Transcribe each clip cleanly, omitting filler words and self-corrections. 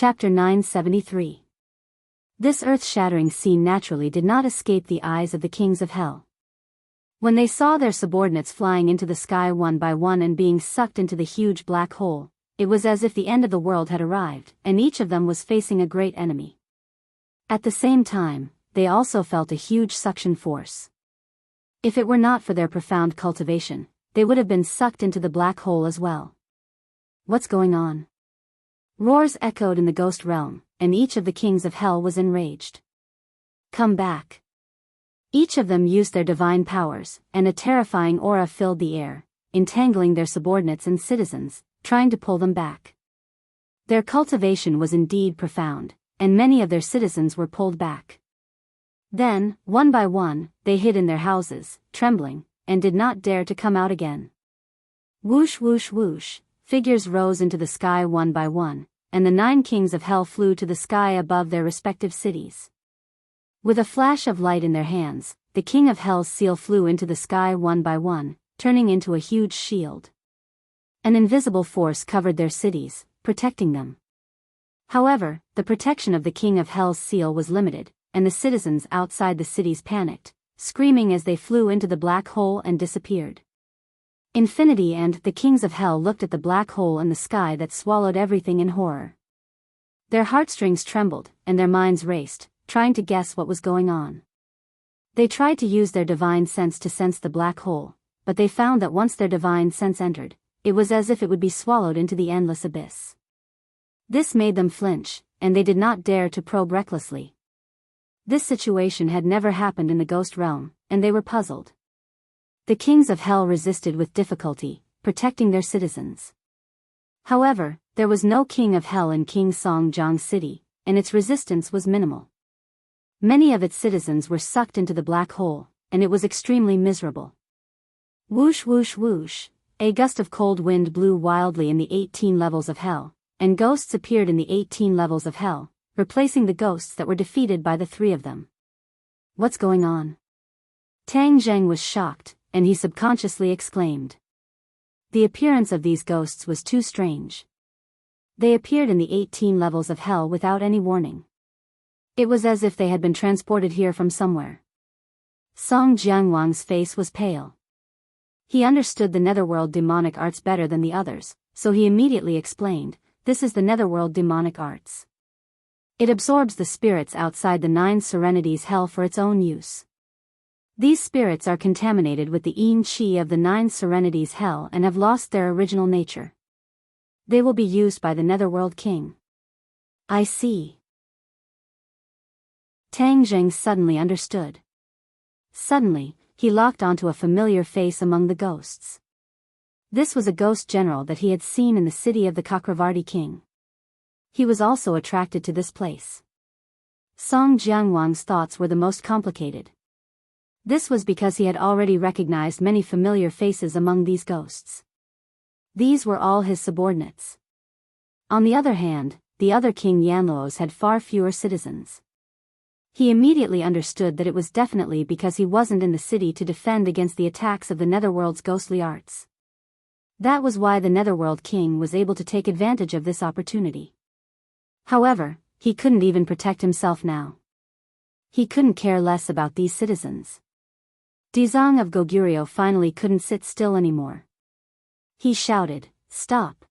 Chapter 973. This earth-shattering scene naturally did not escape the eyes of the kings of hell. When they saw their subordinates flying into the sky one by one and being sucked into the huge black hole, it was as if the end of the world had arrived, and each of them was facing a great enemy. At the same time, they also felt a huge suction force. If it were not for their profound cultivation, they would have been sucked into the black hole as well. What's going on? Roars echoed in the ghost realm, and each of the kings of hell was enraged. Come back. Each of them used their divine powers, and a terrifying aura filled the air, entangling their subordinates and citizens, trying to pull them back. Their cultivation was indeed profound, and many of their citizens were pulled back. Then, one by one, they hid in their houses, trembling, and did not dare to come out again. Whoosh whoosh whoosh, figures rose into the sky one by one, and the 9 kings of hell flew to the sky above their respective cities. With a flash of light in their hands, the king of hell's seal flew into the sky one by one, turning into a huge shield. An invisible force covered their cities, protecting them. However, the protection of the king of hell's seal was limited, and the citizens outside the cities panicked, screaming as they flew into the black hole and disappeared. Infinity and the kings of hell looked at the black hole in the sky that swallowed everything in horror. Their heartstrings trembled, and their minds raced, trying to guess what was going on. They tried to use their divine sense to sense the black hole, but they found that once their divine sense entered, it was as if it would be swallowed into the endless abyss. This made them flinch, and they did not dare to probe recklessly. This situation had never happened in the ghost realm, and they were puzzled. The kings of hell resisted with difficulty, protecting their citizens. However, there was no king of hell in King Songjiang City, and its resistance was minimal. Many of its citizens were sucked into the black hole, and it was extremely miserable. Whoosh whoosh whoosh, a gust of cold wind blew wildly in the 18 levels of hell, and ghosts appeared in the 18 levels of hell, replacing the ghosts that were defeated by the 3 of them. What's going on? Tang Zheng was shocked, and he subconsciously exclaimed. The appearance of these ghosts was too strange. They appeared in the 18 levels of hell without any warning. It was as if they had been transported here from somewhere. Song Jiangwang's face was pale. He understood the netherworld demonic arts better than the others, so he immediately explained, this is the netherworld demonic arts. It absorbs the spirits outside the 9 serenities hell for its own use. These spirits are contaminated with the yin qi of the 9 serenities hell and have lost their original nature. They will be used by the netherworld king. I see. Tang Zheng suddenly understood. Suddenly, he locked onto a familiar face among the ghosts. This was a ghost general that he had seen in the city of the Chakravarti king. He was also attracted to this place. Song Jiangwang's thoughts were the most complicated. This was because he had already recognized many familiar faces among these ghosts. These were all his subordinates. On the other hand, the other king Yanluo's had far fewer citizens. He immediately understood that it was definitely because he wasn't in the city to defend against the attacks of the netherworld's ghostly arts. That was why the netherworld king was able to take advantage of this opportunity. However, he couldn't even protect himself now. He couldn't care less about these citizens. Dizang of Goguryeo finally couldn't sit still anymore. He shouted, "Stop!"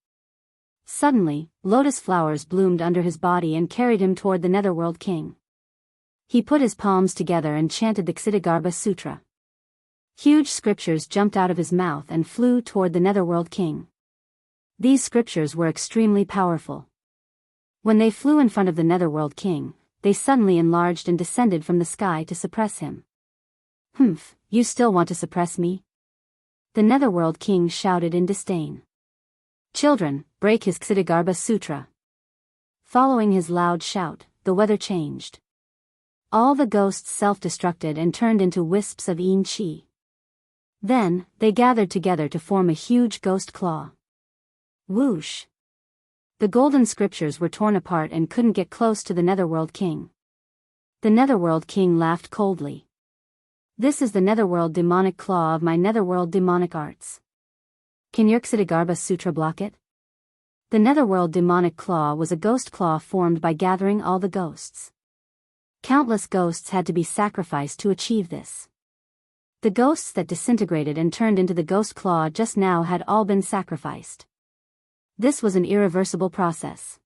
Suddenly, lotus flowers bloomed under his body and carried him toward the netherworld king. He put his palms together and chanted the Ksitigarbha Sutra. Huge scriptures jumped out of his mouth and flew toward the netherworld king. These scriptures were extremely powerful. When they flew in front of the netherworld king, they suddenly enlarged and descended from the sky to suppress him. "Humph, you still want to suppress me?" The netherworld king shouted in disdain. "Children, break his Ksitigarbha Sutra." Following his loud shout, the weather changed. All the ghosts self-destructed and turned into wisps of yin qi. Then, they gathered together to form a huge ghost claw. Whoosh! The golden scriptures were torn apart and couldn't get close to the netherworld king. The netherworld king laughed coldly. "This is the netherworld demonic claw of my netherworld demonic arts. Can your Ksitigarbha Sutra block it?" The netherworld demonic claw was a ghost claw formed by gathering all the ghosts. Countless ghosts had to be sacrificed to achieve this. The ghosts that disintegrated and turned into the ghost claw just now had all been sacrificed. This was an irreversible process.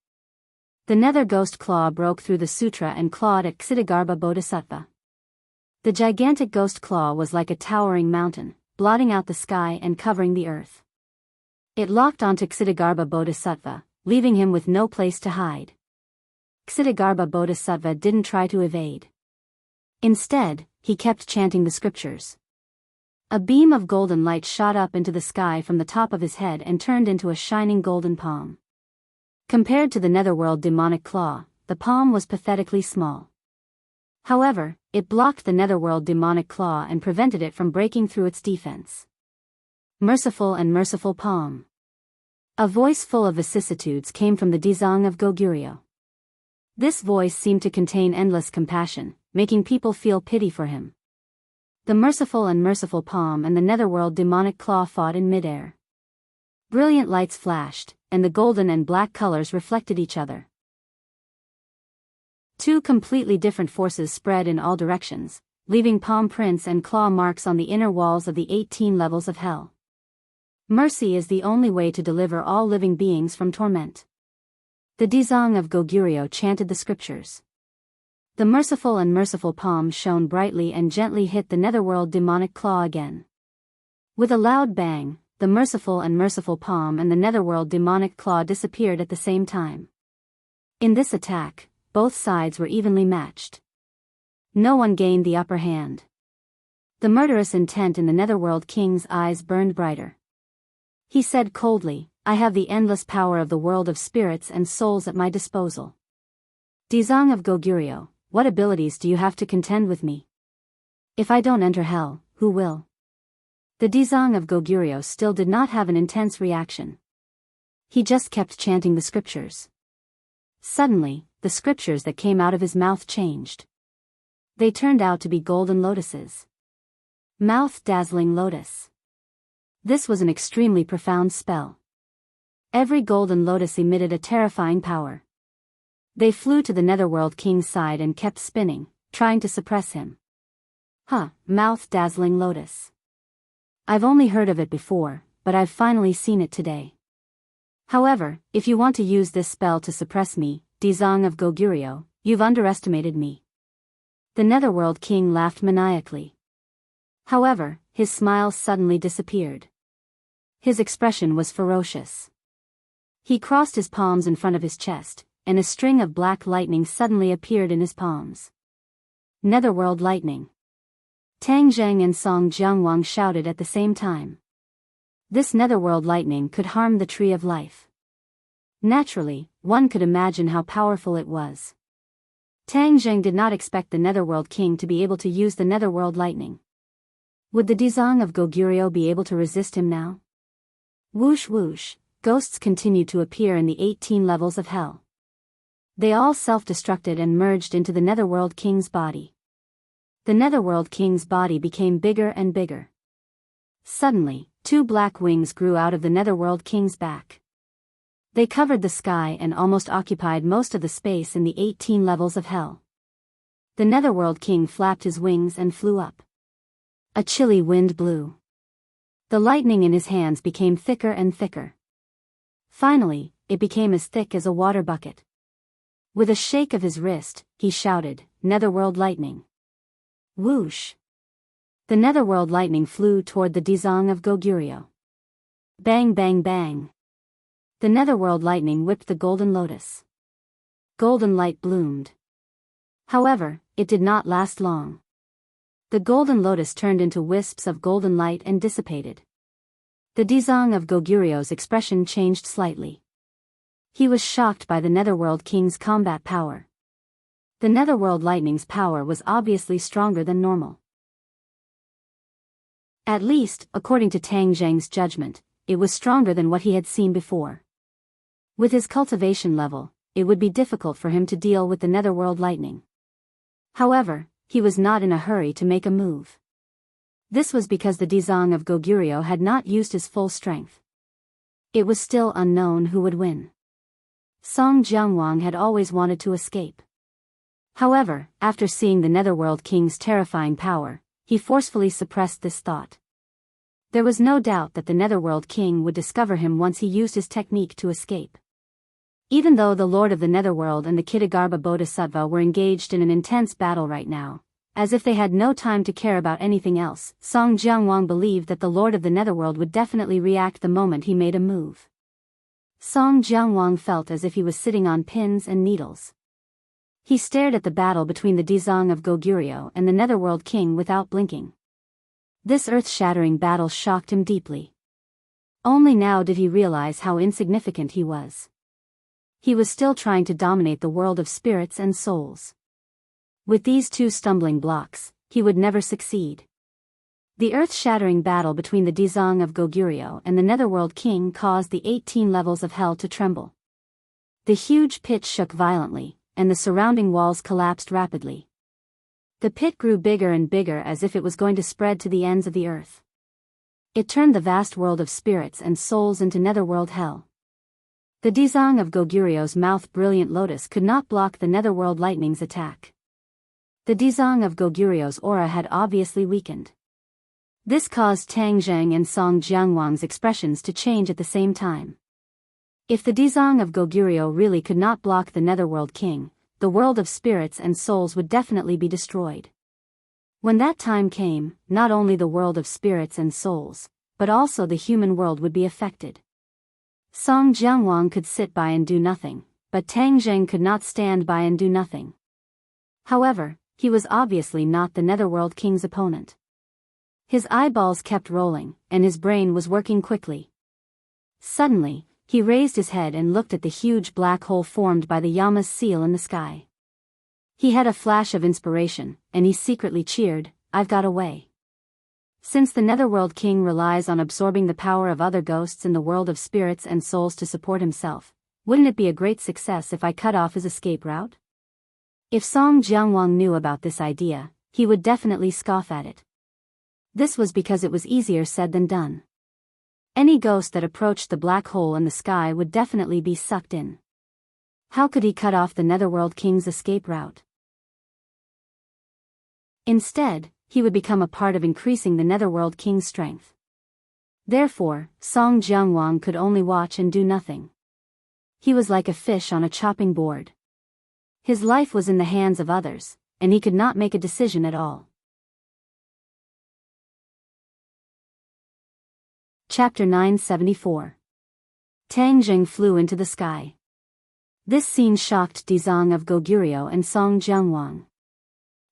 The nether ghost claw broke through the sutra and clawed at Ksitigarbha Bodhisattva. The gigantic ghost claw was like a towering mountain, blotting out the sky and covering the earth. It locked onto Ksitigarbha Bodhisattva, leaving him with no place to hide. Ksitigarbha Bodhisattva didn't try to evade. Instead, he kept chanting the scriptures. A beam of golden light shot up into the sky from the top of his head and turned into a shining golden palm. Compared to the netherworld demonic claw, the palm was pathetically small. However, it blocked the netherworld demonic claw and prevented it from breaking through its defense. Merciful and merciful palm. A voice full of vicissitudes came from the Dizang of Goguryeo. This voice seemed to contain endless compassion, making people feel pity for him. The merciful and merciful palm and the netherworld demonic claw fought in midair. Brilliant lights flashed, and the golden and black colors reflected each other. Two completely different forces spread in all directions, leaving palm prints and claw marks on the inner walls of the 18 levels of hell. Mercy is the only way to deliver all living beings from torment. The Dizang of Goguryeo chanted the scriptures. The merciful and merciful palm shone brightly and gently hit the netherworld demonic claw again. With a loud bang, the merciful and merciful palm and the netherworld demonic claw disappeared at the same time. In this attack, both sides were evenly matched. No one gained the upper hand. The murderous intent in the netherworld king's eyes burned brighter. He said coldly, "I have the endless power of the world of spirits and souls at my disposal. Dizang of Goguryeo, what abilities do you have to contend with me? If I don't enter hell, who will?" The Dizang of Goguryeo still did not have an intense reaction. He just kept chanting the scriptures. Suddenly, the scriptures that came out of his mouth changed. They turned out to be golden lotuses. Mouth-dazzling lotus. This was an extremely profound spell. Every golden lotus emitted a terrifying power. They flew to the netherworld king's side and kept spinning, trying to suppress him. Mouth-dazzling lotus. I've only heard of it before, but I've finally seen it today. However, if you want to use this spell to suppress me, Dizang of Goguryeo, you've underestimated me. The netherworld king laughed maniacally. However, his smile suddenly disappeared. His expression was ferocious. He crossed his palms in front of his chest, and a string of black lightning suddenly appeared in his palms. Netherworld lightning. Tang Zheng and Song Jiangwang shouted at the same time. This netherworld lightning could harm the tree of life. Naturally, one could imagine how powerful it was. Tang Zheng did not expect the netherworld king to be able to use the netherworld lightning. Would the Dizang of Goguryeo be able to resist him now? Whoosh whoosh, ghosts continued to appear in the 18 levels of hell. They all self-destructed and merged into the netherworld king's body. The netherworld king's body became bigger and bigger. Suddenly, two black wings grew out of the netherworld king's back. They covered the sky and almost occupied most of the space in the 18 levels of hell. The netherworld king flapped his wings and flew up. A chilly wind blew. The lightning in his hands became thicker and thicker. Finally, it became as thick as a water bucket. With a shake of his wrist, he shouted, "Netherworld lightning." Whoosh! The netherworld lightning flew toward the Dizang of Goguryeo. Bang bang bang! The netherworld lightning whipped the golden lotus. Golden light bloomed. However, it did not last long. The golden lotus turned into wisps of golden light and dissipated. The Dizang of Goguryeo's expression changed slightly. He was shocked by the netherworld king's combat power. The netherworld lightning's power was obviously stronger than normal. At least, according to Tang Zheng's judgment, it was stronger than what he had seen before. With his cultivation level, it would be difficult for him to deal with the netherworld lightning. However, he was not in a hurry to make a move. This was because the Dizang of Goguryeo had not used his full strength. It was still unknown who would win. Song Jianguang had always wanted to escape. However, after seeing the Netherworld King's terrifying power, he forcefully suppressed this thought. There was no doubt that the Netherworld King would discover him once he used his technique to escape. Even though the Lord of the Netherworld and the Kitagarbha Bodhisattva were engaged in an intense battle right now, as if they had no time to care about anything else, Song Jianguang believed that the Lord of the Netherworld would definitely react the moment he made a move. Song Jianguang felt as if he was sitting on pins and needles. He stared at the battle between the Dizang of Goguryeo and the Netherworld King without blinking. This earth-shattering battle shocked him deeply. Only now did he realize how insignificant he was. He was still trying to dominate the world of spirits and souls. With these two stumbling blocks, he would never succeed. The earth-shattering battle between the Dizang of Goguryeo and the Netherworld King caused the 18 levels of hell to tremble. The huge pit shook violently, and the surrounding walls collapsed rapidly. The pit grew bigger and bigger as if it was going to spread to the ends of the earth. It turned the vast world of spirits and souls into netherworld hell. The Dizang of Goguryeo's mouth brilliant lotus could not block the netherworld lightning's attack. The Dizang of Goguryeo's aura had obviously weakened. This caused Tang Zheng and Song Jianguang's expressions to change at the same time. If the Dizang of Goguryeo really could not block the Netherworld King, the world of spirits and souls would definitely be destroyed. When that time came, not only the world of spirits and souls, but also the human world would be affected. Song Jianguang could sit by and do nothing, but Tang Zheng could not stand by and do nothing. However, he was obviously not the Netherworld King's opponent. His eyeballs kept rolling, and his brain was working quickly. Suddenly, he raised his head and looked at the huge black hole formed by the Yama's seal in the sky. He had a flash of inspiration, and he secretly cheered, "I've got a way." Since the Netherworld King relies on absorbing the power of other ghosts in the world of spirits and souls to support himself, wouldn't it be a great success if I cut off his escape route? If Song Jianguang knew about this idea, he would definitely scoff at it. This was because it was easier said than done. Any ghost that approached the black hole in the sky would definitely be sucked in. How could he cut off the Netherworld King's escape route? Instead, he would become a part of increasing the Netherworld King's strength. Therefore, Song Jianguang could only watch and do nothing. He was like a fish on a chopping board. His life was in the hands of others, and he could not make a decision at all. Chapter 974. Tang Zheng flew into the sky. This scene shocked Dizang of Goguryeo and Song Jianguang.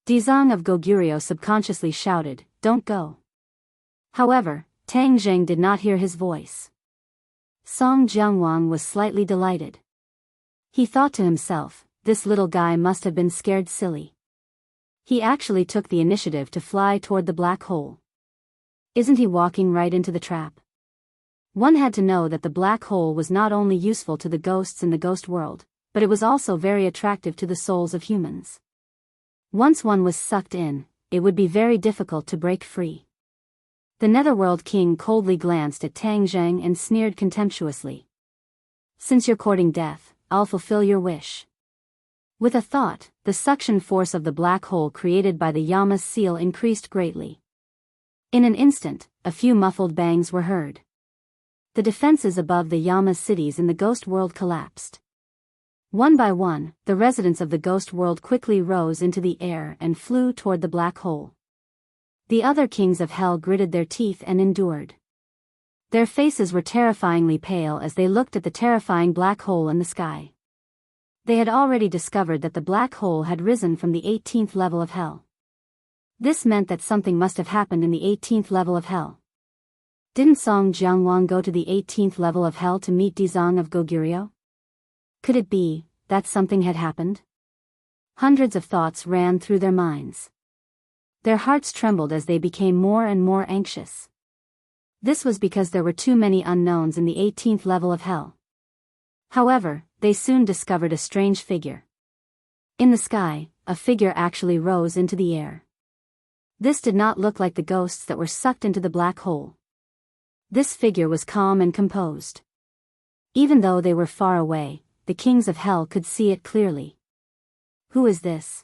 Dizang of Goguryeo subconsciously shouted, "Don't go." However, Tang Zheng did not hear his voice. Song Jianguang was slightly delighted. He thought to himself, this little guy must have been scared silly. He actually took the initiative to fly toward the black hole. Isn't he walking right into the trap? One had to know that the black hole was not only useful to the ghosts in the ghost world, but it was also very attractive to the souls of humans. Once one was sucked in, it would be very difficult to break free. The Netherworld King coldly glanced at Tang Zheng and sneered contemptuously. "Since you're courting death, I'll fulfill your wish." With a thought, the suction force of the black hole created by the Yama's seal increased greatly. In an instant, a few muffled bangs were heard. The defenses above the Yama cities in the ghost world collapsed. One by one, the residents of the ghost world quickly rose into the air and flew toward the black hole. The other kings of hell gritted their teeth and endured. Their faces were terrifyingly pale as they looked at the terrifying black hole in the sky. They had already discovered that the black hole had risen from the 18th level of hell. This meant that something must have happened in the 18th level of hell. Didn't Song Jianguang go to the 18th level of hell to meet Dizang of Goguryeo? Could it be that something had happened? Hundreds of thoughts ran through their minds. Their hearts trembled as they became more and more anxious. This was because there were too many unknowns in the 18th level of hell. However, they soon discovered a strange figure. In the sky, a figure actually rose into the air. This did not look like the ghosts that were sucked into the black hole. This figure was calm and composed. Even though they were far away, the kings of hell could see it clearly. Who is this?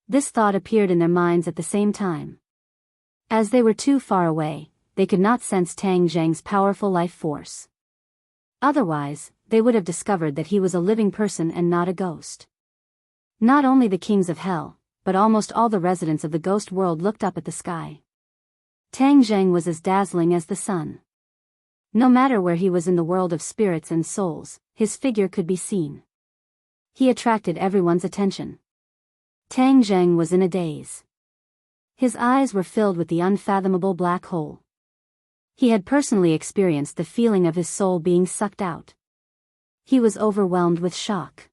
This thought appeared in their minds at the same time. As they were too far away, they could not sense Tang Zheng's powerful life force. Otherwise, they would have discovered that he was a living person and not a ghost. Not only the kings of hell, but almost all the residents of the ghost world looked up at the sky. Tang Zheng was as dazzling as the sun. No matter where he was in the world of spirits and souls, his figure could be seen. He attracted everyone's attention. Tang Zheng was in a daze. His eyes were filled with the unfathomable black hole. He had personally experienced the feeling of his soul being sucked out. He was overwhelmed with shock.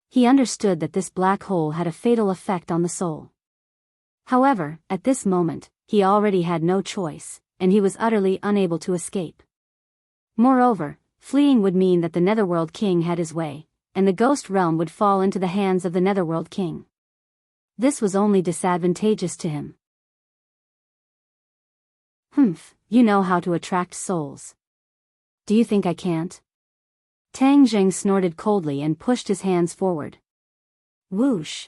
He understood that this black hole had a fatal effect on the soul. However, at this moment, he already had no choice, and he was utterly unable to escape. Moreover, fleeing would mean that the Netherworld King had his way, and the ghost realm would fall into the hands of the Netherworld King. This was only disadvantageous to him. You know how to attract souls. Do you think I can't? Tang Zheng snorted coldly and pushed his hands forward. Whoosh!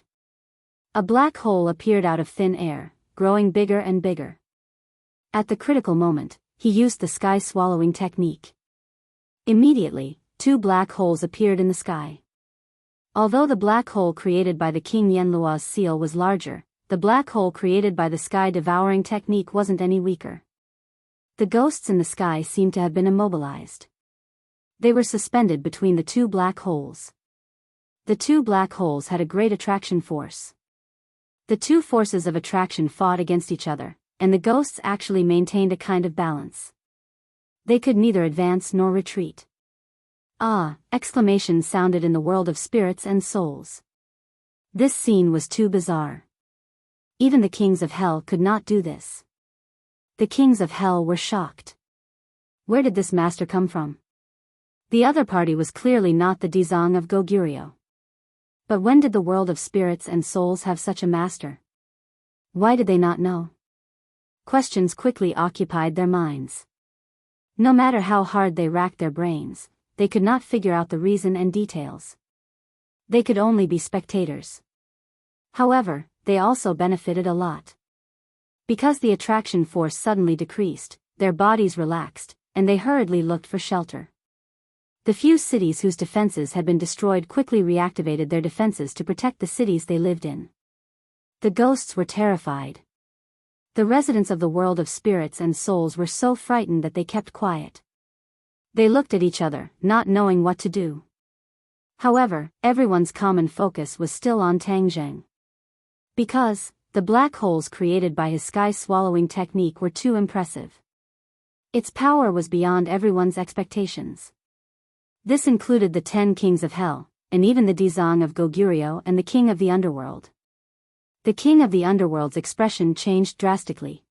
A black hole appeared out of thin air, growing bigger and bigger. At the critical moment, he used the sky-swallowing technique. Immediately, 2 black holes appeared in the sky. Although the black hole created by the King Yanluo's seal was larger, the black hole created by the sky-devouring technique wasn't any weaker. The ghosts in the sky seemed to have been immobilized. They were suspended between the 2 black holes. The 2 black holes had a great attraction force. The 2 forces of attraction fought against each other, and the ghosts actually maintained a kind of balance. They could neither advance nor retreat. Ah! Exclamations sounded in the world of spirits and souls. This scene was too bizarre. Even the kings of hell could not do this. The kings of hell were shocked. Where did this master come from? The other party was clearly not the Dezong of Goguryeo. But when did the world of spirits and souls have such a master? Why did they not know? Questions quickly occupied their minds. No matter how hard they racked their brains, they could not figure out the reason and details. They could only be spectators. However, they also benefited a lot. Because the attraction force suddenly decreased, their bodies relaxed, and they hurriedly looked for shelter. The few cities whose defenses had been destroyed quickly reactivated their defenses to protect the cities they lived in. The ghosts were terrified. The residents of the world of spirits and souls were so frightened that they kept quiet. They looked at each other, not knowing what to do. However, everyone's common focus was still on Tang Zheng. Because the black holes created by his sky-swallowing technique were too impressive. Its power was beyond everyone's expectations. This included the 10 kings of hell, and even the Dezong of Goguryeo and the king of the underworld. The king of the underworld's expression changed drastically.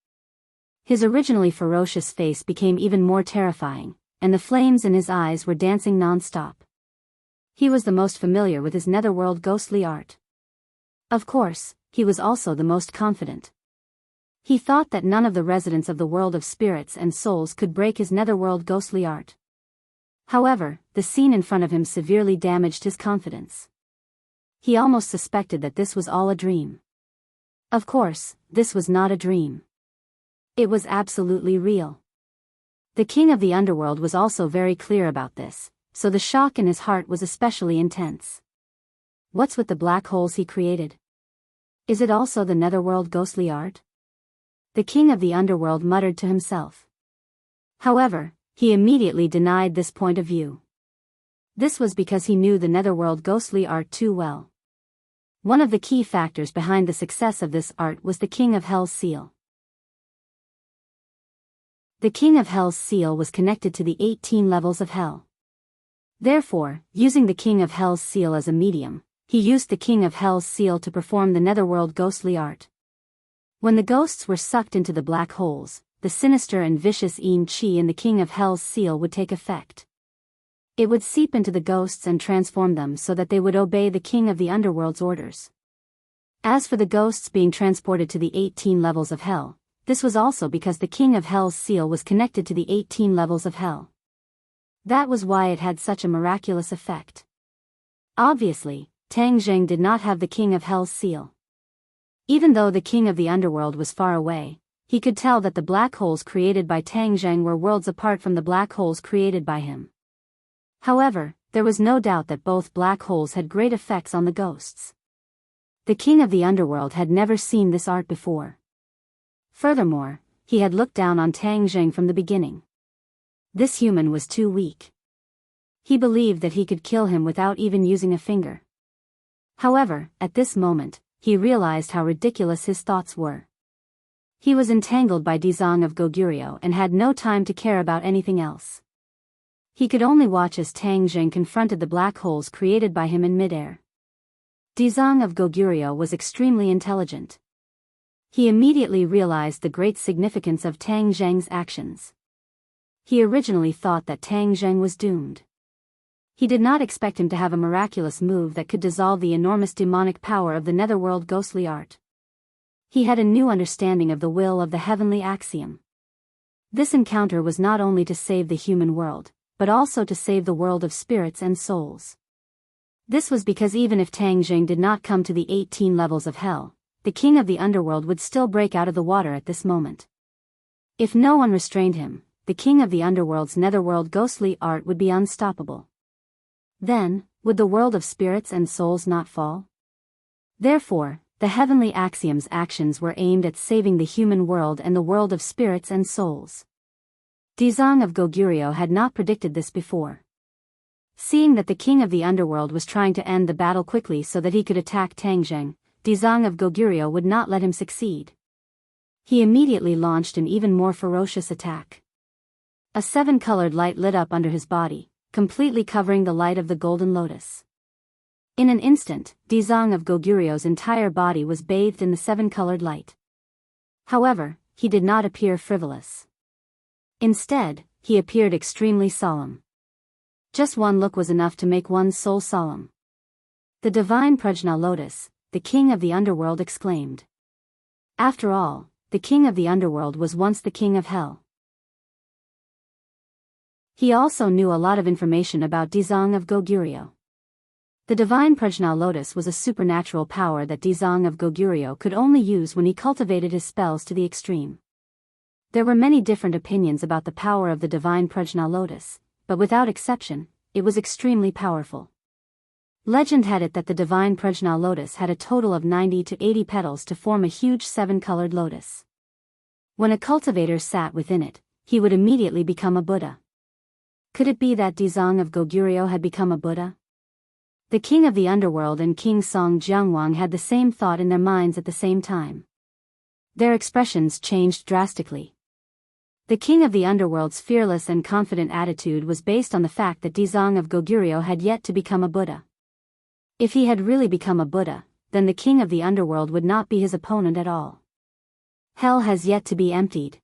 His originally ferocious face became even more terrifying, and the flames in his eyes were dancing non-stop. He was the most familiar with his netherworld ghostly art. Of course, he was also the most confident. He thought that none of the residents of the world of spirits and souls could break his netherworld ghostly art. However, the scene in front of him severely damaged his confidence. He almost suspected that this was all a dream. Of course, this was not a dream. It was absolutely real. The king of the underworld was also very clear about this, so the shock in his heart was especially intense. What's with the black holes he created? Is it also the netherworld ghostly art? The king of the underworld muttered to himself. However, he immediately denied this point of view. This was because he knew the netherworld ghostly art too well. One of the key factors behind the success of this art was the King of Hell's seal. The King of Hell's seal was connected to the 18 levels of hell. Therefore, using the King of Hell's seal as a medium, he used the King of Hell's seal to perform the netherworld ghostly art. When the ghosts were sucked into the black holes, the sinister and vicious Yin Qi in the King of Hell's seal would take effect. It would seep into the ghosts and transform them so that they would obey the King of the Underworld's orders. As for the ghosts being transported to the 18 levels of hell, this was also because the King of Hell's seal was connected to the 18 levels of hell. That was why it had such a miraculous effect. Obviously, Tang Zheng did not have the King of Hell's seal. Even though the King of the Underworld was far away, he could tell that the black holes created by Tang Zheng were worlds apart from the black holes created by him. However, there was no doubt that both black holes had great effects on the ghosts. The King of the Underworld had never seen this art before. Furthermore, he had looked down on Tang Zheng from the beginning. This human was too weak. He believed that he could kill him without even using a finger. However, at this moment, he realized how ridiculous his thoughts were. He was entangled by Dizang of Goguryeo and had no time to care about anything else. He could only watch as Tang Zheng confronted the black holes created by him in midair. Dizang of Goguryeo was extremely intelligent. He immediately realized the great significance of Tang Zheng's actions. He originally thought that Tang Zheng was doomed. He did not expect him to have a miraculous move that could dissolve the enormous demonic power of the netherworld ghostly art. He had a new understanding of the will of the heavenly axiom. This encounter was not only to save the human world, but also to save the world of spirits and souls. This was because even if Tang Zheng did not come to the 18 levels of hell, the King of the Underworld would still break out of the water at this moment. If no one restrained him, the King of the Underworld's netherworld ghostly art would be unstoppable. Then, would the world of spirits and souls not fall? Therefore, the heavenly axiom's actions were aimed at saving the human world and the world of spirits and souls. Dizang of Goguryeo had not predicted this before. Seeing that the King of the Underworld was trying to end the battle quickly so that he could attack Tang Zheng, Dizang of Goguryeo would not let him succeed. He immediately launched an even more ferocious attack. A 7-colored light lit up under his body, completely covering the light of the golden lotus. In an instant, Dizang of Goguryeo's entire body was bathed in the 7-colored light. However, he did not appear frivolous. Instead, he appeared extremely solemn. Just one look was enough to make one's soul solemn. The divine Prajna Lotus, the King of the Underworld exclaimed. After all, the King of the Underworld was once the King of Hell. He also knew a lot of information about Dizang of Goguryeo. The divine Prajna Lotus was a supernatural power that Dizang of Goguryeo could only use when he cultivated his spells to the extreme. There were many different opinions about the power of the divine Prajna Lotus, but without exception, it was extremely powerful. Legend had it that the divine Prajna Lotus had a total of 90 to 80 petals to form a huge 7-colored lotus. When a cultivator sat within it, he would immediately become a Buddha. Could it be that Dizang of Goguryeo had become a Buddha? The King of the Underworld and King Song Jiangwang had the same thought in their minds at the same time. Their expressions changed drastically. The King of the Underworld's fearless and confident attitude was based on the fact that Dizang of Goguryeo had yet to become a Buddha. If he had really become a Buddha, then the King of the Underworld would not be his opponent at all. Hell has yet to be emptied.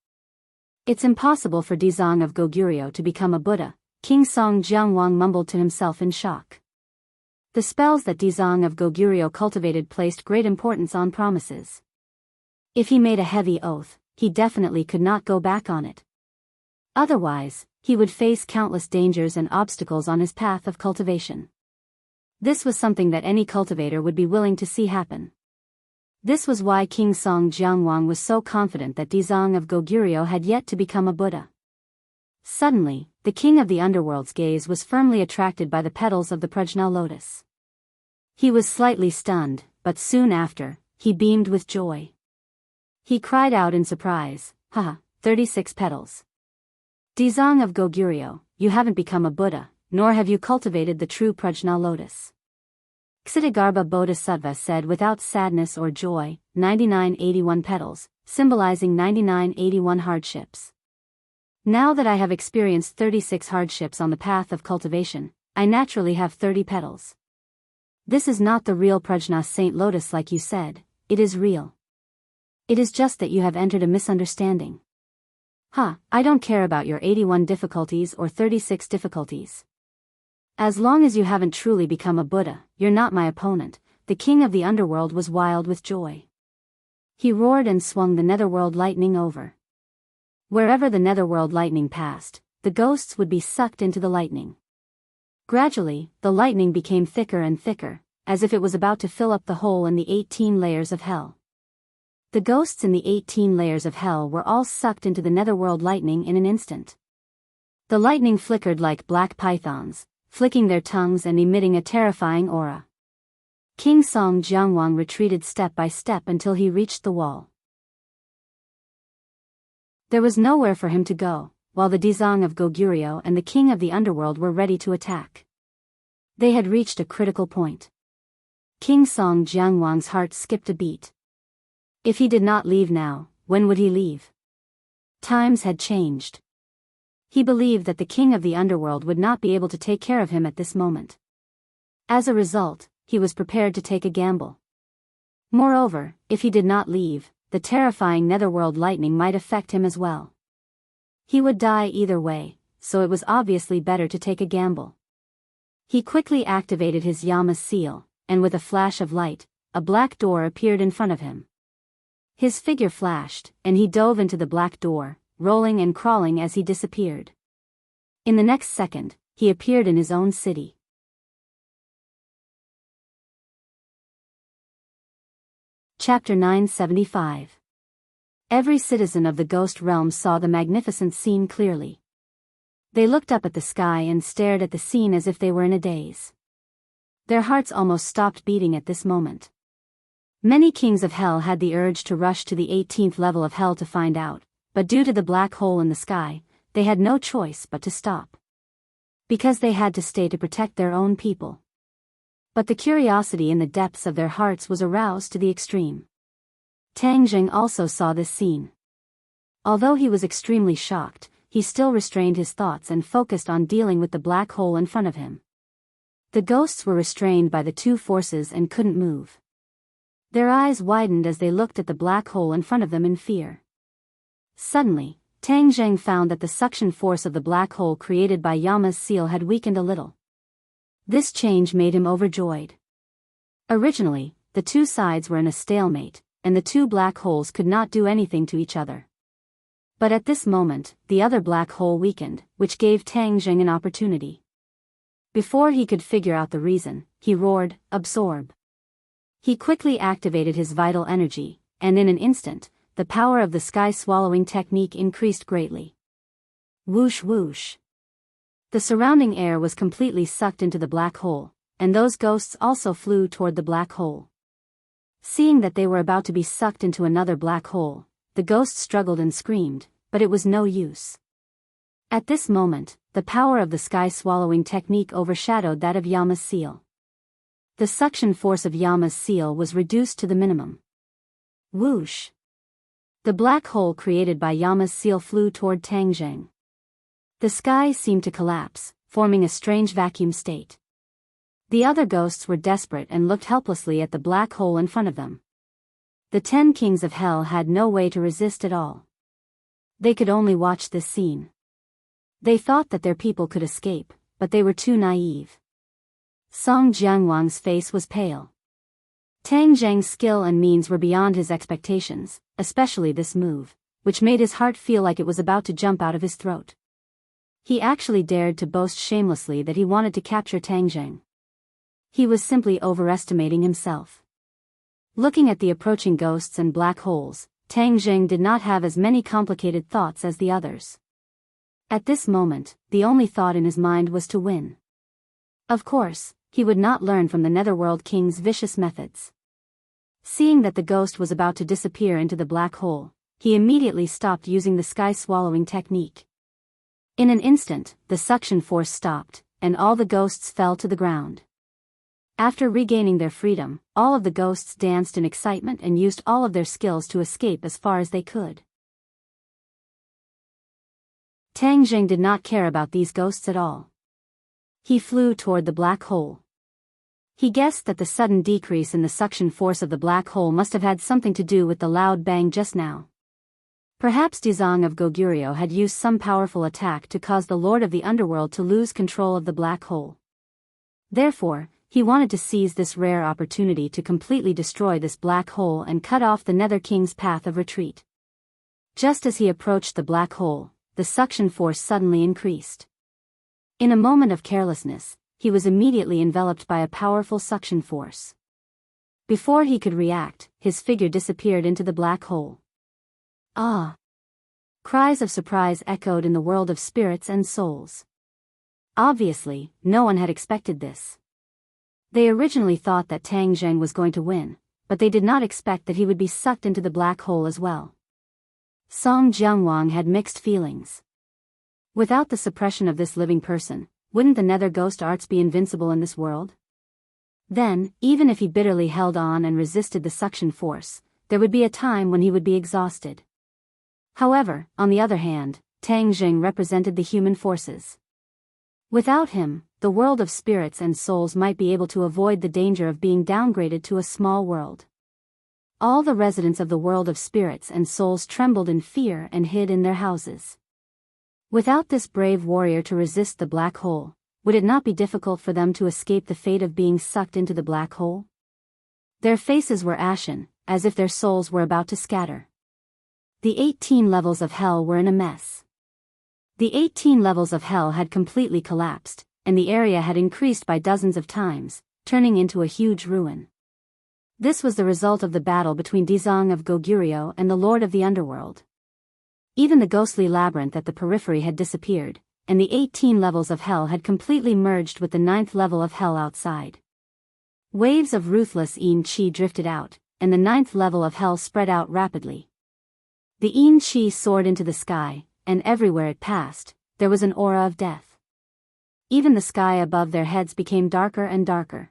It's impossible for Dizang of Goguryeo to become a Buddha, King Song Jiangwang mumbled to himself in shock. The spells that Dizang of Goguryeo cultivated placed great importance on promises. If he made a heavy oath, he definitely could not go back on it. Otherwise, he would face countless dangers and obstacles on his path of cultivation. This was something that any cultivator would be willing to see happen. This was why King Song Jiangwang was so confident that Dizang of Goguryeo had yet to become a Buddha. Suddenly, the King of the Underworld's gaze was firmly attracted by the petals of the Prajna Lotus. He was slightly stunned, but soon after, he beamed with joy. He cried out in surprise, "Haha, 36 petals. Dizang of Goguryeo, you haven't become a Buddha, nor have you cultivated the true Prajna Lotus." Ksitagarbha Bodhisattva said without sadness or joy, 9981 petals, symbolizing 9981 hardships. Now that I have experienced 36 hardships on the path of cultivation, I naturally have 30 petals. This is not the real Prajna Saint Lotus like you said, it is real. It is just that you have entered a misunderstanding. I don't care about your 81 difficulties or 36 difficulties. As long as you haven't truly become a Buddha, you're not my opponent. The King of the Underworld was wild with joy. He roared and swung the netherworld lightning over. Wherever the netherworld lightning passed, the ghosts would be sucked into the lightning. Gradually, the lightning became thicker and thicker, as if it was about to fill up the hole in the 18 layers of hell. The ghosts in the 18 layers of hell were all sucked into the netherworld lightning in an instant. The lightning flickered like black pythons, flicking their tongues and emitting a terrifying aura. King Song Jiangwang retreated step by step until he reached the wall. There was nowhere for him to go, while the Dizang of Goguryeo and the king of the underworld were ready to attack. They had reached a critical point. King Song Jiangwang's heart skipped a beat. If he did not leave now, when would he leave? Times had changed. He believed that the king of the underworld would not be able to take care of him at this moment. As a result, he was prepared to take a gamble. Moreover, if he did not leave, the terrifying netherworld lightning might affect him as well. He would die either way, so it was obviously better to take a gamble. He quickly activated his Yama's seal, and with a flash of light, a black door appeared in front of him. His figure flashed, and he dove into the black door, rolling and crawling as he disappeared. In the next second, he appeared in his own city. Chapter 975. Every citizen of the ghost realm saw the magnificent scene clearly. They looked up at the sky and stared at the scene as if they were in a daze. Their hearts almost stopped beating at this moment. Many kings of hell had the urge to rush to the 18th level of hell to find out, but due to the black hole in the sky, they had no choice but to stop. Because they had to stay to protect their own people. But the curiosity in the depths of their hearts was aroused to the extreme. Tang Jing also saw this scene. Although he was extremely shocked, he still restrained his thoughts and focused on dealing with the black hole in front of him. The ghosts were restrained by the two forces and couldn't move. Their eyes widened as they looked at the black hole in front of them in fear. Suddenly, Tang Zheng found that the suction force of the black hole created by Yama's seal had weakened a little. This change made him overjoyed. Originally, the two sides were in a stalemate, and the two black holes could not do anything to each other. But at this moment, the other black hole weakened, which gave Tang Zheng an opportunity. Before he could figure out the reason, he roared, "Absorb!" He quickly activated his vital energy, and in an instant, the power of the sky-swallowing technique increased greatly. Whoosh whoosh. The surrounding air was completely sucked into the black hole, and those ghosts also flew toward the black hole. Seeing that they were about to be sucked into another black hole, the ghosts struggled and screamed, but it was no use. At this moment, the power of the sky-swallowing technique overshadowed that of Yama's seal. The suction force of Yama's seal was reduced to the minimum. Whoosh! The black hole created by Yama's seal flew toward Tang Zheng. The sky seemed to collapse, forming a strange vacuum state. The other ghosts were desperate and looked helplessly at the black hole in front of them. The 10 kings of hell had no way to resist at all. They could only watch this scene. They thought that their people could escape, but they were too naive. Song Jiangwang's face was pale. Tang Zheng's skill and means were beyond his expectations, especially this move, which made his heart feel like it was about to jump out of his throat. He actually dared to boast shamelessly that he wanted to capture Tang Zheng. He was simply overestimating himself. Looking at the approaching ghosts and black holes, Tang Zheng did not have as many complicated thoughts as the others. At this moment, the only thought in his mind was to win. Of course, he would not learn from the Netherworld King's vicious methods. Seeing that the ghost was about to disappear into the black hole, he immediately stopped using the sky-swallowing technique. In an instant, the suction force stopped, and all the ghosts fell to the ground. After regaining their freedom, all of the ghosts danced in excitement and used all of their skills to escape as far as they could. Tang Zheng did not care about these ghosts at all. He flew toward the black hole. He guessed that the sudden decrease in the suction force of the black hole must have had something to do with the loud bang just now. Perhaps Dizang of Goguryeo had used some powerful attack to cause the Lord of the Underworld to lose control of the black hole. Therefore, he wanted to seize this rare opportunity to completely destroy this black hole and cut off the Nether King's path of retreat. Just as he approached the black hole, the suction force suddenly increased. In a moment of carelessness, he was immediately enveloped by a powerful suction force. Before he could react, his figure disappeared into the black hole. Ah! Cries of surprise echoed in the world of spirits and souls. Obviously, no one had expected this. They originally thought that Tang Zheng was going to win, but they did not expect that he would be sucked into the black hole as well. Song Jiangwang had mixed feelings. Without the suppression of this living person, wouldn't the nether ghost arts be invincible in this world? Then, even if he bitterly held on and resisted the suction force, there would be a time when he would be exhausted. However, on the other hand, Tang Zheng represented the human forces. Without him, the world of spirits and souls might be able to avoid the danger of being downgraded to a small world. All the residents of the world of spirits and souls trembled in fear and hid in their houses. Without this brave warrior to resist the black hole, would it not be difficult for them to escape the fate of being sucked into the black hole? Their faces were ashen, as if their souls were about to scatter. The 18 levels of hell were in a mess. The 18 levels of hell had completely collapsed, and the area had increased by dozens of times, turning into a huge ruin. This was the result of the battle between Dizang of Goguryeo and the Lord of the Underworld. Even the ghostly labyrinth at the periphery had disappeared, and the 18 levels of hell had completely merged with the 9th level of hell outside. Waves of ruthless Yin Qi drifted out, and the 9th level of hell spread out rapidly. The Yin Qi soared into the sky, and everywhere it passed, there was an aura of death. Even the sky above their heads became darker and darker.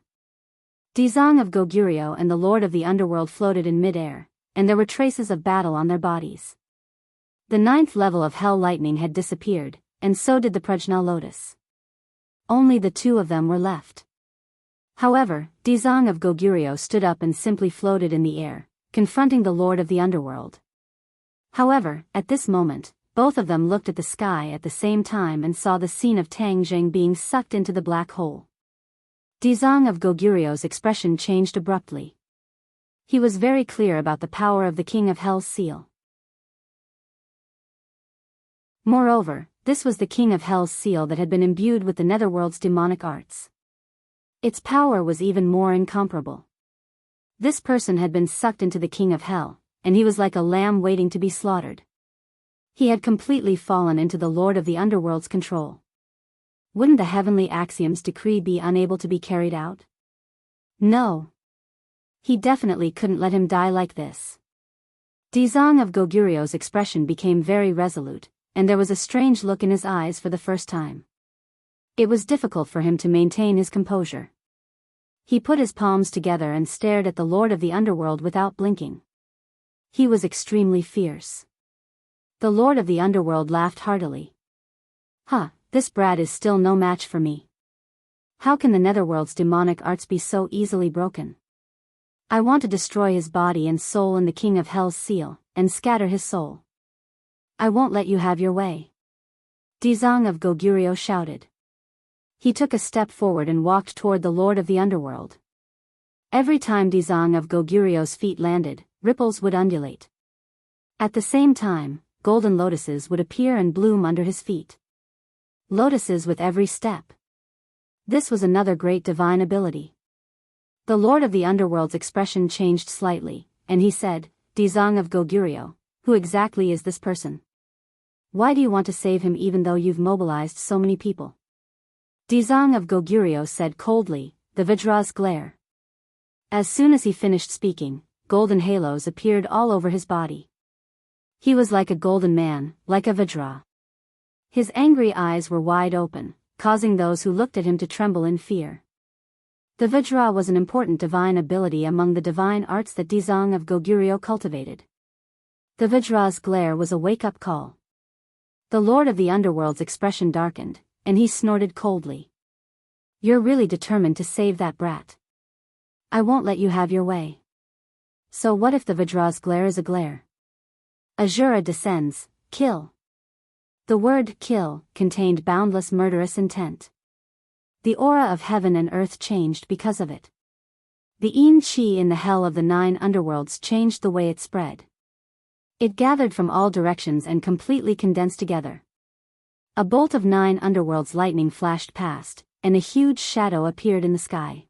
Dizang of Goguryeo and the Lord of the Underworld floated in mid-air, and there were traces of battle on their bodies. The 9th level of hell lightning had disappeared, and so did the Prajna lotus. Only the two of them were left. However, Dizang of Goguryeo stood up and simply floated in the air, confronting the Lord of the Underworld. However, at this moment, both of them looked at the sky at the same time and saw the scene of Tang Zheng being sucked into the black hole. Dizang of Goguryeo's expression changed abruptly. He was very clear about the power of the King of Hell's seal. Moreover, this was the King of Hell's seal that had been imbued with the Netherworld's demonic arts. Its power was even more incomparable. This person had been sucked into the King of Hell, and he was like a lamb waiting to be slaughtered. He had completely fallen into the Lord of the Underworld's control. Wouldn't the heavenly axiom's decree be unable to be carried out? No. He definitely couldn't let him die like this. Dizang of Goguryeo's expression became very resolute, and there was a strange look in his eyes for the first time. It was difficult for him to maintain his composure. He put his palms together and stared at the Lord of the Underworld without blinking. He was extremely fierce. The Lord of the Underworld laughed heartily. This brat is still no match for me. How can the Netherworld's demonic arts be so easily broken? I want to destroy his body and soul in the King of Hell's seal, and scatter his soul. I won't let you have your way. Dizang of Goguryeo shouted. He took a step forward and walked toward the Lord of the Underworld. Every time Dizang of Goguryeo's feet landed, ripples would undulate. At the same time, golden lotuses would appear and bloom under his feet. Lotuses with every step. This was another great divine ability. The Lord of the Underworld's expression changed slightly, and he said, Dizang of Goguryeo, who exactly is this person? Why do you want to save him even though you've mobilized so many people? Dizang of Goguryeo said coldly, the Vajra's glare. As soon as he finished speaking, golden halos appeared all over his body. He was like a golden man, like a Vajra. His angry eyes were wide open, causing those who looked at him to tremble in fear. The Vajra was an important divine ability among the divine arts that Dizang of Goguryeo cultivated. The Vajra's glare was a wake-up call. The Lord of the Underworld's expression darkened, and he snorted coldly. You're really determined to save that brat. I won't let you have your way. So what if the Vajra's glare is a glare? Azura descends, kill. The word kill contained boundless murderous intent. The aura of heaven and earth changed because of it. The Yin Qi in the hell of the 9 underworlds changed the way it spread. It gathered from all directions and completely condensed together. A bolt of 9 underworlds lightning flashed past, and a huge shadow appeared in the sky.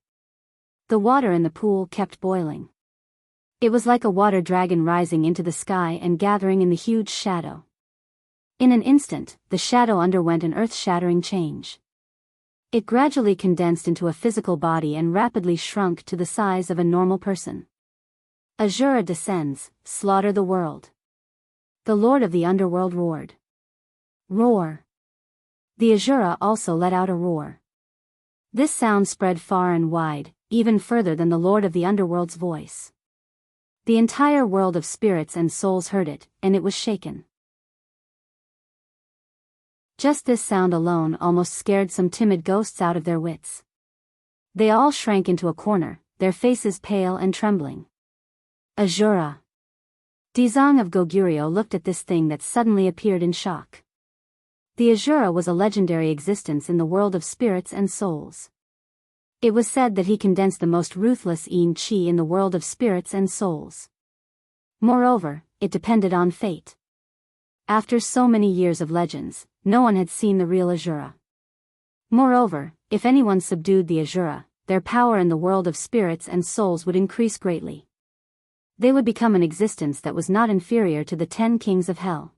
The water in the pool kept boiling. It was like a water dragon rising into the sky and gathering in the huge shadow. In an instant, the shadow underwent an earth-shattering change. It gradually condensed into a physical body and rapidly shrunk to the size of a normal person. Ahura descends, slaughter the world. The Lord of the Underworld roared. Roar. The Ahura also let out a roar. This sound spread far and wide, even further than the Lord of the Underworld's voice. The entire world of spirits and souls heard it, and it was shaken. Just this sound alone almost scared some timid ghosts out of their wits. They all shrank into a corner, their faces pale and trembling. Ahura. Dizang of Goguryeo looked at this thing that suddenly appeared in shock. The Ahura was a legendary existence in the world of spirits and souls. It was said that he condensed the most ruthless chi in the world of spirits and souls. Moreover, it depended on fate. After so many years of legends, no one had seen the real Ahura. Moreover, if anyone subdued the Ahura, their power in the world of spirits and souls would increase greatly. They would become an existence that was not inferior to the 10 kings of hell.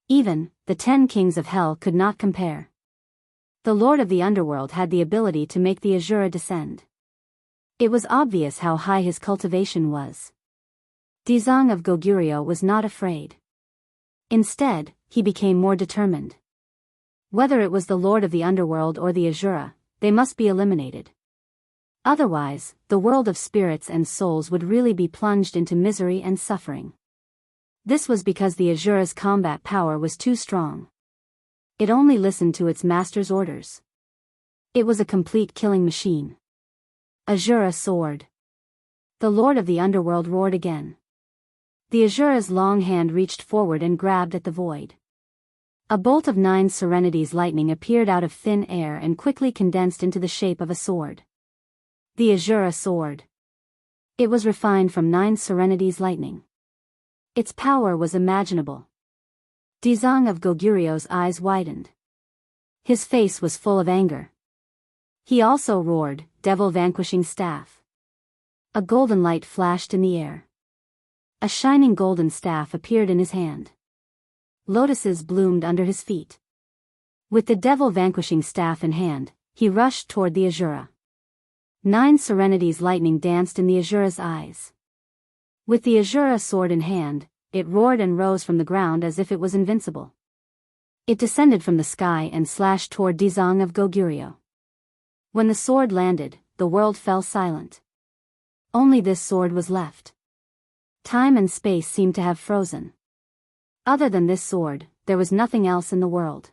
Even, the 10 kings of hell could not compare. The Lord of the Underworld had the ability to make the Ahura descend. It was obvious how high his cultivation was. Dizang of Goguryeo was not afraid. Instead, he became more determined. Whether it was the Lord of the Underworld or the Ahura, they must be eliminated. Otherwise, the world of spirits and souls would really be plunged into misery and suffering. This was because the Ahura's combat power was too strong. It only listened to its master's orders. It was a complete killing machine. Ahura soared. The Lord of the Underworld roared again. The Ahura's long hand reached forward and grabbed at the void. A bolt of 9 serenities lightning appeared out of thin air and quickly condensed into the shape of a sword. The Ahura soared. It was refined from 9 serenities lightning. Its power was imaginable. Dizang of Goguryeo's eyes widened. His face was full of anger. He also roared, "Devil vanquishing staff." A golden light flashed in the air. A shining golden staff appeared in his hand. Lotuses bloomed under his feet. With the devil vanquishing staff in hand, he rushed toward the Ahura. 9 serenities lightning danced in the Ahura's eyes. With the Ahura sword in hand, it roared and rose from the ground as if it was invincible. It descended from the sky and slashed toward Dizang of Goguryeo. When the sword landed, the world fell silent. Only this sword was left. Time and space seemed to have frozen. Other than this sword, there was nothing else in the world.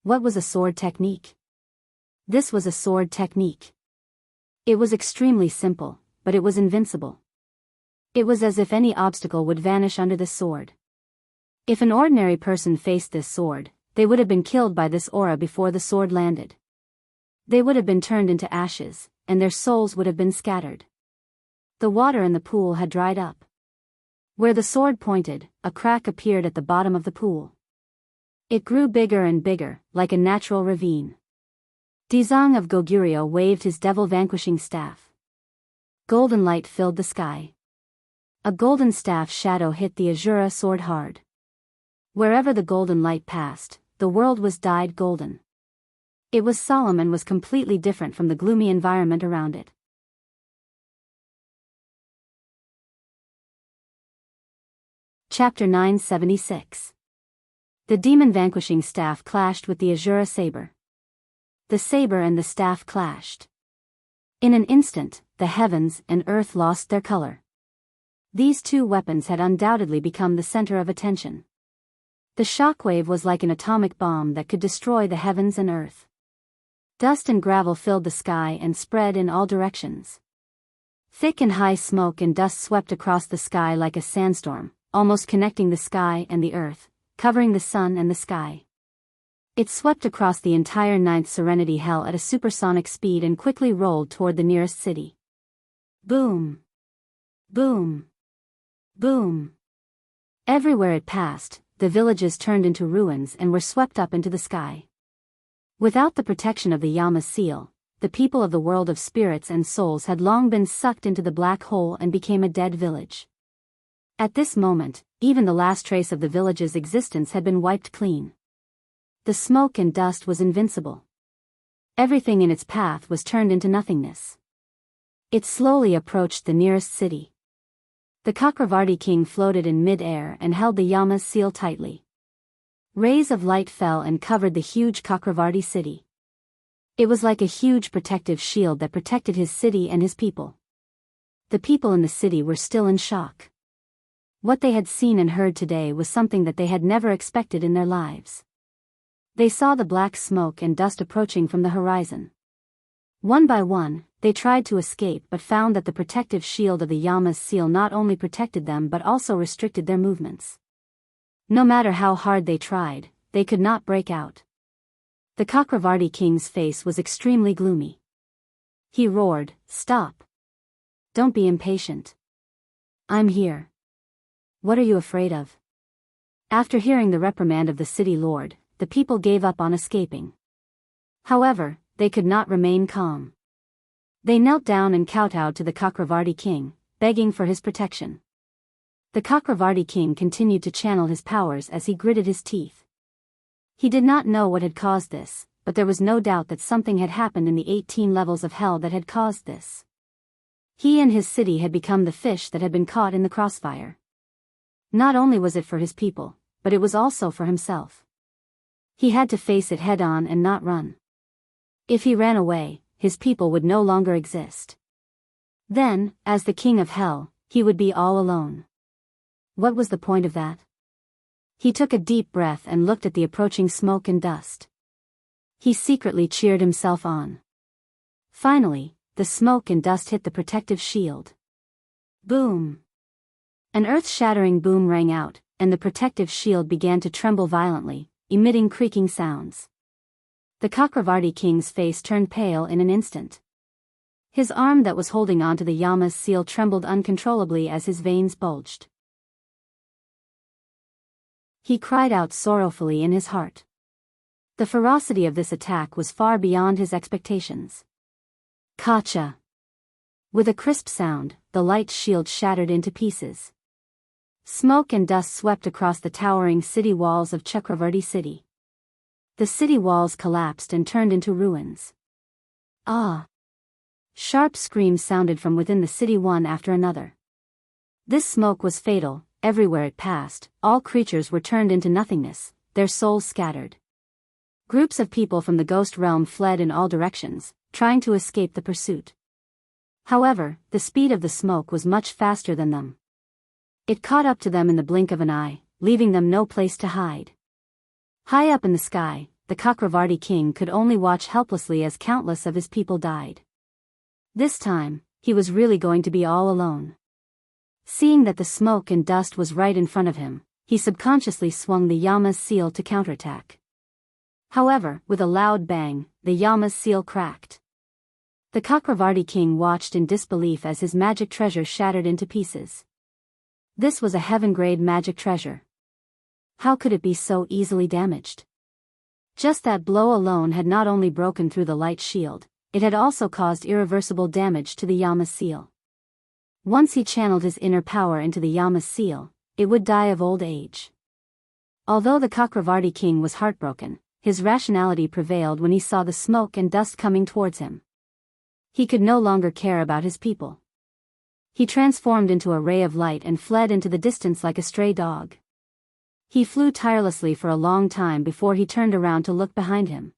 What was a sword technique? This was a sword technique. It was extremely simple, but it was invincible. It was as if any obstacle would vanish under this sword. If an ordinary person faced this sword, they would have been killed by this aura before the sword landed. They would have been turned into ashes, and their souls would have been scattered. The water in the pool had dried up. Where the sword pointed, a crack appeared at the bottom of the pool. It grew bigger and bigger, like a natural ravine. Dizang of Goguryeo waved his devil-vanquishing staff. Golden light filled the sky. A golden staff shadow hit the Ahura sword hard. Wherever the golden light passed, the world was dyed golden. It was solemn and was completely different from the gloomy environment around it. Chapter 976. The demon-vanquishing staff clashed with the Ahura saber. The saber and the staff clashed. In an instant, the heavens and earth lost their color. These two weapons had undoubtedly become the center of attention. The shockwave was like an atomic bomb that could destroy the heavens and earth. Dust and gravel filled the sky and spread in all directions. Thick and high smoke and dust swept across the sky like a sandstorm, almost connecting the sky and the earth, covering the sun and the sky. It swept across the entire 9th Serenity Hell at a supersonic speed and quickly rolled toward the nearest city. Boom! Boom! Boom! Everywhere it passed, the villages turned into ruins and were swept up into the sky. Without the protection of the Yama seal, the people of the world of spirits and souls had long been sucked into the black hole and became a dead village. At this moment, even the last trace of the village's existence had been wiped clean. The smoke and dust was invincible. Everything in its path was turned into nothingness. It slowly approached the nearest city. The Chakravarti king floated in mid-air and held the Yama's seal tightly. Rays of light fell and covered the huge Chakravarti city. It was like a huge protective shield that protected his city and his people. The people in the city were still in shock. What they had seen and heard today was something that they had never expected in their lives. They saw the black smoke and dust approaching from the horizon. One by one, they tried to escape but found that the protective shield of the Yama's seal not only protected them but also restricted their movements. No matter how hard they tried, they could not break out. The Chakravarti king's face was extremely gloomy. He roared, "Stop! Don't be impatient. I'm here. What are you afraid of?" After hearing the reprimand of the city lord, the people gave up on escaping. However, they could not remain calm. They knelt down and kowtowed to the Chakravarti king, begging for his protection. The Chakravarti king continued to channel his powers as he gritted his teeth. He did not know what had caused this, but there was no doubt that something had happened in the 18 levels of hell that had caused this. He and his city had become the fish that had been caught in the crossfire. Not only was it for his people, but it was also for himself. He had to face it head-on and not run. If he ran away, his people would no longer exist. Then, as the king of hell, he would be all alone. What was the point of that? He took a deep breath and looked at the approaching smoke and dust. He secretly cheered himself on. Finally, the smoke and dust hit the protective shield. Boom! An earth-shattering boom rang out, and the protective shield began to tremble violently, emitting creaking sounds. The Chakravarti king's face turned pale in an instant. His arm that was holding onto the Yama's seal trembled uncontrollably as his veins bulged. He cried out sorrowfully in his heart. The ferocity of this attack was far beyond his expectations. Kacha! With a crisp sound, the light shield shattered into pieces. Smoke and dust swept across the towering city walls of Chakravarti city. The city walls collapsed and turned into ruins. Ah! Sharp screams sounded from within the city one after another. This smoke was fatal. Everywhere it passed, all creatures were turned into nothingness, their souls scattered. Groups of people from the ghost realm fled in all directions, trying to escape the pursuit. However, the speed of the smoke was much faster than them. It caught up to them in the blink of an eye, leaving them no place to hide. High up in the sky, the Chakravarti king could only watch helplessly as countless of his people died. This time, he was really going to be all alone. Seeing that the smoke and dust was right in front of him, he subconsciously swung the Yama's seal to counterattack. However, with a loud bang, the Yama's seal cracked. The Chakravarti king watched in disbelief as his magic treasure shattered into pieces. This was a heaven-grade magic treasure. How could it be so easily damaged? Just that blow alone had not only broken through the light shield, it had also caused irreversible damage to the Yama's seal. Once he channeled his inner power into the Yama's seal, it would die of old age. Although the Chakravarti king was heartbroken, his rationality prevailed when he saw the smoke and dust coming towards him. He could no longer care about his people. He transformed into a ray of light and fled into the distance like a stray dog. He flew tirelessly for a long time before he turned around to look behind him.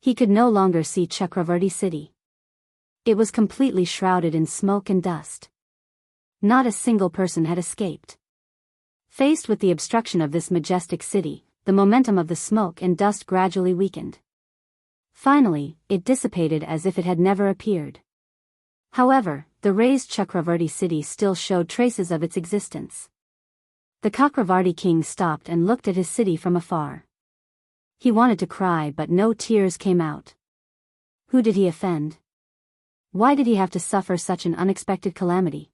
He could no longer see Chakravarti city. It was completely shrouded in smoke and dust. Not a single person had escaped. Faced with the obstruction of this majestic city, the momentum of the smoke and dust gradually weakened. Finally, it dissipated as if it had never appeared. However, the raised Chakravarti city still showed traces of its existence. The Chakravarti king stopped and looked at his city from afar. He wanted to cry but no tears came out. Who did he offend? Why did he have to suffer such an unexpected calamity?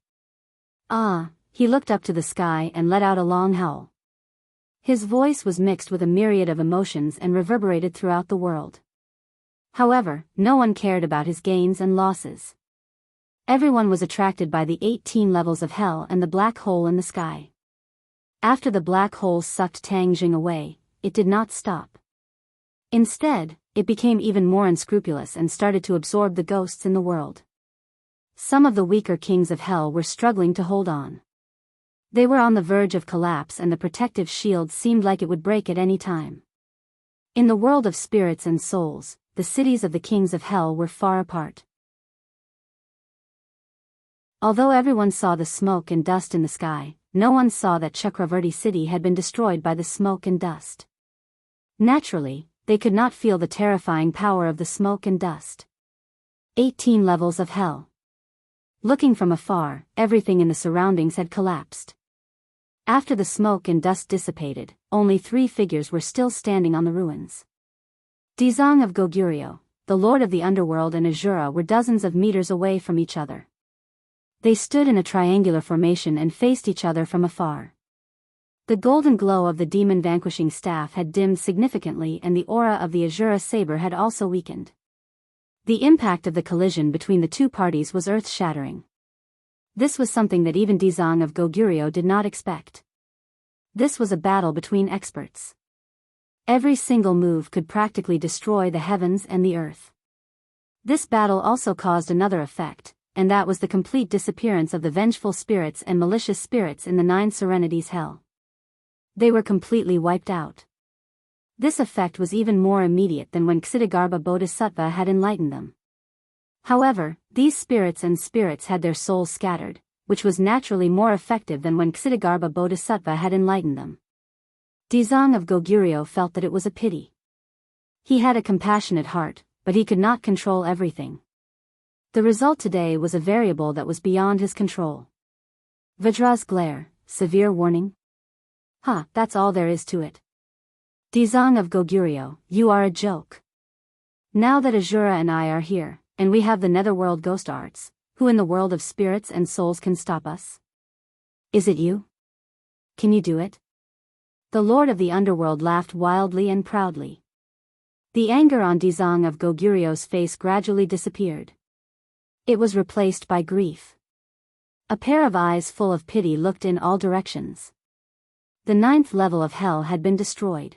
He looked up to the sky and let out a long howl. His voice was mixed with a myriad of emotions and reverberated throughout the world. However, no one cared about his gains and losses. Everyone was attracted by the 18 levels of hell and the black hole in the sky. After the black hole sucked Tang Jing away, it did not stop. Instead, it became even more unscrupulous and started to absorb the ghosts in the world. Some of the weaker kings of hell were struggling to hold on. They were on the verge of collapse and the protective shield seemed like it would break at any time. In the world of spirits and souls, the cities of the kings of hell were far apart. Although everyone saw the smoke and dust in the sky, no one saw that Chakravarti city had been destroyed by the smoke and dust. Naturally, they could not feel the terrifying power of the smoke and dust. 18 levels of hell. Looking from afar, everything in the surroundings had collapsed. After the smoke and dust dissipated, only 3 figures were still standing on the ruins. Dizang of Goguryeo, the lord of the underworld, and Azura were dozens of meters away from each other. They stood in a triangular formation and faced each other from afar. The golden glow of the demon vanquishing staff had dimmed significantly and the aura of the Azura saber had also weakened. The impact of the collision between the two parties was earth-shattering. This was something that even Dizang of Goguryeo did not expect. This was a battle between experts. Every single move could practically destroy the heavens and the earth. This battle also caused another effect, and that was the complete disappearance of the vengeful spirits and malicious spirits in the 9 Serenities hell. They were completely wiped out. This effect was even more immediate than when Ksitigarbha Bodhisattva had enlightened them. However, these spirits had their souls scattered, which was naturally more effective than when Ksitigarbha Bodhisattva had enlightened them. Dizang of Goguryeo felt that it was a pity. He had a compassionate heart, but he could not control everything. The result today was a variable that was beyond his control. Vajra's glare, severe warning. That's all there is to it. Dizang of Goguryeo, you are a joke. Now that Azura and I are here, and we have the netherworld ghost arts, who in the world of spirits and souls can stop us? Is it you? Can you do it? The lord of the underworld laughed wildly and proudly. The anger on Dizang of Goguryeo's face gradually disappeared. It was replaced by grief. A pair of eyes full of pity looked in all directions. The 9th level of hell had been destroyed.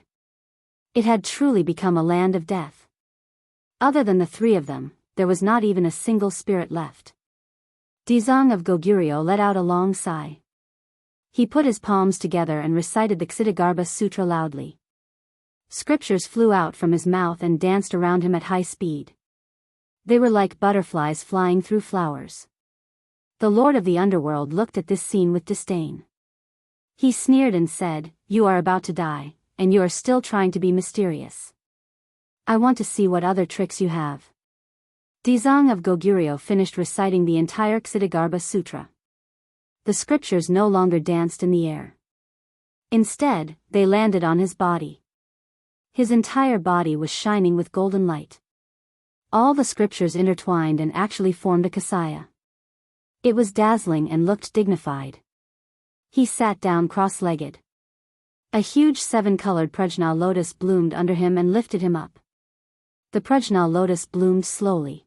It had truly become a land of death. Other than the 3 of them, there was not even a single spirit left. Dizang of Goguryeo let out a long sigh. He put his palms together and recited the Ksitigarbha Sutra loudly. Scriptures flew out from his mouth and danced around him at high speed. They were like butterflies flying through flowers. The lord of the underworld looked at this scene with disdain. He sneered and said, "You are about to die, and you are still trying to be mysterious. I want to see what other tricks you have." Dizang of Goguryeo finished reciting the entire Ksitigarbha Sutra. The scriptures no longer danced in the air. Instead, they landed on his body. His entire body was shining with golden light. All the scriptures intertwined and actually formed a kasaya. It was dazzling and looked dignified. He sat down cross-legged. A huge 7-colored prajna lotus bloomed under him and lifted him up. The prajna lotus bloomed slowly.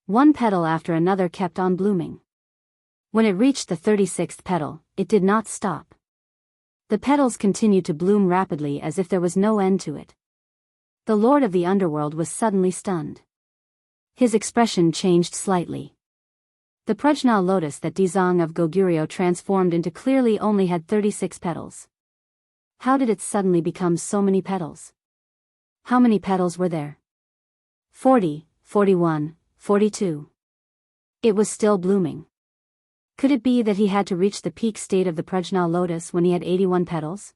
One petal after another kept on blooming. When it reached the 36th petal, it did not stop. The petals continued to bloom rapidly as if there was no end to it. The lord of the underworld was suddenly stunned. His expression changed slightly. The prajna lotus that Dizang of Goguryeo transformed into clearly only had 36 petals. How did it suddenly become so many petals? How many petals were there? 40, 41, 42. It was still blooming. Could it be that he had to reach the peak state of the prajna lotus when he had 81 petals?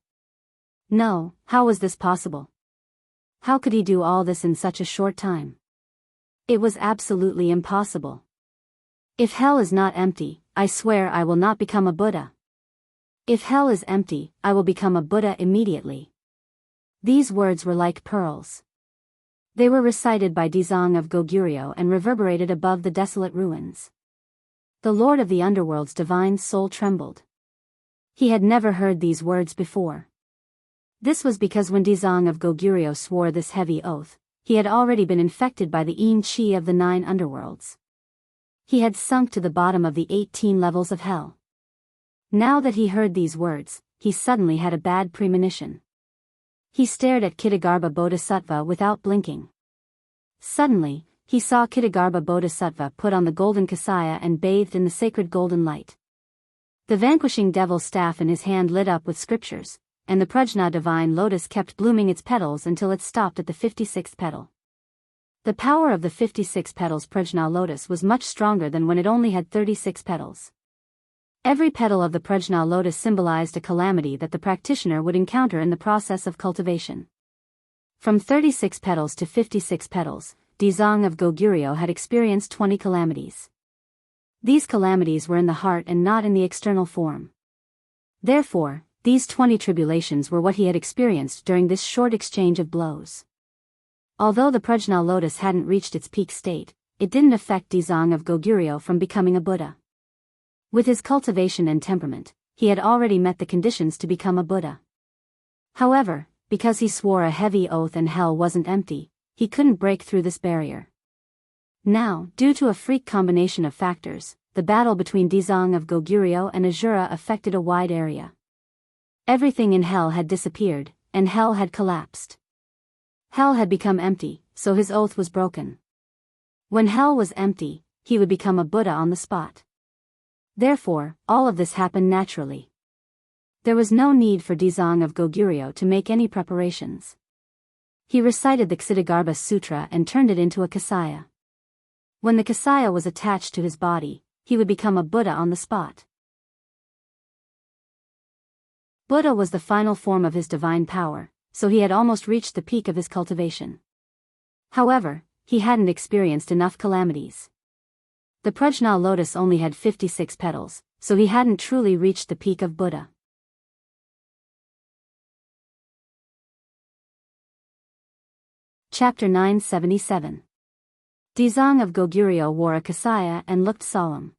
No, how was this possible? How could he do all this in such a short time? It was absolutely impossible. If hell is not empty, I swear I will not become a Buddha. If hell is empty, I will become a Buddha immediately. These words were like pearls. They were recited by Dizang of Goguryeo and reverberated above the desolate ruins. The lord of the underworld's divine soul trembled. He had never heard these words before. This was because when Dizang of Goguryeo swore this heavy oath, he had already been infected by the Yin Qi of the 9 underworlds. He had sunk to the bottom of the 18 levels of hell. Now that he heard these words, he suddenly had a bad premonition. He stared at Kitagarbha Bodhisattva without blinking. Suddenly, he saw Kitagarbha Bodhisattva put on the golden kasaya and bathed in the sacred golden light. The vanquishing devil's staff in his hand lit up with scriptures, and the Prajna divine lotus kept blooming its petals until it stopped at the 56th petal. The power of the 56 petals Prajna lotus was much stronger than when it only had 36 petals. Every petal of the Prajna lotus symbolized a calamity that the practitioner would encounter in the process of cultivation. From 36 petals to 56 petals, Dizang of Goguryeo had experienced 20 calamities. These calamities were in the heart and not in the external form. Therefore, these 20 tribulations were what he had experienced during this short exchange of blows. Although the Prajna lotus hadn't reached its peak state, it didn't affect Dizang of Goguryeo from becoming a Buddha. With his cultivation and temperament, he had already met the conditions to become a Buddha. However, because he swore a heavy oath and hell wasn't empty, he couldn't break through this barrier. Now, due to a freak combination of factors, the battle between Dizang of Goguryeo and Asura affected a wide area. Everything in hell had disappeared, and hell had collapsed. Hell had become empty, so his oath was broken. When hell was empty, he would become a Buddha on the spot. Therefore, all of this happened naturally. There was no need for Dizang of Goguryeo to make any preparations. He recited the Ksitigarbha Sutra and turned it into a kasaya. When the kasaya was attached to his body, he would become a Buddha on the spot. Buddha was the final form of his divine power, so he had almost reached the peak of his cultivation. However, he hadn't experienced enough calamities. The Prajna lotus only had 56 petals, so he hadn't truly reached the peak of Buddha. Chapter 977. Dizang of Goguryeo wore a kasaya and looked solemn.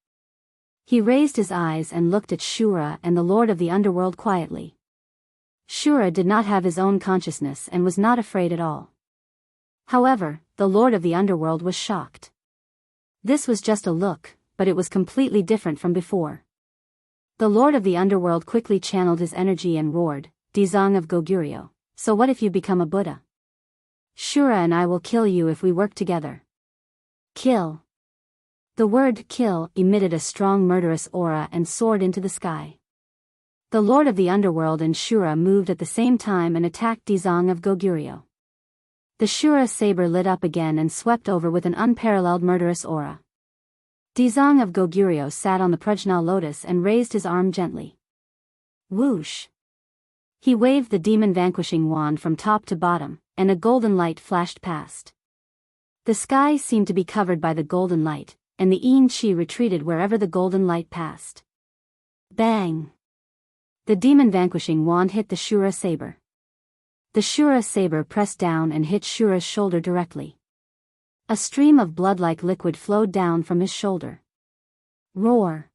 He raised his eyes and looked at Shura and the Lord of the Underworld quietly. Shura did not have his own consciousness and was not afraid at all. However, the Lord of the Underworld was shocked. This was just a look, but it was completely different from before. The Lord of the Underworld quickly channeled his energy and roared, "Dizang of Goguryeo, so what if you become a Buddha? Shura and I will kill you if we work together." Kill. The word kill emitted a strong murderous aura and soared into the sky. The Lord of the Underworld and Shura moved at the same time and attacked Dizang of Goguryeo. The Shura saber lit up again and swept over with an unparalleled murderous aura. Dizang of Goguryeo sat on the Prajna lotus and raised his arm gently. Whoosh! He waved the demon-vanquishing wand from top to bottom, and a golden light flashed past. The sky seemed to be covered by the golden light, and the Yin Qi retreated wherever the golden light passed. Bang! The demon-vanquishing wand hit the Shura saber. The Shura saber pressed down and hit Shura's shoulder directly. A stream of blood-like liquid flowed down from his shoulder. Roar!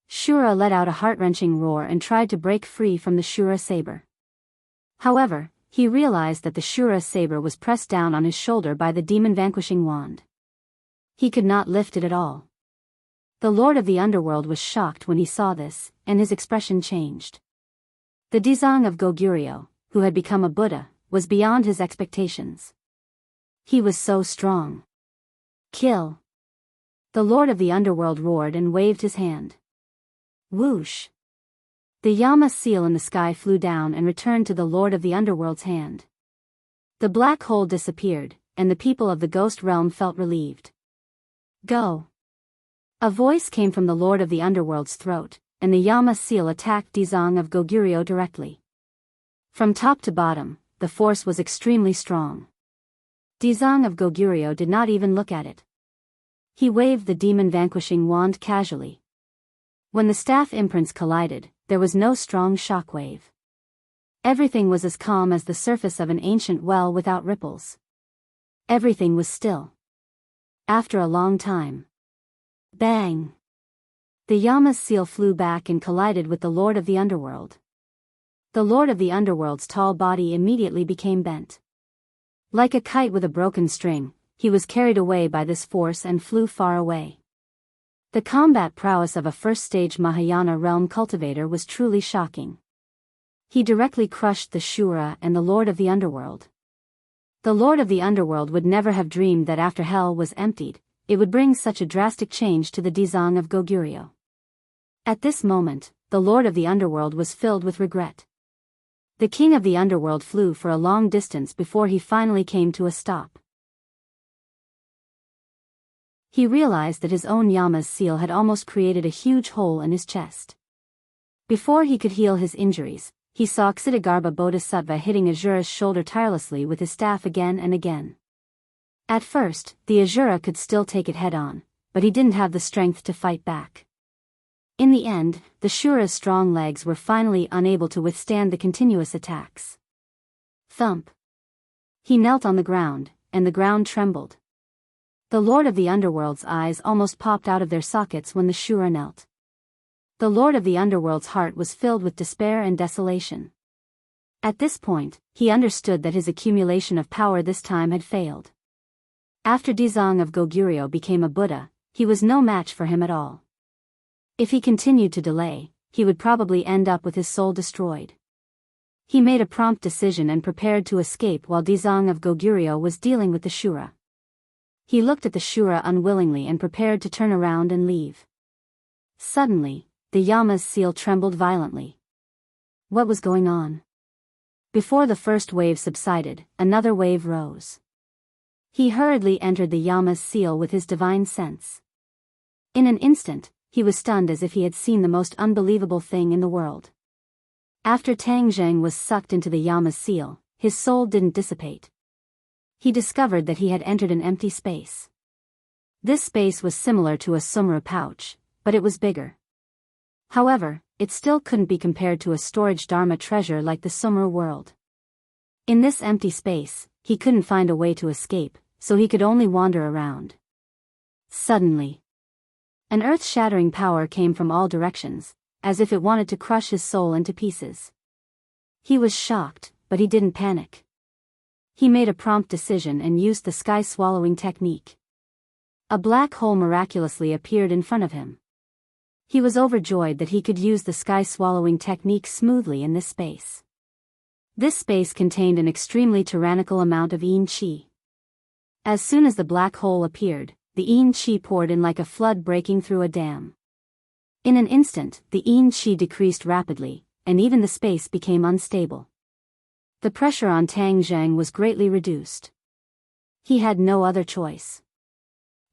Shura let out a heart-wrenching roar and tried to break free from the Shura saber. However, he realized that the Shura saber was pressed down on his shoulder by the demon-vanquishing wand. He could not lift it at all. The Lord of the Underworld was shocked when he saw this, and his expression changed. The Dizang of Goguryeo, who had become a Buddha, was beyond his expectations. He was so strong. Kill! The Lord of the Underworld roared and waved his hand. Whoosh! The Yama seal in the sky flew down and returned to the Lord of the Underworld's hand. The black hole disappeared, and the people of the ghost realm felt relieved. Go! A voice came from the Lord of the Underworld's throat, and the Yama seal attacked Dizang of Goguryeo directly. From top to bottom, the force was extremely strong. Dizang of Goguryeo did not even look at it. He waved the demon-vanquishing wand casually. When the staff imprints collided, there was no strong shockwave. Everything was as calm as the surface of an ancient well without ripples. Everything was still. After a long time. Bang! The Yama's seal flew back and collided with the Lord of the Underworld. The Lord of the Underworld's tall body immediately became bent. Like a kite with a broken string, he was carried away by this force and flew far away. The combat prowess of a first-stage Mahayana realm cultivator was truly shocking. He directly crushed the Shura and the Lord of the Underworld. The Lord of the Underworld would never have dreamed that after hell was emptied, it would bring such a drastic change to the Dizang of Goguryeo. At this moment, the Lord of the Underworld was filled with regret. The King of the Underworld flew for a long distance before he finally came to a stop. He realized that his own Yama's seal had almost created a huge hole in his chest. Before he could heal his injuries, he saw Ksitigarbha Bodhisattva hitting Azura's shoulder tirelessly with his staff again and again. At first, the Azura could still take it head-on, but he didn't have the strength to fight back. In the end, the Shura's strong legs were finally unable to withstand the continuous attacks. Thump! He knelt on the ground, and the ground trembled. The Lord of the Underworld's eyes almost popped out of their sockets when the Shura knelt. The Lord of the Underworld's heart was filled with despair and desolation. At this point, he understood that his accumulation of power this time had failed. After Dizang of Goguryeo became a Buddha, he was no match for him at all. If he continued to delay, he would probably end up with his soul destroyed. He made a prompt decision and prepared to escape while Dizang of Goguryeo was dealing with the Shura. He looked at the Shura unwillingly and prepared to turn around and leave. Suddenly, the Yama's seal trembled violently. What was going on? Before the first wave subsided, another wave rose. He hurriedly entered the Yama's seal with his divine sense. In an instant, he was stunned as if he had seen the most unbelievable thing in the world. After Tang Zheng was sucked into the Yama's seal, his soul didn't dissipate. He discovered that he had entered an empty space. This space was similar to a Sumra pouch, but it was bigger. However, it still couldn't be compared to a storage Dharma treasure like the Sumra world. In this empty space, he couldn't find a way to escape, so he could only wander around. Suddenly, an earth-shattering power came from all directions, as if it wanted to crush his soul into pieces. He was shocked, but he didn't panic. He made a prompt decision and used the sky-swallowing technique. A black hole miraculously appeared in front of him. He was overjoyed that he could use the sky-swallowing technique smoothly in this space. This space contained an extremely tyrannical amount of yin qi. As soon as the black hole appeared, the yin qi poured in like a flood breaking through a dam. In an instant, the yin qi decreased rapidly, and even the space became unstable. The pressure on Tang Zheng was greatly reduced. He had no other choice.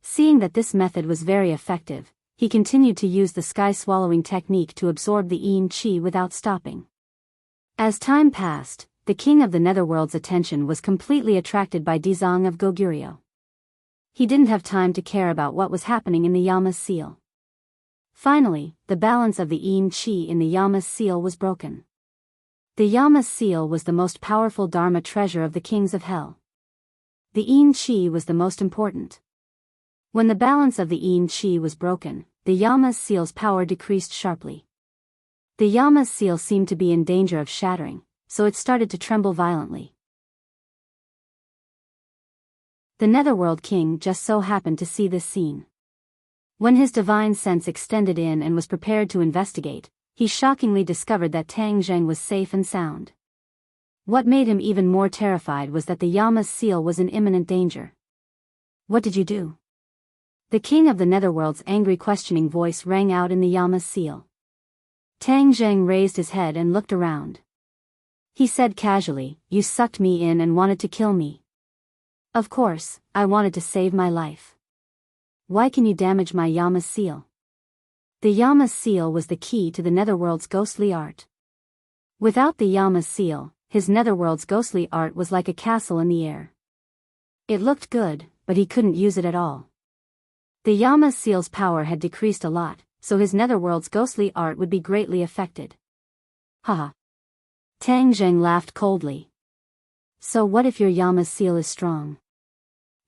Seeing that this method was very effective, he continued to use the sky-swallowing technique to absorb the yin qi without stopping. As time passed, the king of the netherworld's attention was completely attracted by Dizang of Goguryeo. He didn't have time to care about what was happening in the Yama's seal. Finally, the balance of the yin qi in the Yama's seal was broken. The Yama's seal was the most powerful Dharma treasure of the kings of hell. The yin qi was the most important. When the balance of the yin qi was broken, the Yama's seal's power decreased sharply. The Yama's seal seemed to be in danger of shattering, so it started to tremble violently. The Netherworld King just so happened to see this scene. When his divine sense extended in and was prepared to investigate, he shockingly discovered that Tang Zheng was safe and sound. What made him even more terrified was that the Yama's seal was in imminent danger. What did you do? The king of the Netherworld's angry questioning voice rang out in the Yama's seal. Tang Zheng raised his head and looked around. He said casually, "You sucked me in and wanted to kill me." "Of course, I wanted to save my life. Why can you damage my Yama's seal?" The Yama's seal was the key to the Netherworld's ghostly art. Without the Yama's seal, his Netherworld's ghostly art was like a castle in the air. It looked good, but he couldn't use it at all. The Yama's seal's power had decreased a lot, so his Netherworld's ghostly art would be greatly affected. Haha. Tang Zheng laughed coldly. "So what if your Yama's seal is strong?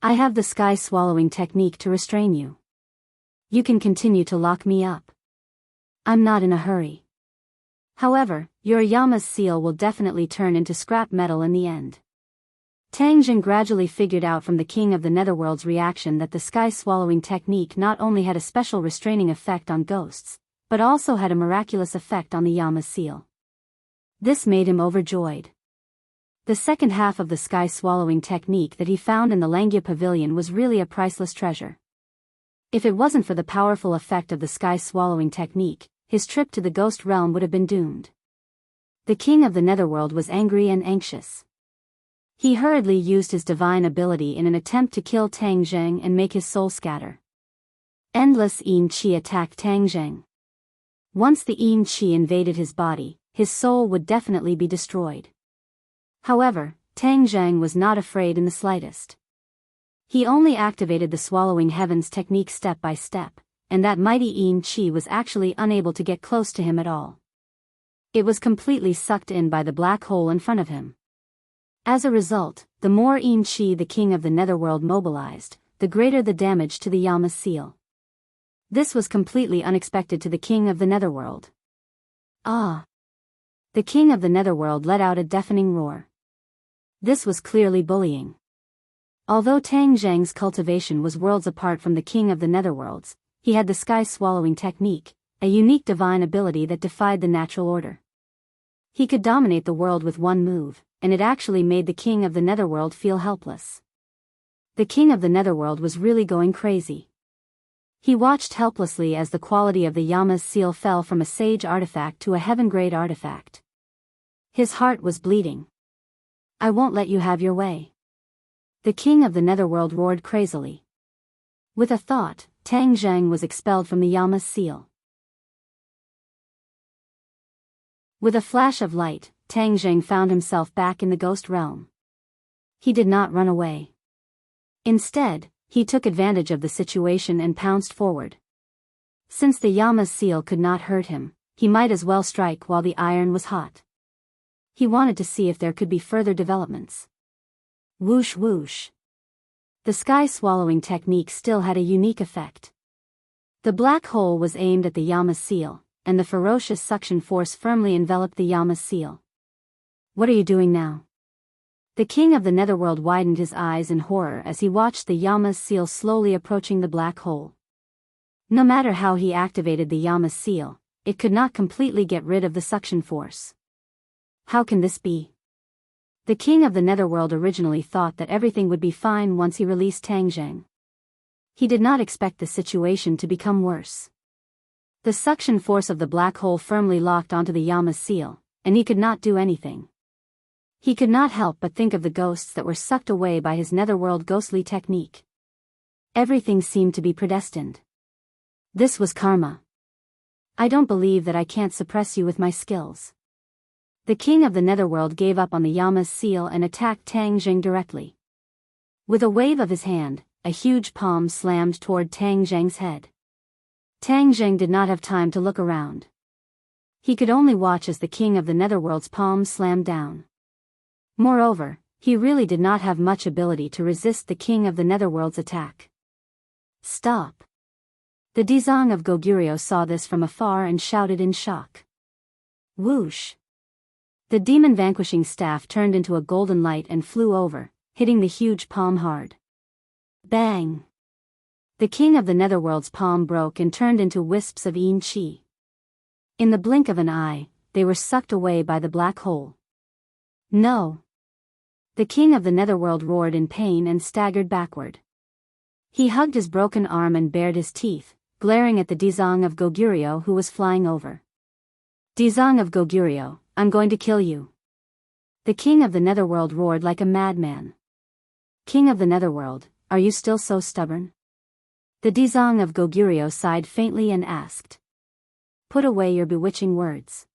I have the sky-swallowing technique to restrain you. You can continue to lock me up. I'm not in a hurry." However, your Yama's seal will definitely turn into scrap metal in the end. Tang Jing gradually figured out from the king of the netherworld's reaction that the sky-swallowing technique not only had a special restraining effect on ghosts, but also had a miraculous effect on the Yama's seal. This made him overjoyed. The second half of the sky-swallowing technique that he found in the Langya Pavilion was really a priceless treasure. If it wasn't for the powerful effect of the sky-swallowing technique, his trip to the ghost realm would have been doomed. The king of the netherworld was angry and anxious. He hurriedly used his divine ability in an attempt to kill Tang Jing and make his soul scatter. Endless Yin Qi attacked Tang Jing. Once the Yin Qi invaded his body, his soul would definitely be destroyed. However, Tang Jing was not afraid in the slightest. He only activated the swallowing heavens technique step by step, and that mighty Yin Qi was actually unable to get close to him at all. It was completely sucked in by the black hole in front of him. As a result, the more Yin Qi the king of the netherworld mobilized, the greater the damage to the Yama's seal. This was completely unexpected to the king of the netherworld. Ah! The king of the netherworld let out a deafening roar. This was clearly bullying. Although Tang Jing's cultivation was worlds apart from the king of the netherworlds, he had the sky-swallowing technique, a unique divine ability that defied the natural order. He could dominate the world with one move, and it actually made the king of the netherworld feel helpless. The king of the netherworld was really going crazy. He watched helplessly as the quality of the Yama's seal fell from a sage artifact to a heaven-grade artifact. His heart was bleeding. "I won't let you have your way." The king of the netherworld roared crazily. With a thought, Tang Jing was expelled from the Yama's seal. With a flash of light, Tang Jing found himself back in the ghost realm. He did not run away. Instead, he took advantage of the situation and pounced forward. Since the Yama's seal could not hurt him, he might as well strike while the iron was hot. He wanted to see if there could be further developments. Whoosh whoosh. The sky-swallowing technique still had a unique effect. The black hole was aimed at the Yama's seal, and the ferocious suction force firmly enveloped the Yama's seal. "What are you doing now?" The king of the netherworld widened his eyes in horror as he watched the Yama's seal slowly approaching the black hole. No matter how he activated the Yama's seal, it could not completely get rid of the suction force. How can this be? The king of the netherworld originally thought that everything would be fine once he released Tang Jing. He did not expect the situation to become worse. The suction force of the black hole firmly locked onto the Yama's seal, and he could not do anything. He could not help but think of the ghosts that were sucked away by his netherworld ghostly technique. Everything seemed to be predestined. This was karma. "I don't believe that I can't suppress you with my skills." The king of the netherworld gave up on the Yama's seal and attacked Tang Jing directly. With a wave of his hand, a huge palm slammed toward Tang Jing's head. Tang Jing did not have time to look around. He could only watch as the king of the netherworld's palm slammed down. Moreover, he really did not have much ability to resist the king of the netherworld's attack. "Stop!" The Dizang of Goguryeo saw this from afar and shouted in shock. Whoosh! The demon vanquishing staff turned into a golden light and flew over, hitting the huge palm hard. Bang! The king of the netherworld's palm broke and turned into wisps of Yin Qi. In the blink of an eye, they were sucked away by the black hole. No! The king of the netherworld roared in pain and staggered backward. He hugged his broken arm and bared his teeth, glaring at the Dizang of Goguryeo who was flying over. "Dizang of Goguryeo, I'm going to kill you." The king of the netherworld roared like a madman. "King of the netherworld, are you still so stubborn?" The Dizang of Goguryeo sighed faintly and asked. "Put away your bewitching words."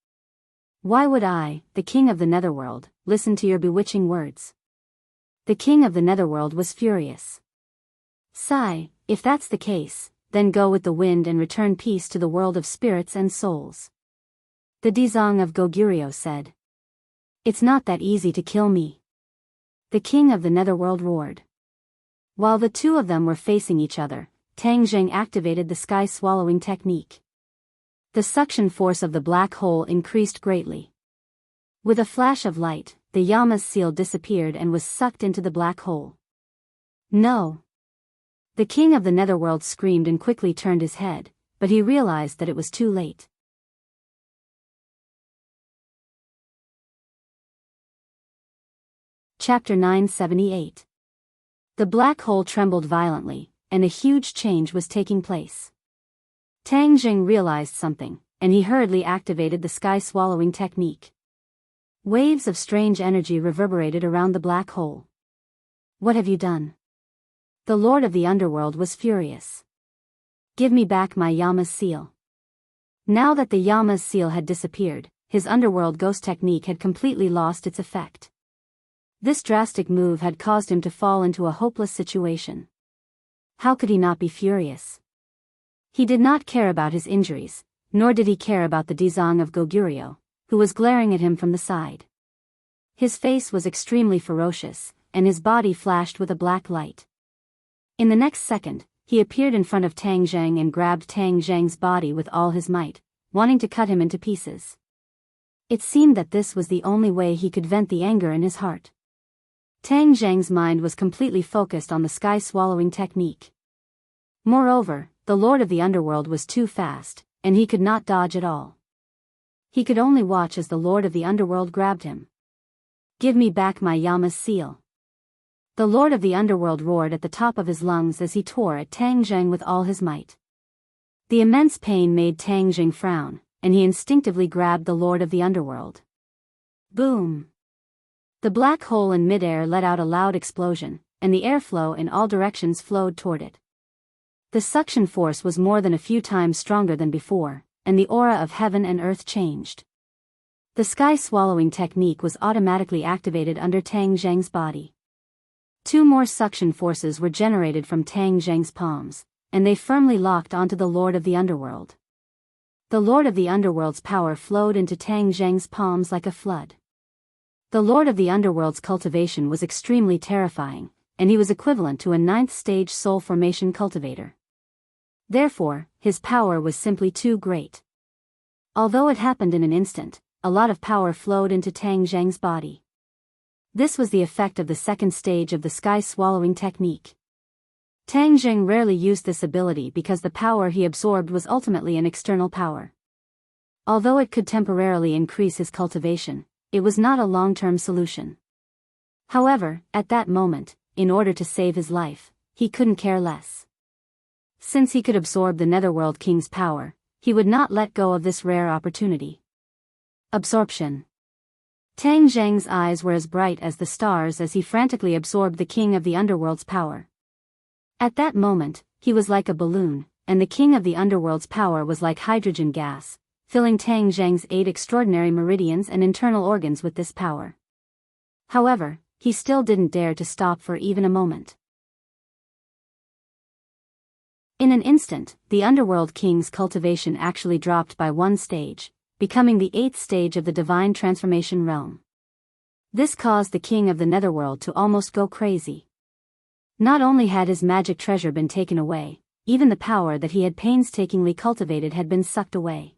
"Why would I, the king of the netherworld, listen to your bewitching words?" The king of the netherworld was furious. "Sigh, if that's the case, then go with the wind and return peace to the world of spirits and souls." The Dizang of Goguryeo said. "It's not that easy to kill me." The king of the netherworld roared. While the two of them were facing each other, Tang Jing activated the sky-swallowing technique. The suction force of the black hole increased greatly. With a flash of light, the Yama's seal disappeared and was sucked into the black hole. No! The king of the netherworld screamed and quickly turned his head, but he realized that it was too late. Chapter 978. The black hole trembled violently, and a huge change was taking place. Tang Jing realized something, and he hurriedly activated the sky-swallowing technique. Waves of strange energy reverberated around the black hole. What have you done? The Lord of the Underworld was furious. Give me back my Yama's seal. Now that the Yama's seal had disappeared, his underworld ghost technique had completely lost its effect. This drastic move had caused him to fall into a hopeless situation. How could he not be furious? He did not care about his injuries, nor did he care about the Dizang of Goguryeo, who was glaring at him from the side. His face was extremely ferocious, and his body flashed with a black light. In the next second, he appeared in front of Tang Zhang and grabbed Tang Zhang's body with all his might, wanting to cut him into pieces. It seemed that this was the only way he could vent the anger in his heart. Tang Zhang's mind was completely focused on the sky-swallowing technique. Moreover, the Lord of the Underworld was too fast, and he could not dodge at all. He could only watch as the Lord of the Underworld grabbed him. Give me back my Yama's seal. The Lord of the Underworld roared at the top of his lungs as he tore at Tang Zhang with all his might. The immense pain made Tang Zhang frown, and he instinctively grabbed the Lord of the Underworld. Boom! The black hole in midair let out a loud explosion, and the airflow in all directions flowed toward it. The suction force was more than a few times stronger than before, and the aura of heaven and earth changed. The sky-swallowing technique was automatically activated under Tang Zhang's body. 2 more suction forces were generated from Tang Zhang's palms, and they firmly locked onto the Lord of the Underworld. The Lord of the Underworld's power flowed into Tang Zhang's palms like a flood. The Lord of the Underworld's cultivation was extremely terrifying, and he was equivalent to a 9th-stage soul formation cultivator. Therefore, his power was simply too great. Although it happened in an instant, a lot of power flowed into Tang Zhang's body. This was the effect of the 2nd stage of the sky-swallowing technique. Tang Zhang rarely used this ability because the power he absorbed was ultimately an external power. Although it could temporarily increase his cultivation, it was not a long-term solution. However, at that moment, in order to save his life, he couldn't care less. Since he could absorb the Netherworld King's power, he would not let go of this rare opportunity. Absorption. Tang Zhang's eyes were as bright as the stars as he frantically absorbed the King of the Underworld's power. At that moment, he was like a balloon, and the King of the Underworld's power was like hydrogen gas, filling Tang Zhang's 8 extraordinary meridians and internal organs with this power. However, he still didn't dare to stop for even a moment. In an instant, the Underworld King's cultivation actually dropped by 1 stage, becoming the 8th stage of the Divine Transformation Realm. This caused the King of the Netherworld to almost go crazy. Not only had his magic treasure been taken away, even the power that he had painstakingly cultivated had been sucked away.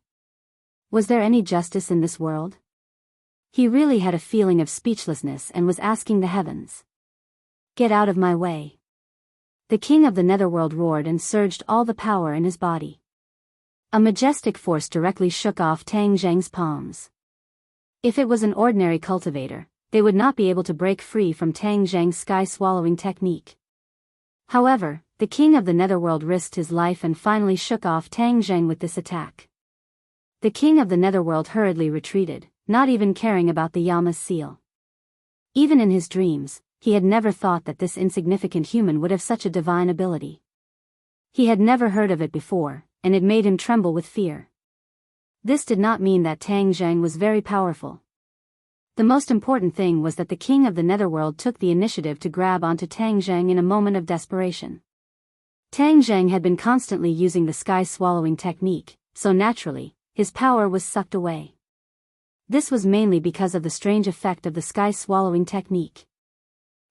Was there any justice in this world? He really had a feeling of speechlessness and was asking the heavens. Get out of my way. The King of the Netherworld roared and surged all the power in his body. A majestic force directly shook off Tang Zhang's palms. If it was an ordinary cultivator, they would not be able to break free from Tang Zhang's sky-swallowing technique. However, the King of the Netherworld risked his life and finally shook off Tang Zhang with this attack. The King of the Netherworld hurriedly retreated, not even caring about the Yama's seal. Even in his dreams, he had never thought that this insignificant human would have such a divine ability. He had never heard of it before, and it made him tremble with fear. This did not mean that Tang Zhang was very powerful. The most important thing was that the King of the Netherworld took the initiative to grab onto Tang Zhang in a moment of desperation. Tang Zhang had been constantly using the sky-swallowing technique, so naturally, his power was sucked away. This was mainly because of the strange effect of the sky-swallowing technique.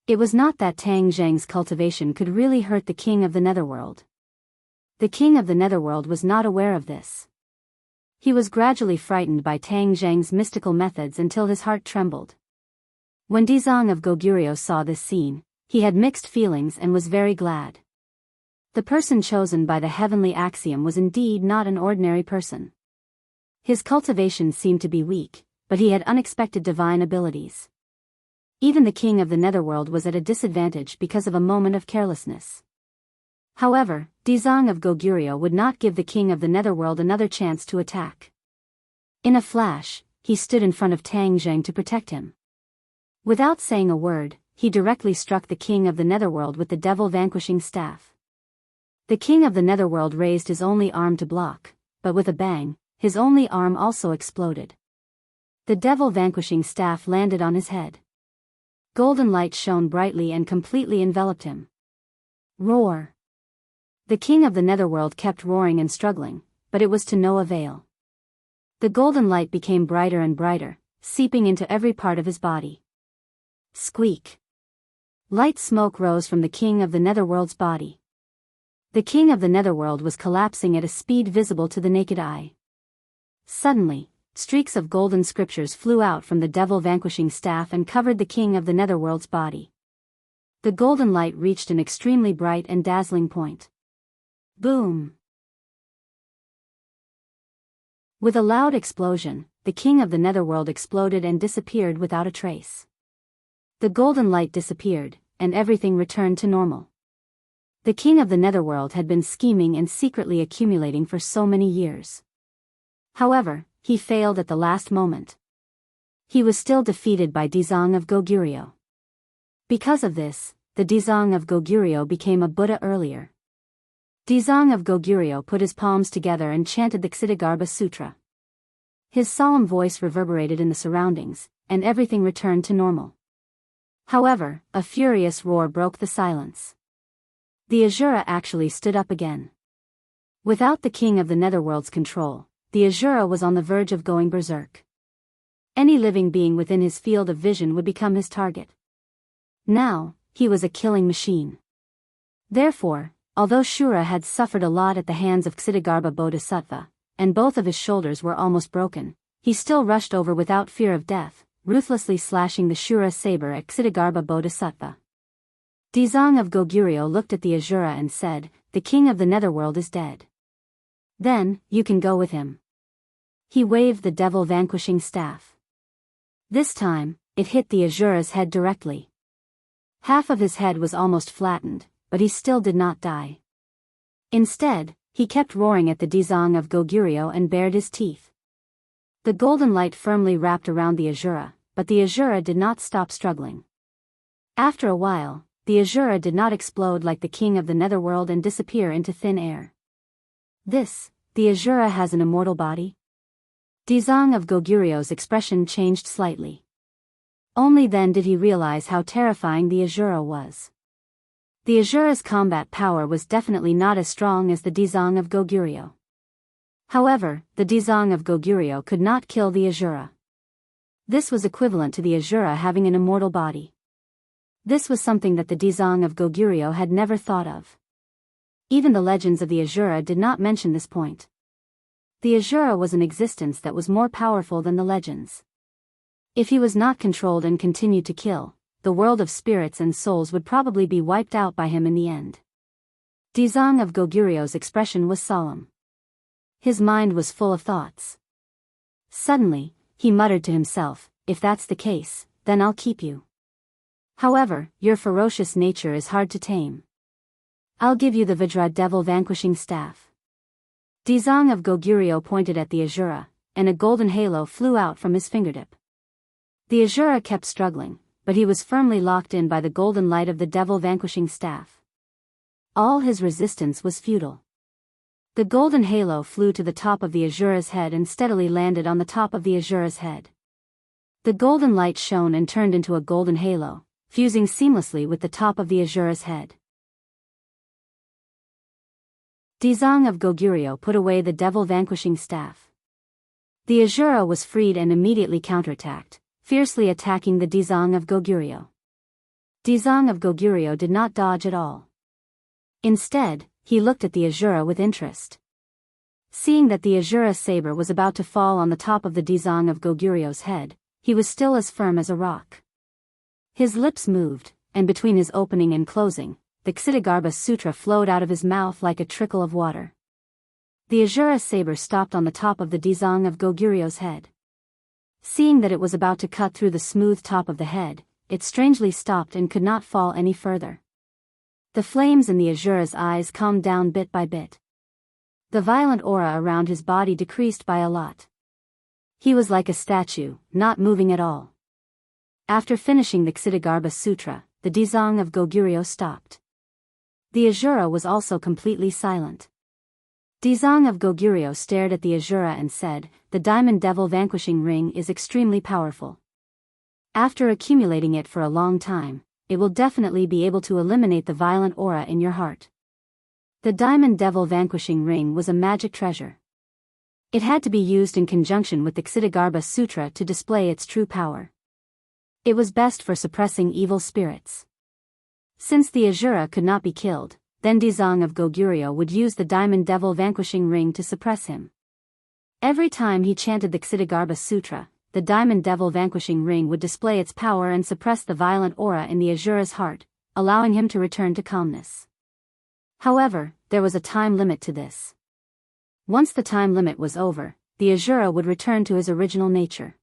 It was not that Tang Zhang's cultivation could really hurt the King of the Netherworld. The King of the Netherworld was not aware of this. He was gradually frightened by Tang Zheng's mystical methods until his heart trembled. When Dizang of Goguryeo saw this scene, he had mixed feelings and was very glad. The person chosen by the heavenly axiom was indeed not an ordinary person. His cultivation seemed to be weak, but he had unexpected divine abilities. Even the king of the netherworld was at a disadvantage because of a moment of carelessness. However, Dizang of Goguryeo would not give the king of the netherworld another chance to attack. In a flash, he stood in front of Tang Zheng to protect him. Without saying a word, he directly struck the king of the netherworld with the devil-vanquishing staff. The king of the netherworld raised his only arm to block, but with a bang, his only arm also exploded. The devil-vanquishing staff landed on his head. Golden light shone brightly and completely enveloped him. Roar! The king of the netherworld kept roaring and struggling, but it was to no avail. The golden light became brighter and brighter, seeping into every part of his body. Squeak! Light smoke rose from the king of the netherworld's body. The king of the netherworld was collapsing at a speed visible to the naked eye. Suddenly, streaks of golden scriptures flew out from the devil-vanquishing staff and covered the king of the netherworld's body. The golden light reached an extremely bright and dazzling point. Boom! With a loud explosion, the king of the netherworld exploded and disappeared without a trace. The golden light disappeared, and everything returned to normal. The king of the netherworld had been scheming and secretly accumulating for so many years. However, he failed at the last moment. He was still defeated by Dizang of Goguryeo. Because of this, the Dizang of Goguryeo became a Buddha earlier. Dizang of Goguryeo put his palms together and chanted the Ksitigarbha Sutra. His solemn voice reverberated in the surroundings, and everything returned to normal. However, a furious roar broke the silence. The Azura actually stood up again. Without the king of the netherworld's control, the Azura was on the verge of going berserk. Any living being within his field of vision would become his target. Now, he was a killing machine. Therefore, although Shura had suffered a lot at the hands of Ksitigarbha Bodhisattva, and both of his shoulders were almost broken, he still rushed over without fear of death, ruthlessly slashing the Shura saber at Ksitigarbha Bodhisattva. Dizang of Goguryeo looked at the Azura and said, "The king of the netherworld is dead. Then, you can go with him." He waved the devil-vanquishing staff. This time, it hit the Azura's head directly. Half of his head was almost flattened, but he still did not die. Instead, he kept roaring at the Dizang of Goguryeo and bared his teeth. The golden light firmly wrapped around the Azura, but the Azura did not stop struggling. After a while, the Azura did not explode like the king of the netherworld and disappear into thin air. The Azura has an immortal body? Dizang of Goguryeo's expression changed slightly. Only then did he realize how terrifying the Azura was. The Azura's combat power was definitely not as strong as the Dizang of Goguryeo. However, the Dizang of Goguryeo could not kill the Azura. This was equivalent to the Azura having an immortal body. This was something that the Dizang of Goguryeo had never thought of. Even the legends of the Azura did not mention this point. The Azura was an existence that was more powerful than the legends. If he was not controlled and continued to kill, the world of spirits and souls would probably be wiped out by him in the end. Dizang of Goguryeo's expression was solemn. His mind was full of thoughts. Suddenly, he muttered to himself, "If that's the case, then I'll keep you. However, your ferocious nature is hard to tame. I'll give you the Vajra devil vanquishing staff." Dizang of Goguryeo pointed at the Azura, and a golden halo flew out from his fingertip. The Azura kept struggling, but he was firmly locked in by the golden light of the devil vanquishing staff. All his resistance was futile. The golden halo flew to the top of the Azura's head and steadily landed on the top of the Azura's head. The golden light shone and turned into a golden halo, fusing seamlessly with the top of the Azura's head. Dizang of Goguryeo put away the devil vanquishing staff. The Azura was freed and immediately counterattacked, fiercely attacking the Dizang of Goguryeo. Dizang of Goguryeo did not dodge at all. Instead, he looked at the Azura with interest. Seeing that the Azura saber was about to fall on the top of the Dizang of Goguryo's head, he was still as firm as a rock. His lips moved, and between his opening and closing, the Ksitigarbha Sutra flowed out of his mouth like a trickle of water. The Azura saber stopped on the top of the Dizang of Goguryo's head. Seeing that it was about to cut through the smooth top of the head, it strangely stopped and could not fall any further. The flames in the Azura's eyes calmed down bit by bit. The violent aura around his body decreased by a lot. He was like a statue, not moving at all. After finishing the Ksitigarbha Sutra, the Dizang of Goguryo stopped. The Azura was also completely silent. Dizang of Goguryo stared at the Azura and said, "The Diamond Devil Vanquishing Ring is extremely powerful. After accumulating it for a long time, it will definitely be able to eliminate the violent aura in your heart." The Diamond Devil Vanquishing Ring was a magic treasure. It had to be used in conjunction with the Ksitigarbha Sutra to display its true power. It was best for suppressing evil spirits. Since the Azura could not be killed, then Dizang of Goguryo would use the Diamond Devil Vanquishing Ring to suppress him. Every time he chanted the Ksitigarbha Sutra, the Diamond Devil Vanquishing Ring would display its power and suppress the violent aura in the Azura's heart, allowing him to return to calmness. However, there was a time limit to this. Once the time limit was over, the Azura would return to his original nature.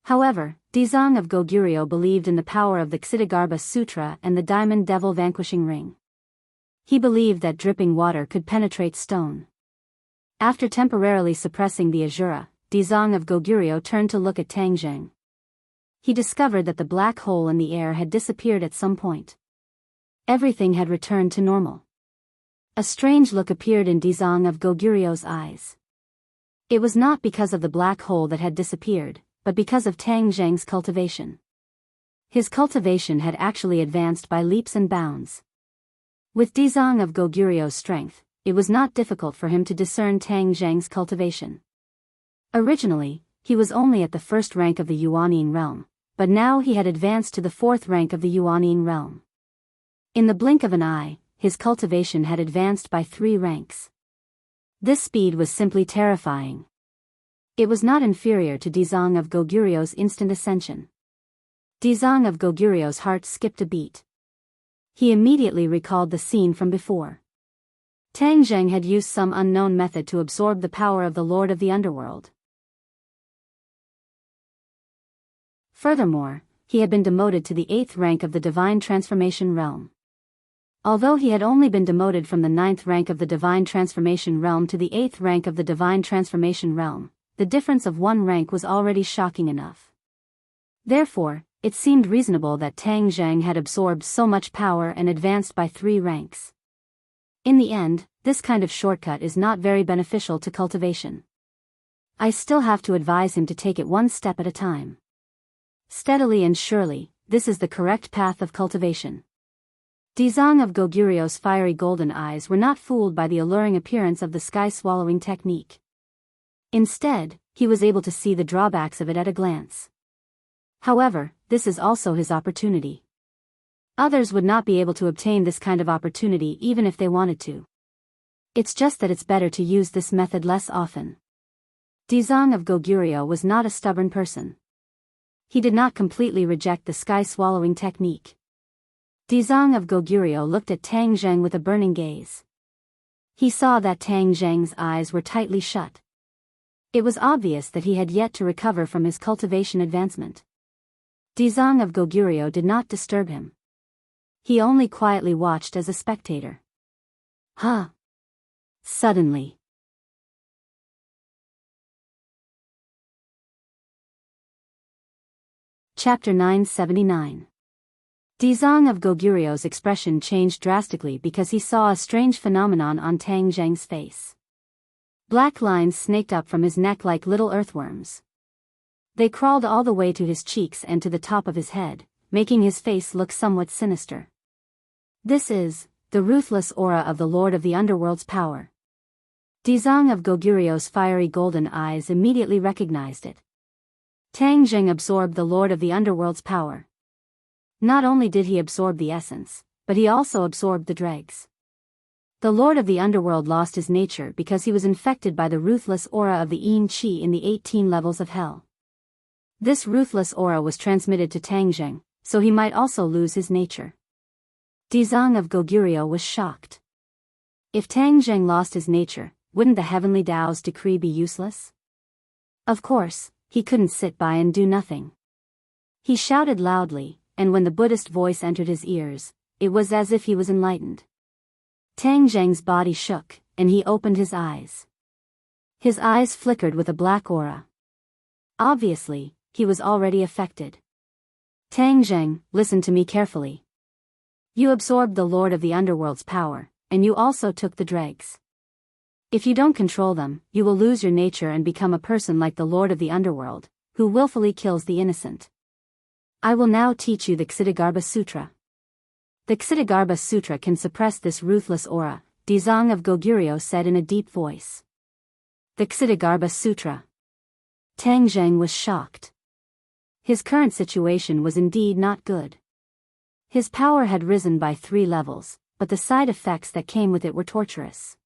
However, Dizang of Goguryo believed in the power of the Ksitigarbha Sutra and the Diamond Devil Vanquishing Ring. He believed that dripping water could penetrate stone. After temporarily suppressing the Azura, Dizang of Goguryo turned to look at Tang Zheng. He discovered that the black hole in the air had disappeared at some point. Everything had returned to normal. A strange look appeared in Dizang of Goguryo's eyes. It was not because of the black hole that had disappeared, but because of Tang Zheng's cultivation. His cultivation had actually advanced by leaps and bounds. With Dizang of Goguryo's strength, it was not difficult for him to discern Tang Zheng's cultivation. Originally, he was only at the first rank of the Yuanying realm, but now he had advanced to the fourth rank of the Yuanying realm. In the blink of an eye, his cultivation had advanced by 3 ranks. This speed was simply terrifying. It was not inferior to Dizang of Goguryo's instant ascension. Dizang of Goguryo's heart skipped a beat. He immediately recalled the scene from before. Tang Zheng had used some unknown method to absorb the power of the Lord of the Underworld. Furthermore, he had been demoted to the 8th rank of the Divine Transformation Realm. Although he had only been demoted from the 9th rank of the Divine Transformation Realm to the 8th rank of the Divine Transformation Realm, the difference of 1 rank was already shocking enough. Therefore, it seemed reasonable that Tang Zheng had absorbed so much power and advanced by 3 ranks. In the end, this kind of shortcut is not very beneficial to cultivation. I still have to advise him to take it 1 step at a time. Steadily and surely, this is the correct path of cultivation. Dizang of Goguryo's fiery golden eyes were not fooled by the alluring appearance of the sky-swallowing technique. Instead, he was able to see the drawbacks of it at a glance. However, this is also his opportunity. Others would not be able to obtain this kind of opportunity even if they wanted to. It's just that it's better to use this method less often. Dizang of Goguryo was not a stubborn person. He did not completely reject the sky-swallowing technique. Dizang of Goguryo looked at Tang Zheng with a burning gaze. He saw that Tang Zheng's eyes were tightly shut. It was obvious that he had yet to recover from his cultivation advancement. Dizang of Goguryo did not disturb him. He only quietly watched as a spectator. Huh! Suddenly. Chapter 979. Dizang of Goguryo's expression changed drastically because he saw a strange phenomenon on Tang Zheng's face. Black lines snaked up from his neck like little earthworms. They crawled all the way to his cheeks and to the top of his head, making his face look somewhat sinister. This is the ruthless aura of the Lord of the Underworld's power. Dizang of Goguryo's fiery golden eyes immediately recognized it. Tang Zheng absorbed the Lord of the Underworld's power. Not only did he absorb the essence, but he also absorbed the dregs. The Lord of the Underworld lost his nature because he was infected by the ruthless aura of the Yin Qi in the 18 levels of hell. This ruthless aura was transmitted to Tang Zheng, so he might also lose his nature. Dizang of Goguryeo was shocked. If Tang Zheng lost his nature, wouldn't the heavenly Tao's decree be useless? Of course, he couldn't sit by and do nothing. He shouted loudly, and when the Buddhist voice entered his ears, it was as if he was enlightened. Tang Zheng's body shook, and he opened his eyes. His eyes flickered with a black aura. Obviously, he was already affected. Tang Zheng, listen to me carefully. You absorbed the Lord of the Underworld's power, and you also took the dregs. If you don't control them, you will lose your nature and become a person like the Lord of the Underworld, who willfully kills the innocent. I will now teach you the Ksitigarbha Sutra. The Ksitigarbha Sutra can suppress this ruthless aura, Dizang of Goguryeo said in a deep voice. The Ksitigarbha Sutra. Tang Zheng was shocked. His current situation was indeed not good. His power had risen by 3 levels, but the side effects that came with it were torturous.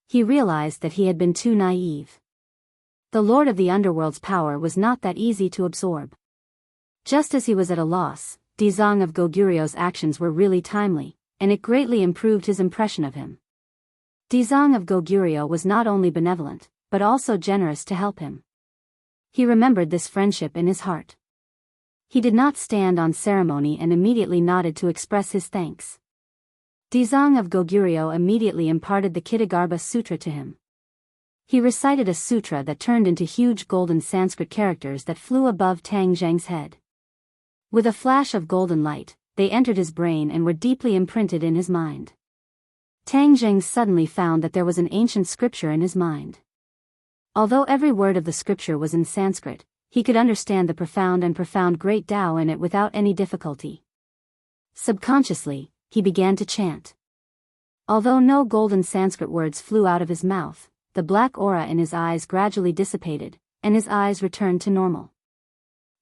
He realized that he had been too naive. The Lord of the Underworld's power was not that easy to absorb. Just as he was at a loss, Dizang of Goguryeo's actions were really timely, and it greatly improved his impression of him. Dizang of Goguryeo was not only benevolent, but also generous to help him. He remembered this friendship in his heart. He did not stand on ceremony and immediately nodded to express his thanks. Dizang of Goguryeo immediately imparted the Ksitigarbha Sutra to him. He recited a sutra that turned into huge golden Sanskrit characters that flew above Tang Zheng's head. With a flash of golden light, they entered his brain and were deeply imprinted in his mind. Tang Zheng suddenly found that there was an ancient scripture in his mind. Although every word of the scripture was in Sanskrit, he could understand the profound great Tao in it without any difficulty. Subconsciously, he began to chant. Although no golden Sanskrit words flew out of his mouth, the black aura in his eyes gradually dissipated, and his eyes returned to normal.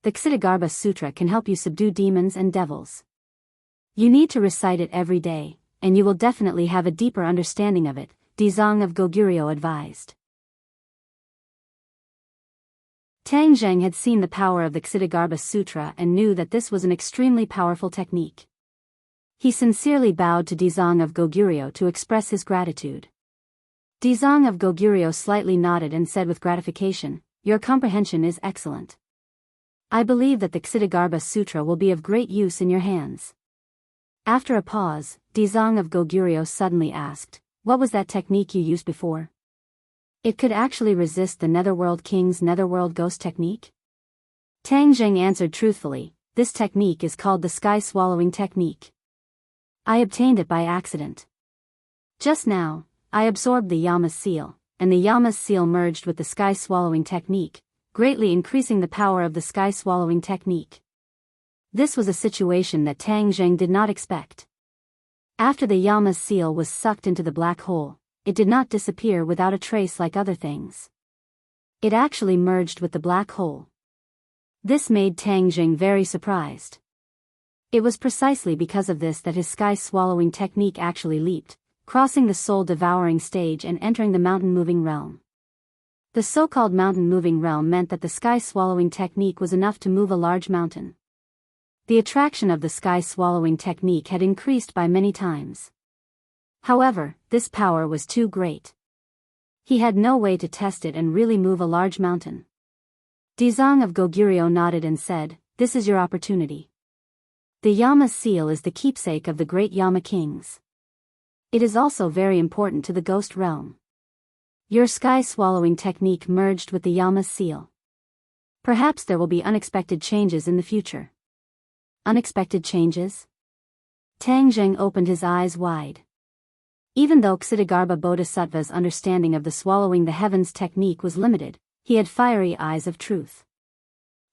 The Ksitigarbha Sutra can help you subdue demons and devils. You need to recite it every day, and you will definitely have a deeper understanding of it, Dizang of Goguryeo advised. Tang Zheng had seen the power of the Ksitigarbha Sutra and knew that this was an extremely powerful technique. He sincerely bowed to Dizang of Goguryeo to express his gratitude. Dizang of Goguryeo slightly nodded and said with gratification, "Your comprehension is excellent. I believe that the Ksitigarbha Sutra will be of great use in your hands." After a pause, Dizang of Goguryeo suddenly asked, "What was that technique you used before?" "It could actually resist the Netherworld King's Netherworld Ghost technique?" Tang Zheng answered truthfully, "This technique is called the Sky Swallowing Technique. I obtained it by accident. Just now, I absorbed the Yama's seal, and the Yama's seal merged with the Sky Swallowing Technique, greatly increasing the power of the Sky Swallowing Technique." This was a situation that Tang Zheng did not expect. After the Yama's seal was sucked into the black hole, it did not disappear without a trace like other things. It actually merged with the black hole. This made Tang Zheng very surprised. It was precisely because of this that his Sky Swallowing Technique actually leaped, crossing the soul-devouring stage and entering the mountain-moving realm. The so-called mountain-moving realm meant that the Sky-Swallowing Technique was enough to move a large mountain. The attraction of the Sky-Swallowing Technique had increased by many times. However, this power was too great. He had no way to test it and really move a large mountain. Dizang of Goguryeo nodded and said, "This is your opportunity. The Yama seal is the keepsake of the great Yama kings. It is also very important to the ghost realm. Your Sky-Swallowing Technique merged with the Yama's seal. Perhaps there will be unexpected changes in the future." Unexpected changes? Tang Zheng opened his eyes wide. Even though Ksitigarbha Bodhisattva's understanding of the swallowing the heavens technique was limited, he had fiery eyes of truth.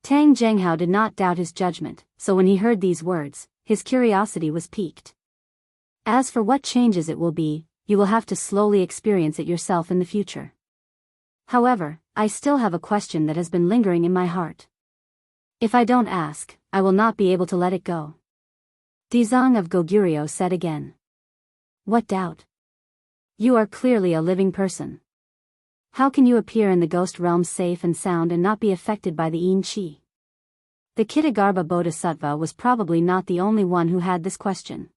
Tang Zhenghao did not doubt his judgment, so when he heard these words, his curiosity was piqued. As for what changes it will be, you will have to slowly experience it yourself in the future. However, I still have a question that has been lingering in my heart. If I don't ask, I will not be able to let it go. Dizang of Goguryeo said again. What doubt? You are clearly a living person. How can you appear in the ghost realm safe and sound and not be affected by the yin qi? The Ksitigarbha Bodhisattva was probably not the only one who had this question.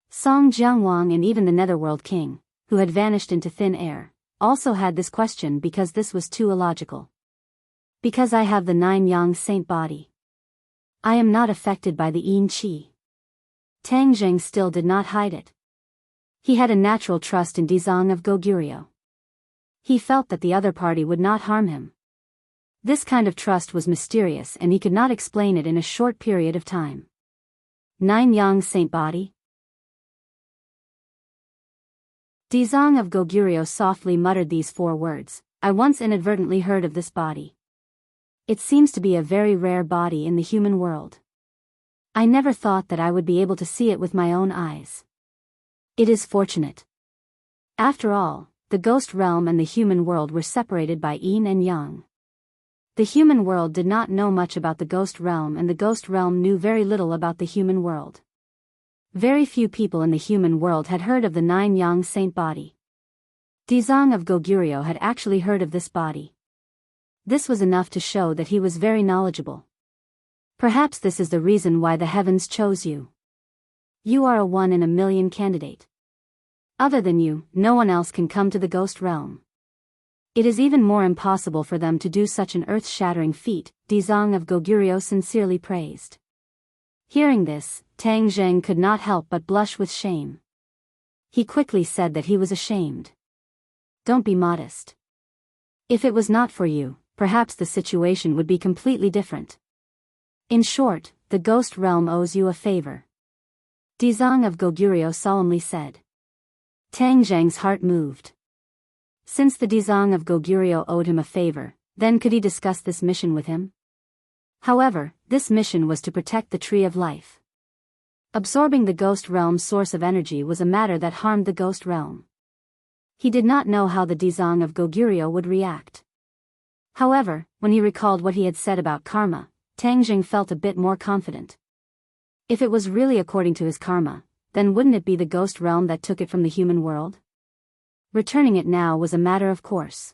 Song Jiangwang and even the Netherworld King, who had vanished into thin air, also had this question because this was too illogical. Because I have the 9-yang saint body. I am not affected by the yin qi. Tang Zheng still did not hide it. He had a natural trust in Dizang of Goguryeo. He felt that the other party would not harm him. This kind of trust was mysterious and he could not explain it in a short period of time. 9-yang saint body? Dizang of Goguryeo softly muttered these 4 words. I once inadvertently heard of this body. It seems to be a very rare body in the human world. I never thought that I would be able to see it with my own eyes. It is fortunate. After all, the ghost realm and the human world were separated by yin and yang. The human world did not know much about the ghost realm and the ghost realm knew very little about the human world. Very few people in the human world had heard of the 9-yang saint body. Dizang of Goguryeo had actually heard of this body. This was enough to show that he was very knowledgeable. Perhaps this is the reason why the heavens chose you. You are a 1 in a million candidate. Other than you, no one else can come to the ghost realm. It is even more impossible for them to do such an earth-shattering feat, Dizang of Goguryeo sincerely praised. Hearing this, Tang Zheng could not help but blush with shame. He quickly said that he was ashamed. Don't be modest. If it was not for you, perhaps the situation would be completely different. In short, the ghost realm owes you a favor. Dizang of Goguryeo solemnly said. Tang Zheng's heart moved. Since the Dizang of Goguryeo owed him a favor, then could he discuss this mission with him? However, this mission was to protect the Tree of Life. Absorbing the ghost realm's source of energy was a matter that harmed the ghost realm. He did not know how the Dizang of Goguryeo would react. However, when he recalled what he had said about karma, Tang Zheng felt a bit more confident. If it was really according to his karma, then wouldn't it be the ghost realm that took it from the human world? Returning it now was a matter of course.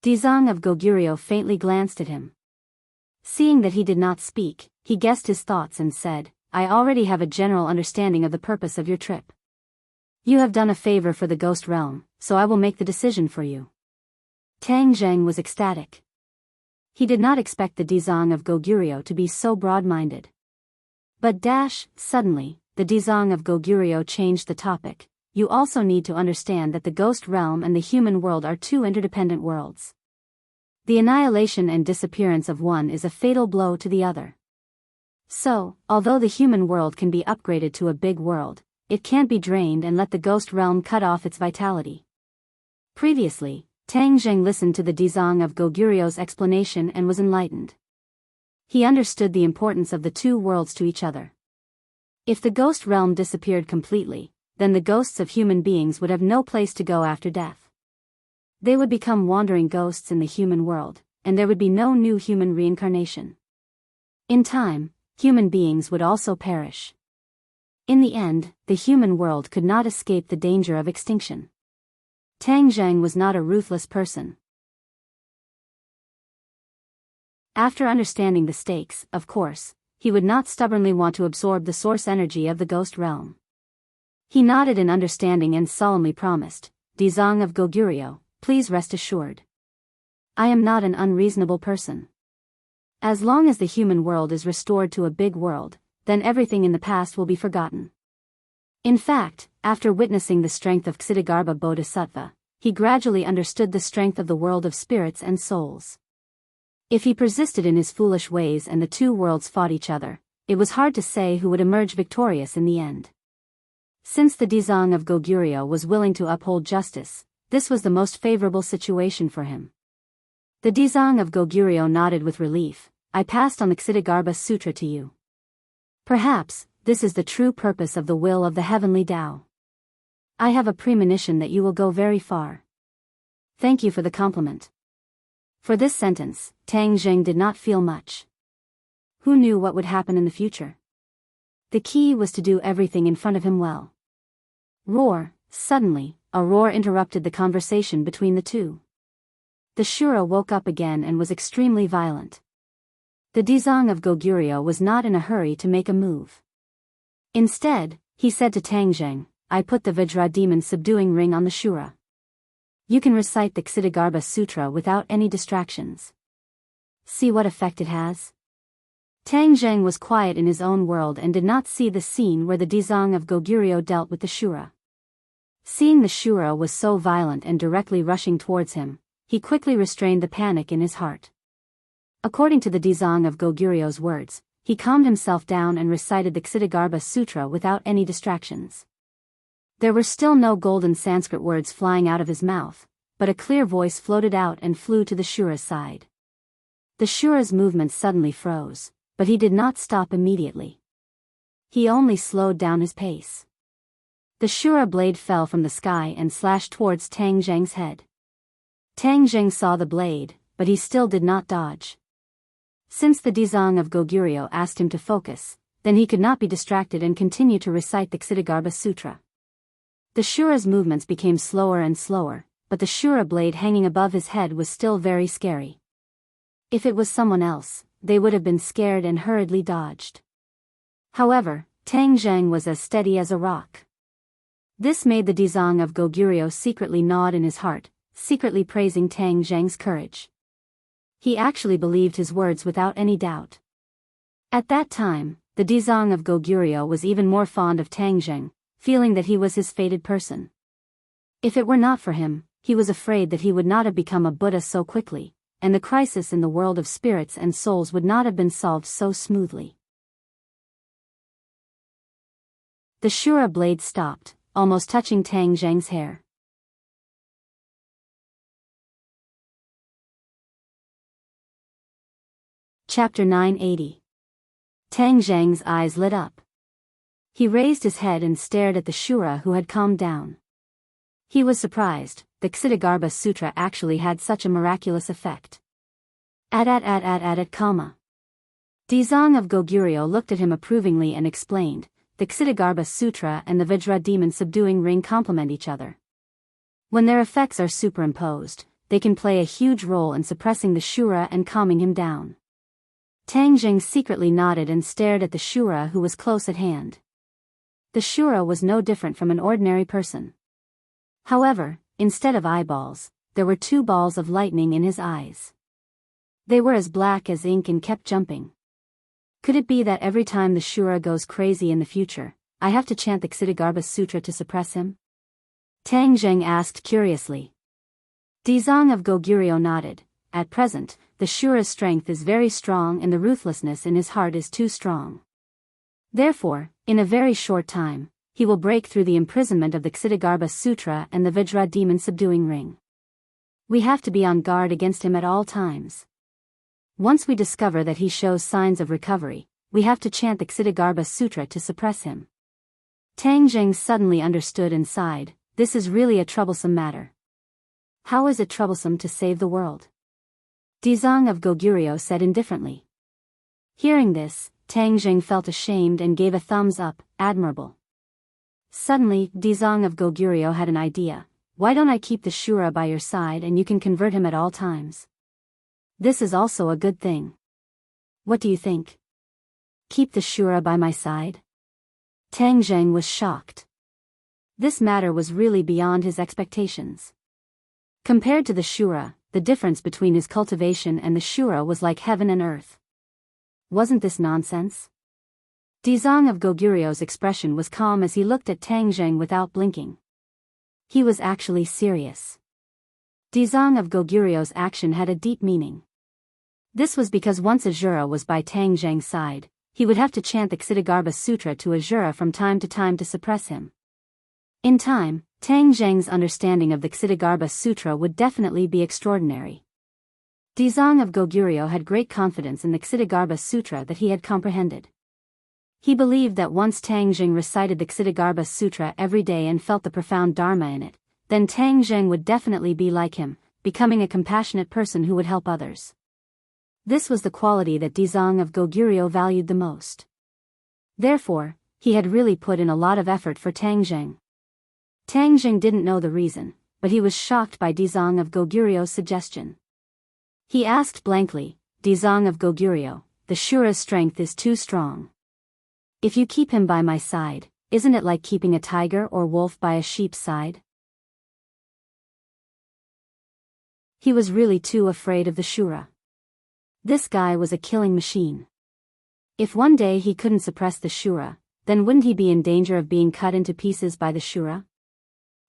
Dizang of Goguryeo faintly glanced at him. Seeing that he did not speak, he guessed his thoughts and said, I already have a general understanding of the purpose of your trip. You have done a favor for the ghost realm, so I will make the decision for you. Tang Zheng was ecstatic. He did not expect the Dizang of Goguryeo to be so broad-minded. But suddenly, the Dizang of Goguryeo changed the topic. You also need to understand that the ghost realm and the human world are 2 interdependent worlds. The annihilation and disappearance of one is a fatal blow to the other. So, although the human world can be upgraded to a big world, it can't be drained and let the ghost realm cut off its vitality. Previously, Tang Zheng listened to the Dizang of Goguryeo's explanation and was enlightened. He understood the importance of the 2 worlds to each other. If the ghost realm disappeared completely, then the ghosts of human beings would have no place to go after death. They would become wandering ghosts in the human world, and there would be no new human reincarnation. In time, human beings would also perish. In the end, the human world could not escape the danger of extinction. Tang Zheng was not a ruthless person. After understanding the stakes, of course, he would not stubbornly want to absorb the source energy of the ghost realm. He nodded in understanding and solemnly promised, Dizang of Goguryeo, please rest assured. I am not an unreasonable person. As long as the human world is restored to a big world, then everything in the past will be forgotten. In fact, after witnessing the strength of Ksitigarbha Bodhisattva, he gradually understood the strength of the world of spirits and souls. If he persisted in his foolish ways and the 2 worlds fought each other, it was hard to say who would emerge victorious in the end. Since the Dizang of Goguryeo was willing to uphold justice, this was the most favorable situation for him. The Dizang of Goguryeo nodded with relief. I passed on the Ksitigarbha Sutra to you. Perhaps, this is the true purpose of the will of the heavenly Tao. I have a premonition that you will go very far. Thank you for the compliment. For this sentence, Tang Zheng did not feel much. Who knew what would happen in the future? The key was to do everything in front of him well. Roar, Suddenly, a roar interrupted the conversation between the two. The Shura woke up again and was extremely violent. The Dizang of Goguryeo was not in a hurry to make a move. Instead, he said to Tangjeng, I put the Vajra demon subduing ring on the Shura. You can recite the Ksitigarbha Sutra without any distractions. See what effect it has? Tangjeng was quiet in his own world and did not see the scene where the Dizang of Goguryeo dealt with the Shura. Seeing the Shura was so violent and directly rushing towards him, he quickly restrained the panic in his heart. According to the Dizang of Goguryeo's words, he calmed himself down and recited the Ksitigarbha Sutra without any distractions. There were still no golden Sanskrit words flying out of his mouth, but a clear voice floated out and flew to the Shura's side. The Shura's movements suddenly froze, but he did not stop immediately. He only slowed down his pace. The Shura blade fell from the sky and slashed towards Tangjeng's head. Tangjeng saw the blade, but he still did not dodge. Since the Dizang of Goguryeo asked him to focus, then he could not be distracted and continue to recite the Ksitigarbha Sutra. The Shura's movements became slower and slower, but the Shura blade hanging above his head was still very scary. If it was someone else, they would have been scared and hurriedly dodged. However, Tangjeng was as steady as a rock. This made the Dizang of Goguryeo secretly nod in his heart, secretly praising Tangjeng's courage. He actually believed his words without any doubt. At that time, the Dizang of Goguryeo was even more fond of Tangjeng, feeling that he was his fated person. If it were not for him, he was afraid that he would not have become a Buddha so quickly, and the crisis in the world of spirits and souls would not have been solved so smoothly. The Shura blade stopped, almost touching Tangjeng's hair. Chapter 980. Tangjeng's eyes lit up. He raised his head and stared at the Shura who had calmed down. He was surprised, the Ksitigarbha Sutra actually had such a miraculous effect. Comma. Dizang of Goguryeo looked at him approvingly and explained, the Ksitigarbha Sutra and the Vajra demon subduing ring complement each other. When their effects are superimposed, they can play a huge role in suppressing the Shura and calming him down. Tangjeng secretly nodded and stared at the Shura who was close at hand. The Shura was no different from an ordinary person. However, instead of eyeballs, there were two balls of lightning in his eyes. They were as black as ink and kept jumping. Could it be that every time the Shura goes crazy in the future, I have to chant the Ksitigarbha Sutra to suppress him? Tangjeng asked curiously. Dizang of Goguryeo nodded. At present, the Shura's strength is very strong and the ruthlessness in his heart is too strong. Therefore, in a very short time, he will break through the imprisonment of the Ksitigarbha Sutra and the Vajra demon subduing ring. We have to be on guard against him at all times. Once we discover that he shows signs of recovery, we have to chant the Ksitigarbha Sutra to suppress him. Tangjeng suddenly understood and sighed, this is really a troublesome matter. How is it troublesome to save the world? Dizang of Goguryeo said indifferently. Hearing this, Tangjeng felt ashamed and gave a thumbs up, admirable. Suddenly, Dizang of Goguryeo had an idea. Why don't I keep the Shura by your side and you can convert him at all times? This is also a good thing. What do you think? Keep the Shura by my side? Tangjeng was shocked. This matter was really beyond his expectations. Compared to the Shura, the difference between his cultivation and the Shura was like heaven and earth. Wasn't this nonsense? Dizang of Goguryeo's expression was calm as he looked at Tangjeng without blinking. He was actually serious. Dizang of Goguryeo's action had a deep meaning. This was because once Azura was by Tangjeng's side, he would have to chant the Ksitigarbha Sutra to Azura from time to suppress him. In time, Tangjeng's understanding of the Ksitigarbha Sutra would definitely be extraordinary. Dizang of Goguryeo had great confidence in the Ksitigarbha Sutra that he had comprehended. He believed that once Tangjeng recited the Ksitigarbha Sutra every day and felt the profound dharma in it, then Tangjeng would definitely be like him, becoming a compassionate person who would help others. This was the quality that Dizang of Goguryeo valued the most. Therefore, he had really put in a lot of effort for Tangjeng. Tang Jing didn't know the reason, but he was shocked by Dizang of Goguryu's suggestion. He asked blankly, Dizang of Goguryeo, the Shura's strength is too strong. If you keep him by my side, isn't it like keeping a tiger or wolf by a sheep's side? He was really too afraid of the Shura. This guy was a killing machine. If one day he couldn't suppress the Shura, then wouldn't he be in danger of being cut into pieces by the Shura?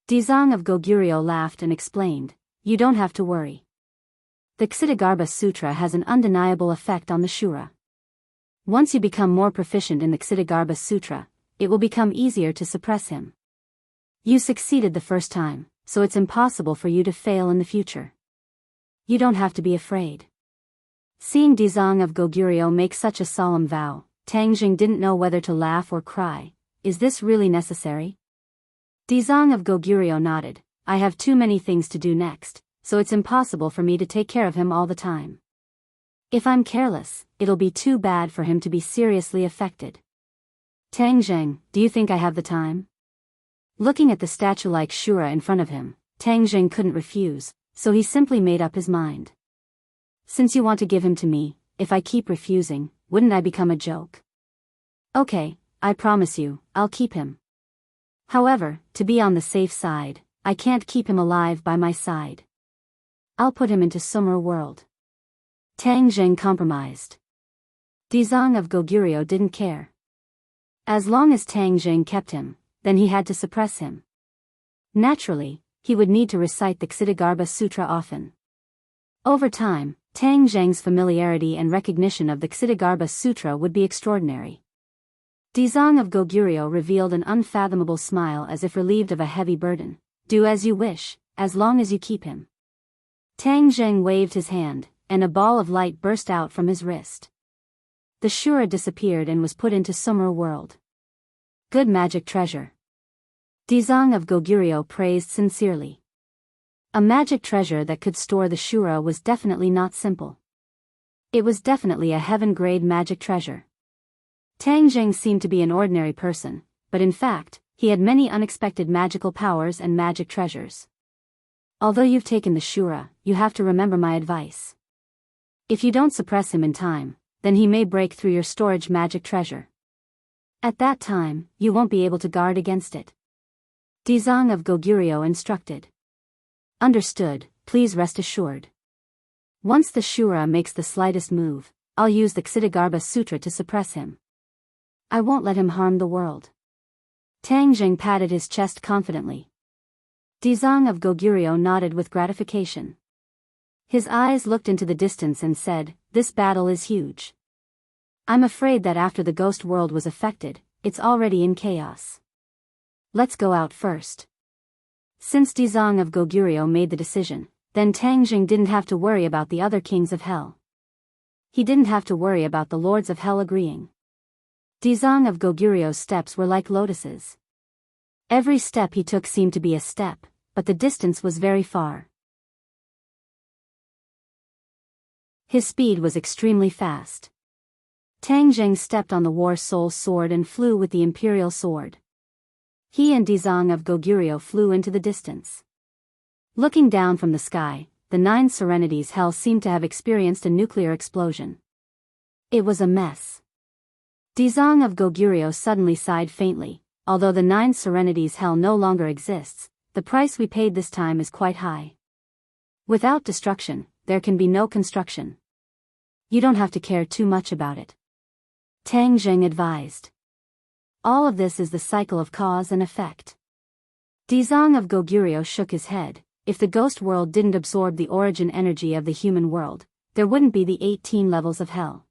Dizang of Goguryeo laughed and explained, you don't have to worry. The Ksitigarbha Sutra has an undeniable effect on the Shura. Once you become more proficient in the Ksitigarbha Sutra, it will become easier to suppress him. You succeeded the first time, so it's impossible for you to fail in the future. You don't have to be afraid. Seeing Dizang of Goguryeo make such a solemn vow, Tang Jing didn't know whether to laugh or cry. Is this really necessary? Dizang of Goguryeo nodded. I have too many things to do next, so it's impossible for me to take care of him all the time. If I'm careless, it'll be too bad for him to be seriously affected. Tang Jing, do you think I have the time? Looking at the statue-like Shura in front of him, Tang Jing couldn't refuse, so he simply made up his mind. Since you want to give him to me, if I keep refusing, wouldn't I become a joke? Okay, I promise you, I'll keep him. However, to be on the safe side, I can't keep him alive by my side. I'll put him into Summer World. Tang Jing compromised. Dizang of Goguryeo didn't care. As long as Tang Jing kept him, then he had to suppress him. Naturally, he would need to recite the Ksitigarbha Sutra often. Over time, Tang Jing's familiarity and recognition of the Ksitigarbha Sutra would be extraordinary. Dizang of Goguryeo revealed an unfathomable smile as if relieved of a heavy burden. Do as you wish, as long as you keep him. Tang Jing waved his hand, and a ball of light burst out from his wrist. The Shura disappeared and was put into Summer World. Good magic treasure. Dizang of Goguryeo praised sincerely. A magic treasure that could store the Shura was definitely not simple. It was definitely a heaven-grade magic treasure. Tang Jing seemed to be an ordinary person, but in fact, he had many unexpected magical powers and magic treasures. Although you've taken the Shura, you have to remember my advice. If you don't suppress him in time, then he may break through your storage magic treasure. At that time, you won't be able to guard against it. Dizang of Goguryeo instructed. Understood, please rest assured. Once the Shura makes the slightest move, I'll use the Ksitigarbha Sutra to suppress him. I won't let him harm the world. Tang Jing patted his chest confidently. Dizang of Goguryeo nodded with gratification. His eyes looked into the distance and said, this battle is huge. I'm afraid that after the ghost world was affected, it's already in chaos. Let's go out first. Since Dizang of Goguryeo made the decision, then Tang Jing didn't have to worry about the other kings of hell. He didn't have to worry about the lords of hell agreeing. Dizang of Goguryo's steps were like lotuses. Every step he took seemed to be a step, but the distance was very far. His speed was extremely fast. Tang Jing stepped on the War Soul sword and flew with the Imperial sword. He and Dizang of Goguryeo flew into the distance. Looking down from the sky, the 9 Serenities Hell seemed to have experienced a nuclear explosion. It was a mess. Dizang of Goguryeo suddenly sighed faintly. Although the 9 Serenities Hell no longer exists, the price we paid this time is quite high. Without destruction, there can be no construction. You don't have to care too much about it. Tang Jing advised. All of this is the cycle of cause and effect. Dizang of Goguryeo shook his head. If the ghost world didn't absorb the origin energy of the human world, there wouldn't be the 18 levels of hell.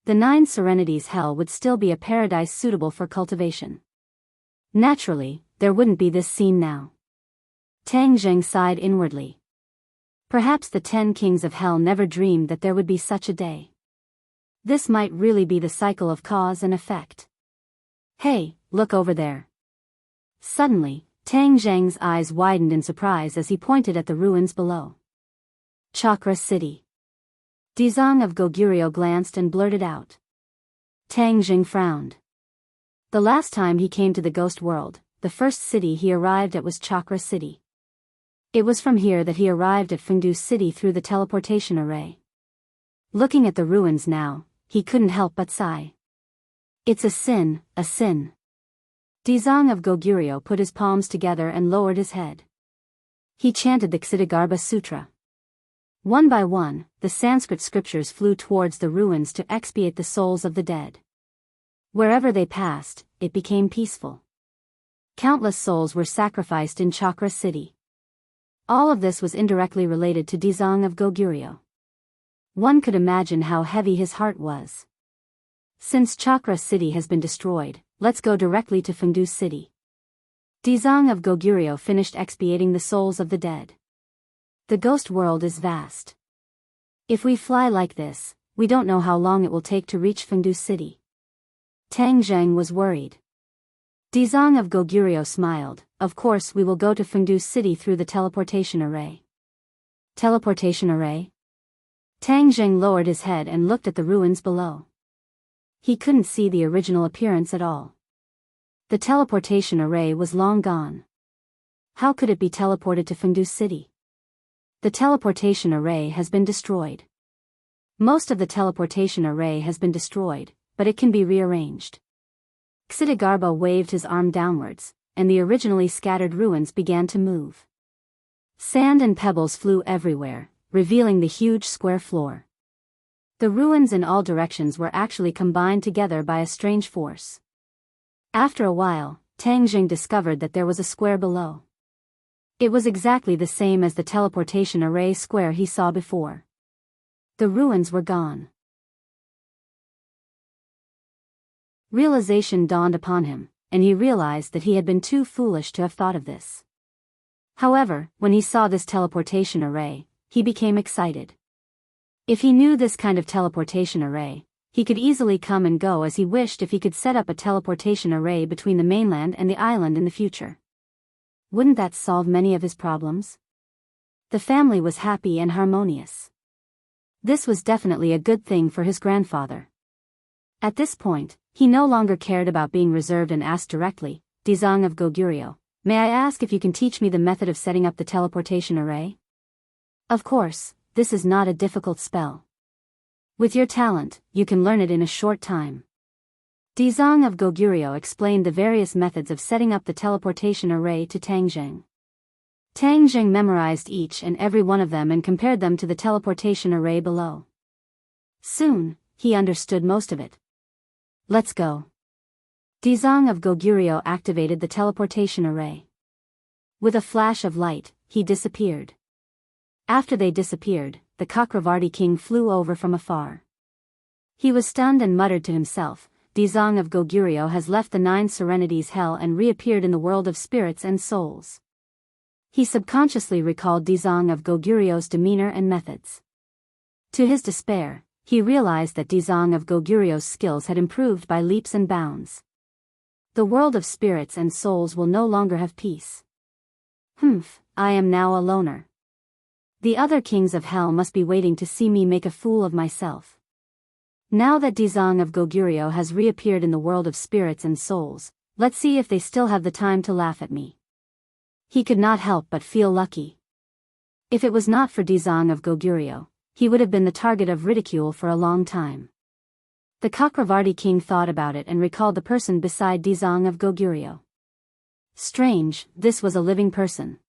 The 9 Serenities Hell would still be a paradise suitable for cultivation. Naturally, there wouldn't be this scene now. Tang Jing sighed inwardly. Perhaps the 10 kings of hell never dreamed that there would be such a day. This might really be the cycle of cause and effect. Hey, look over there. Suddenly, Tang Jing's eyes widened in surprise as he pointed at the ruins below. Chakra City. Dizang of Goguryeo glanced and blurted out. Tang Jing frowned. The last time he came to the ghost world, the first city he arrived at was Chakra City. It was from here that he arrived at Fengdu City through the teleportation array. Looking at the ruins now, he couldn't help but sigh. It's a sin, a sin. Dizang of Goguryeo put his palms together and lowered his head. He chanted the Ksitigarbha Sutra. One by one, the Sanskrit scriptures flew towards the ruins to expiate the souls of the dead. Wherever they passed, it became peaceful. Countless souls were sacrificed in Chakra City. All of this was indirectly related to Dizang of Goguryeo. One could imagine how heavy his heart was. Since Chakra City has been destroyed, let's go directly to Fengdu City. Dizang of Goguryeo finished expiating the souls of the dead. The ghost world is vast. If we fly like this, we don't know how long it will take to reach Fengdu City. Tang Zheng was worried. Dizang of Goguryeo smiled. Of course we will go to Fengdu City through the teleportation array. Teleportation array? Tang Zheng lowered his head and looked at the ruins below. He couldn't see the original appearance at all. The teleportation array was long gone. How could it be teleported to Fengdu City? The teleportation array has been destroyed. Most of the teleportation array has been destroyed, but it can be rearranged. Ksitigarbha waved his arm downwards, and the originally scattered ruins began to move. Sand and pebbles flew everywhere, revealing the huge square floor. The ruins in all directions were actually combined together by a strange force. After a while, Tang Jing discovered that there was a square below. It was exactly the same as the teleportation array square he saw before. The ruins were gone. Realization dawned upon him, and he realized that he had been too foolish to have thought of this. However, when he saw this teleportation array, he became excited. If he knew this kind of teleportation array, he could easily come and go as he wished if he could set up a teleportation array between the mainland and the island in the future. Wouldn't that solve many of his problems? The family was happy and harmonious. This was definitely a good thing for his grandfather. At this point, he no longer cared about being reserved and asked directly, Dizang of Goguryeo, may I ask if you can teach me the method of setting up the teleportation array? Of course, this is not a difficult spell. With your talent, you can learn it in a short time. Dizang of Goguryeo explained the various methods of setting up the teleportation array to Tang Zheng. Tang Zheng memorized each and every one of them and compared them to the teleportation array below. Soon, he understood most of it. Let's go. Dizang of Goguryeo activated the teleportation array. With a flash of light, he disappeared. After they disappeared, the Chakravarti king flew over from afar. He was stunned and muttered to himself, Dizang of Goguryeo has left the 9 serenities hell and reappeared in the world of spirits and souls. He subconsciously recalled Dizang of Goguryeo's demeanor and methods. To his despair, he realized that Dizang of Goguryeo's skills had improved by leaps and bounds. The world of spirits and souls will no longer have peace. I am now a loner. The other kings of hell must be waiting to see me make a fool of myself. Now that Dizang of Goguryeo has reappeared in the world of spirits and souls, let's see if they still have the time to laugh at me. He could not help but feel lucky. If it was not for Dizang of Goguryeo, he would have been the target of ridicule for a long time. The Chakravarti king thought about it and recalled the person beside Dizang of Goguryeo. Strange, this was a living person.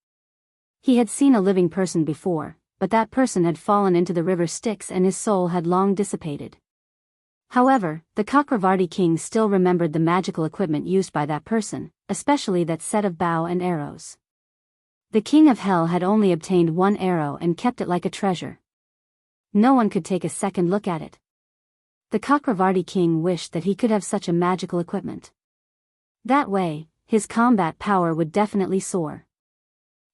He had seen a living person before, but that person had fallen into the river Styx and his soul had long dissipated. However, the Chakravarti king still remembered the magical equipment used by that person, especially that set of bow and arrows. The king of hell had only obtained 1 arrow and kept it like a treasure. No one could take a second look at it. The Chakravarti king wished that he could have such a magical equipment. That way, his combat power would definitely soar.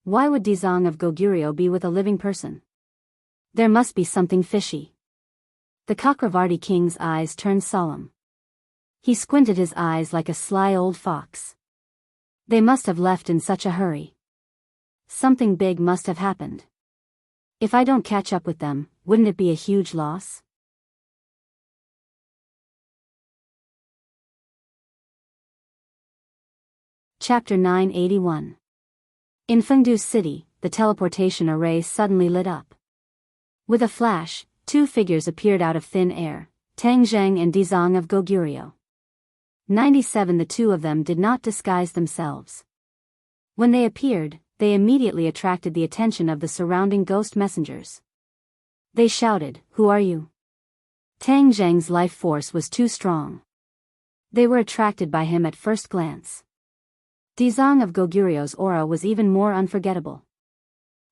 Why would Dizang of Goguryeo be with a living person? There must be something fishy. The Chakravarti king's eyes turned solemn. He squinted his eyes like a sly old fox. They must have left in such a hurry. Something big must have happened. If I don't catch up with them, wouldn't it be a huge loss? Chapter 981. In Fengdu City, the teleportation array suddenly lit up. With a flash, two figures appeared out of thin air, Tang Zheng and Dizang of Goguryeo. 97 The two of them did not disguise themselves. When they appeared, they immediately attracted the attention of the surrounding ghost messengers. They shouted, "Who are you?" Tang Zheng's life force was too strong. They were attracted by him at first glance. Dizang of Goguryeo's aura was even more unforgettable.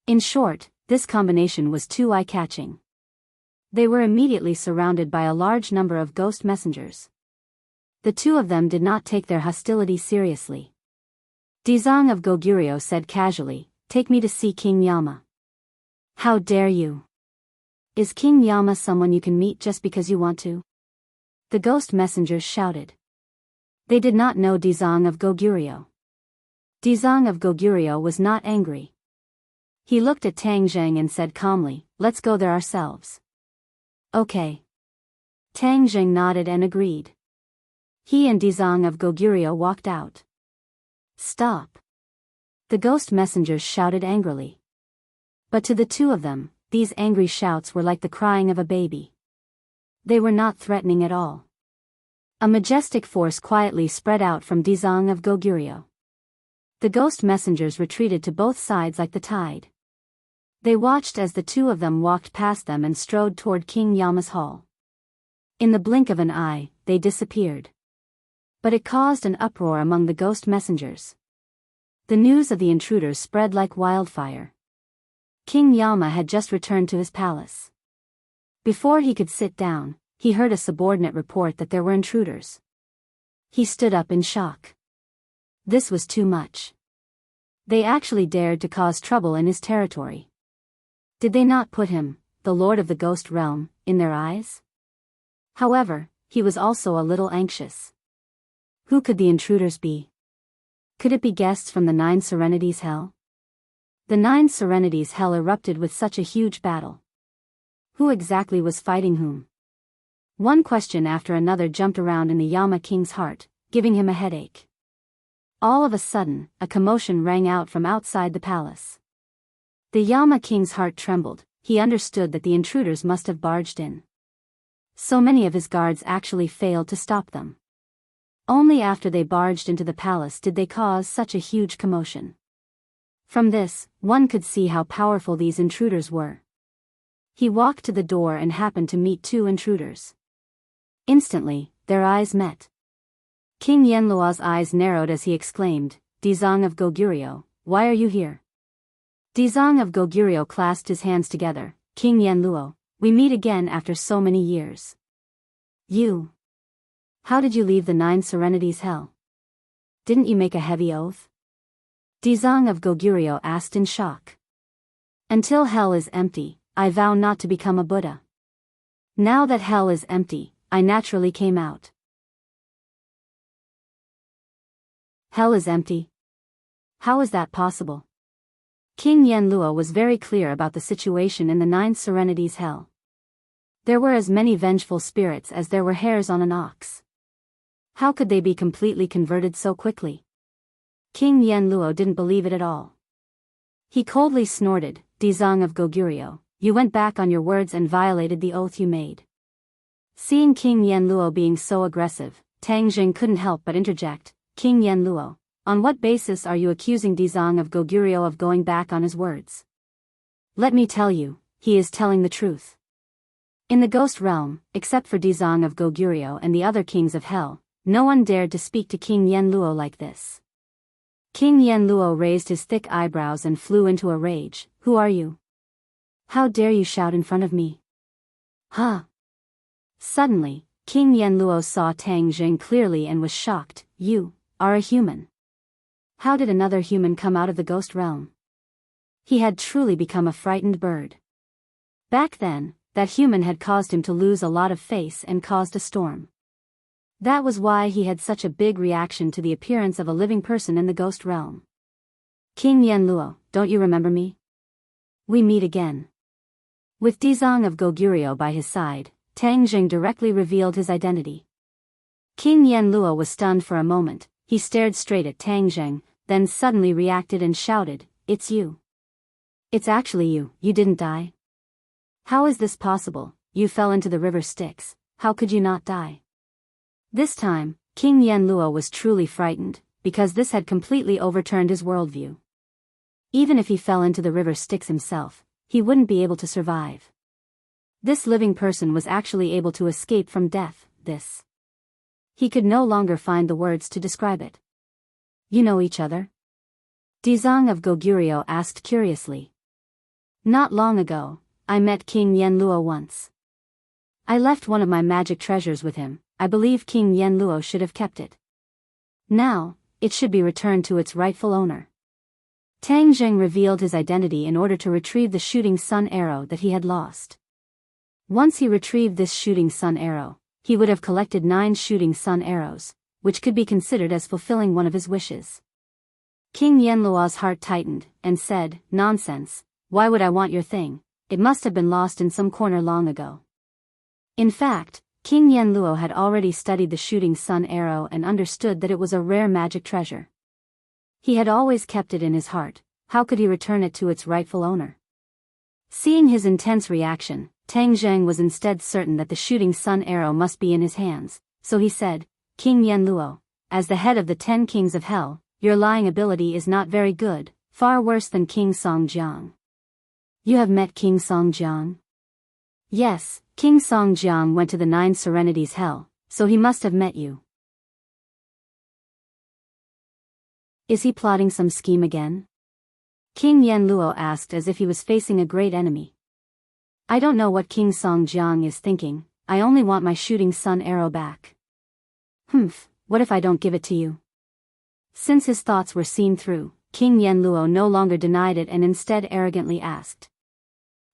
In short, this combination was too eye-catching. They were immediately surrounded by a large number of ghost messengers. The two of them did not take their hostility seriously. Dizang of Goguryeo said casually, "Take me to see King Yama." "How dare you? Is King Yama someone you can meet just because you want to?" The ghost messengers shouted. They did not know Dizang of Goguryeo. Dizang of Goguryeo was not angry. He looked at Tang Zheng and said calmly, "Let's go there ourselves." "Okay." Tang Zheng nodded and agreed. He and Dizang of Goguryeo walked out. "Stop!" The ghost messengers shouted angrily. But to the two of them, these angry shouts were like the crying of a baby. They were not threatening at all. A majestic force quietly spread out from Dizang of Goguryeo. The ghost messengers retreated to both sides like the tide. They watched as the two of them walked past them and strode toward King Yama's hall. In the blink of an eye, they disappeared. But it caused an uproar among the ghost messengers. The news of the intruders spread like wildfire. King Yama had just returned to his palace. Before he could sit down, he heard a subordinate report that there were intruders. He stood up in shock. This was too much. They actually dared to cause trouble in his territory. Did they not put him, the lord of the ghost realm, in their eyes? However, he was also a little anxious. Who could the intruders be? Could it be guests from the 9 Serenities Hell? The 9 Serenities Hell erupted with such a huge battle. Who exactly was fighting whom? One question after another jumped around in the Yama King's heart, giving him a headache. All of a sudden, a commotion rang out from outside the palace. The Yama King's heart trembled. He understood that the intruders must have barged in. So many of his guards actually failed to stop them. Only after they barged into the palace did they cause such a huge commotion. From this, one could see how powerful these intruders were. He walked to the door and happened to meet two intruders. Instantly, their eyes met. King Yenluo's eyes narrowed as he exclaimed, "Dizang of Goguryeo, why are you here?" Dizang of Goguryeo clasped his hands together, "King Yenluo, we meet again after so many years. You. How did you leave the 9 Serenities Hell? Didn't you make a heavy oath?" Dizang of Goguryeo asked in shock. "Until hell is empty, I vow not to become a Buddha. Now that hell is empty, I naturally came out." Hell is empty? How is that possible? King Yenluo was very clear about the situation in the 9 Serenities Hell. There were as many vengeful spirits as there were hairs on an ox. How could they be completely converted so quickly? King Yenluo didn't believe it at all. He coldly snorted, "Dizang of Goguryeo, you went back on your words and violated the oath you made." Seeing King Yenluo being so aggressive, Tang Jing couldn't help but interject, "King Yenluo, on what basis are you accusing Dizang of Goguryeo of going back on his words? Let me tell you, he is telling the truth." In the ghost realm, except for Dizang of Goguryeo and the other kings of hell, no one dared to speak to King Yenluo like this. King Yenluo raised his thick eyebrows and flew into a rage, "Who are you? How dare you shout in front of me? Huh?" Suddenly, King Yenluo saw Tang Jing clearly and was shocked, "You are a human. How did another human come out of the ghost realm?" He had truly become a frightened bird. Back then, that human had caused him to lose a lot of face and caused a storm. That was why he had such a big reaction to the appearance of a living person in the ghost realm. "King Yenluo, don't you remember me? We meet again." With Dizang of Goguryeo by his side, Tang Jing directly revealed his identity. King Yenluo was stunned for a moment, he stared straight at Tang Zheng, then suddenly reacted and shouted, "It's you. It's actually you, you didn't die? How is this possible? You fell into the river Styx, how could you not die?" This time, King Yanluo was truly frightened, because this had completely overturned his worldview. Even if he fell into the river Styx himself, he wouldn't be able to survive. This living person was actually able to escape from death, this. He could no longer find the words to describe it. "You know each other?" Dizang of Goguryeo asked curiously. "Not long ago, I met King Yanluo once. I left one of my magic treasures with him. I believe King Yanluo should have kept it. Now, it should be returned to its rightful owner." Tang Zheng revealed his identity in order to retrieve the shooting sun arrow that he had lost. Once he retrieved this shooting sun arrow, he would have collected 9 shooting sun arrows, which could be considered as fulfilling one of his wishes. King Yanluo's heart tightened, and said, "Nonsense, why would I want your thing? It must have been lost in some corner long ago." In fact, King Yanluo had already studied the shooting sun arrow and understood that it was a rare magic treasure. He had always kept it in his heart, how could he return it to its rightful owner? Seeing his intense reaction, Tang Zheng was instead certain that the shooting sun arrow must be in his hands, so he said, "King Yanluo, as the head of the 10 kings of hell, your lying ability is not very good, far worse than King Songjiang." "You have met King Songjiang?" "Yes, King Songjiang went to the 9 Serenities hell, so he must have met you." "Is he plotting some scheme again?" King Yanluo asked as if he was facing a great enemy. "I don't know what King Songjiang is thinking, I only want my shooting sun arrow back." "Humph, what if I don't give it to you?" Since his thoughts were seen through, King Yanluo no longer denied it and instead arrogantly asked.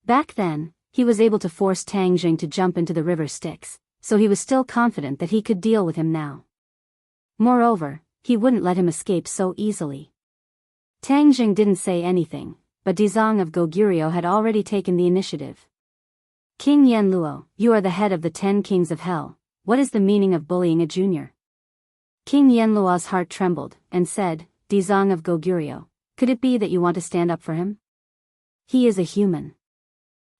Back then, he was able to force Tang Zheng to jump into the river Styx, so he was still confident that he could deal with him now. Moreover, he wouldn't let him escape so easily. Tang Zheng didn't say anything, but Dizang of Goguryeo had already taken the initiative. "King Yanluo, you are the head of the 10 kings of hell, what is the meaning of bullying a junior?" King Yanluo's heart trembled, and said, "Dizang of Goguryeo, could it be that you want to stand up for him? He is a human."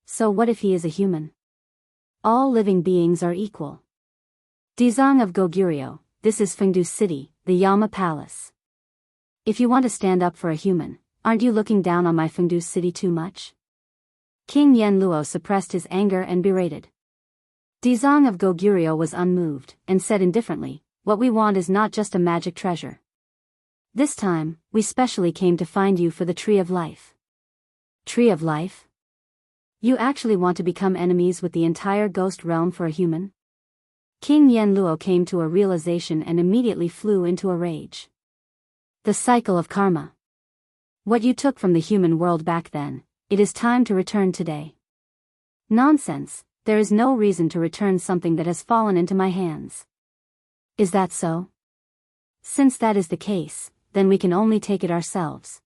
"So what if he is a human? All living beings are equal." "Dizang of Goguryeo, this is Fengdu City, the Yama Palace. If you want to stand up for a human, aren't you looking down on my Fengdu City too much?" King Yanluo suppressed his anger and berated. Dizang of Goguryeo was unmoved, and said indifferently, "What we want is not just a magic treasure. This time, we specially came to find you for the Tree of Life." "Tree of Life? You actually want to become enemies with the entire ghost realm for a human?" King Yanluo came to a realization and immediately flew into a rage. "The cycle of karma. What you took from the human world back then, it is time to return today." "Nonsense, there is no reason to return something that has fallen into my hands." "Is that so? Since that is the case, then we can only take it ourselves."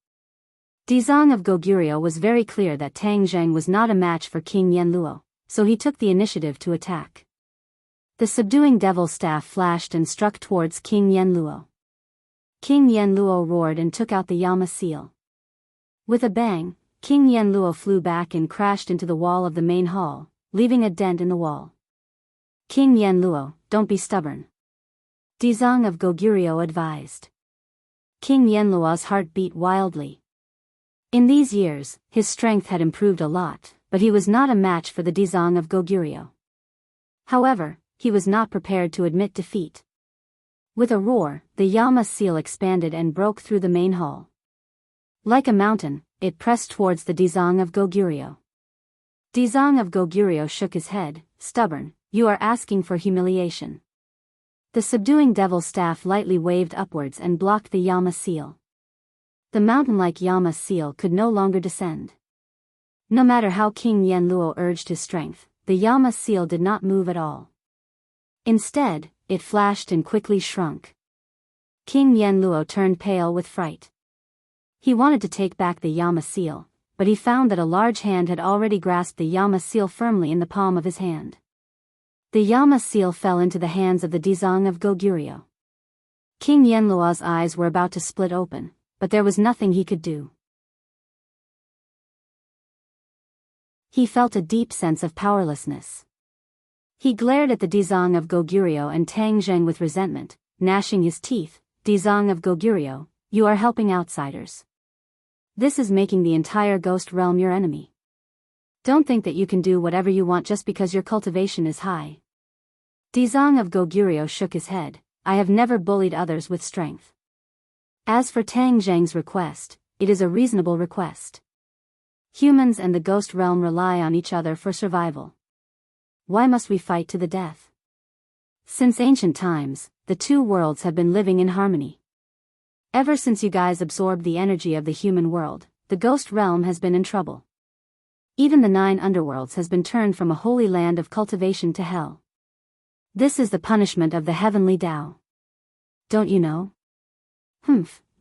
Dizang of Goguryeo was very clear that Tang Zheng was not a match for King Yanluo, so he took the initiative to attack. The subduing devil staff flashed and struck towards King Yanluo. King Yanluo roared and took out the Yama seal. With a bang, King Yanluo flew back and crashed into the wall of the main hall, leaving a dent in the wall. "King Yanluo, don't be stubborn," Dizang of Goguryeo advised. King Yanluo's heart beat wildly. In these years, his strength had improved a lot, but he was not a match for the Dizang of Goguryeo. However, he was not prepared to admit defeat. With a roar, the Yama seal expanded and broke through the main hall. Like a mountain, it pressed towards the Dizang of Goguryeo. Dizang of Goguryeo shook his head, "Stubborn, you are asking for humiliation." The subduing devil staff lightly waved upwards and blocked the Yama seal. The mountain-like Yama seal could no longer descend. No matter how King Yanluo urged his strength, the Yama seal did not move at all. Instead, it flashed and quickly shrunk. King Yanluo turned pale with fright. He wanted to take back the Yama seal, but he found that a large hand had already grasped the Yama seal firmly in the palm of his hand. The Yama seal fell into the hands of the Dizang of Goguryeo. King Yenluo's eyes were about to split open, but there was nothing he could do. He felt a deep sense of powerlessness. He glared at the Dizang of Goguryeo and Tang Zheng with resentment, gnashing his teeth. Dizang of Goguryeo, you are helping outsiders. This is making the entire ghost realm your enemy. Don't think that you can do whatever you want just because your cultivation is high. Dizang of Goguryeo shook his head. I have never bullied others with strength. As for Tang Zheng's request, it is a reasonable request. Humans and the ghost realm rely on each other for survival. Why must we fight to the death? Since ancient times, the two worlds have been living in harmony. Ever since you guys absorbed the energy of the human world, the ghost realm has been in trouble. Even the 9 underworlds has been turned from a holy land of cultivation to hell. This is the punishment of the heavenly Tao. Don't you know?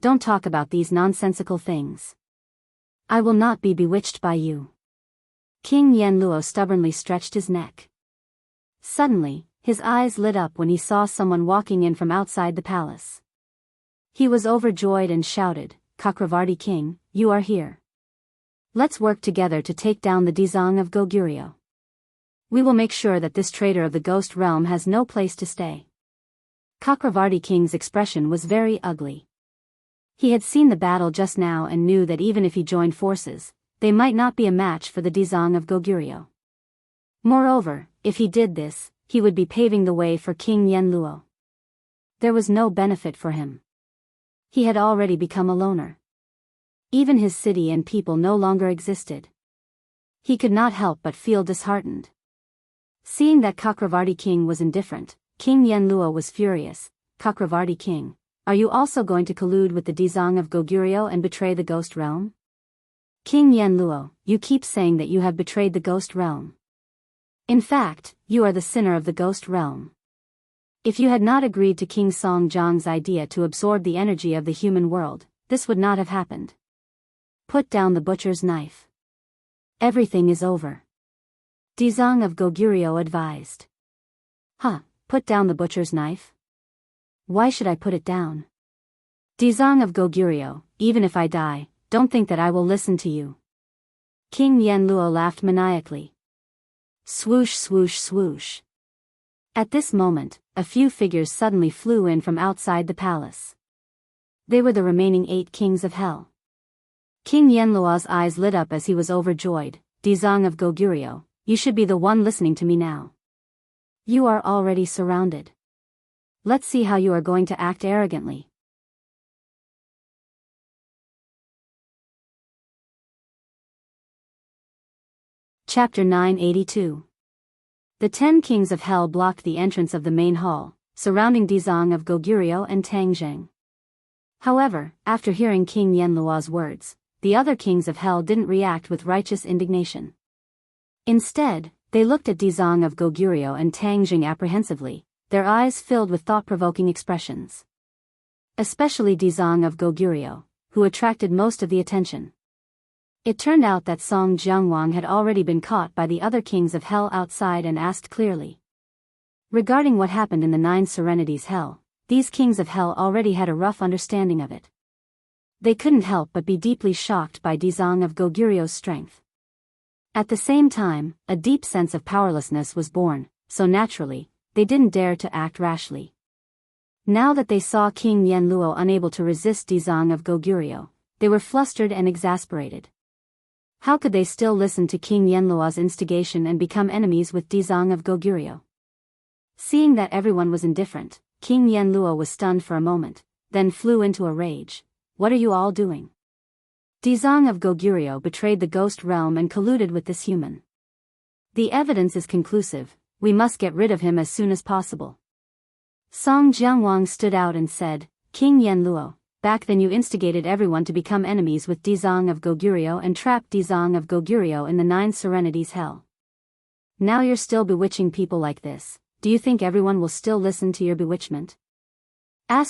Don't talk about these nonsensical things. I will not be bewitched by you. King Yenluo stubbornly stretched his neck. Suddenly, his eyes lit up when he saw someone walking in from outside the palace. He was overjoyed and shouted, Chakravarti King, you are here. Let's work together to take down the Dizang of Goguryeo. We will make sure that this traitor of the ghost realm has no place to stay. Chakravarti King's expression was very ugly. He had seen the battle just now and knew that even if he joined forces, they might not be a match for the Dizang of Goguryeo. Moreover, if he did this, he would be paving the way for King Yenluo. There was no benefit for him. He had already become a loner. Even his city and people no longer existed. He could not help but feel disheartened. Seeing that Chakravarti King was indifferent, King Yenluo was furious. Chakravarti King, are you also going to collude with the Dizang of Goguryeo and betray the ghost realm? King Yenluo, you keep saying that you have betrayed the ghost realm. In fact, you are the sinner of the ghost realm. If you had not agreed to King Songjiang's idea to absorb the energy of the human world, this would not have happened. Put down the butcher's knife. Everything is over. Dizang of Goguryeo advised. Put down the butcher's knife? Why should I put it down? Dizang of Goguryeo, even if I die, don't think that I will listen to you. King Yenluo laughed maniacally. Swoosh swoosh swoosh. At this moment, a few figures suddenly flew in from outside the palace. They were the remaining 8 kings of hell. King Yenluo's eyes lit up as he was overjoyed. Dizang of Goguryeo, you should be the one listening to me now. You are already surrounded. Let's see how you are going to act arrogantly. Chapter 982. The 10 kings of hell blocked the entrance of the main hall, surrounding Dizang of Goguryeo and Tang Zheng. However, after hearing King Yenluo's words, the other kings of hell didn't react with righteous indignation. Instead, they looked at Dizang of Goguryeo and Tang Zheng apprehensively, their eyes filled with thought-provoking expressions. Especially Dizang of Goguryeo, who attracted most of the attention. It turned out that Song Jiangwang had already been caught by the other kings of hell outside and asked clearly. Regarding what happened in the 9 Serenities hell, these kings of hell already had a rough understanding of it. They couldn't help but be deeply shocked by Dizang of Goguryeo's strength. At the same time, a deep sense of powerlessness was born, so naturally, they didn't dare to act rashly. Now that they saw King Yenluo unable to resist Dizang of Goguryeo, they were flustered and exasperated. How could they still listen to King Yenluo's instigation and become enemies with Dizang of Goguryeo? Seeing that everyone was indifferent, King Yenluo was stunned for a moment, then flew into a rage. What are you all doing? Dizang of Goguryeo betrayed the ghost realm and colluded with this human. The evidence is conclusive, we must get rid of him as soon as possible. Song Jiangwang stood out and said, King Yenluo, back then you instigated everyone to become enemies with Dizang of Goguryeo and trapped Dizang of Goguryeo in the 9 Serenities hell. Now you're still bewitching people like this, do you think everyone will still listen to your bewitchment? Song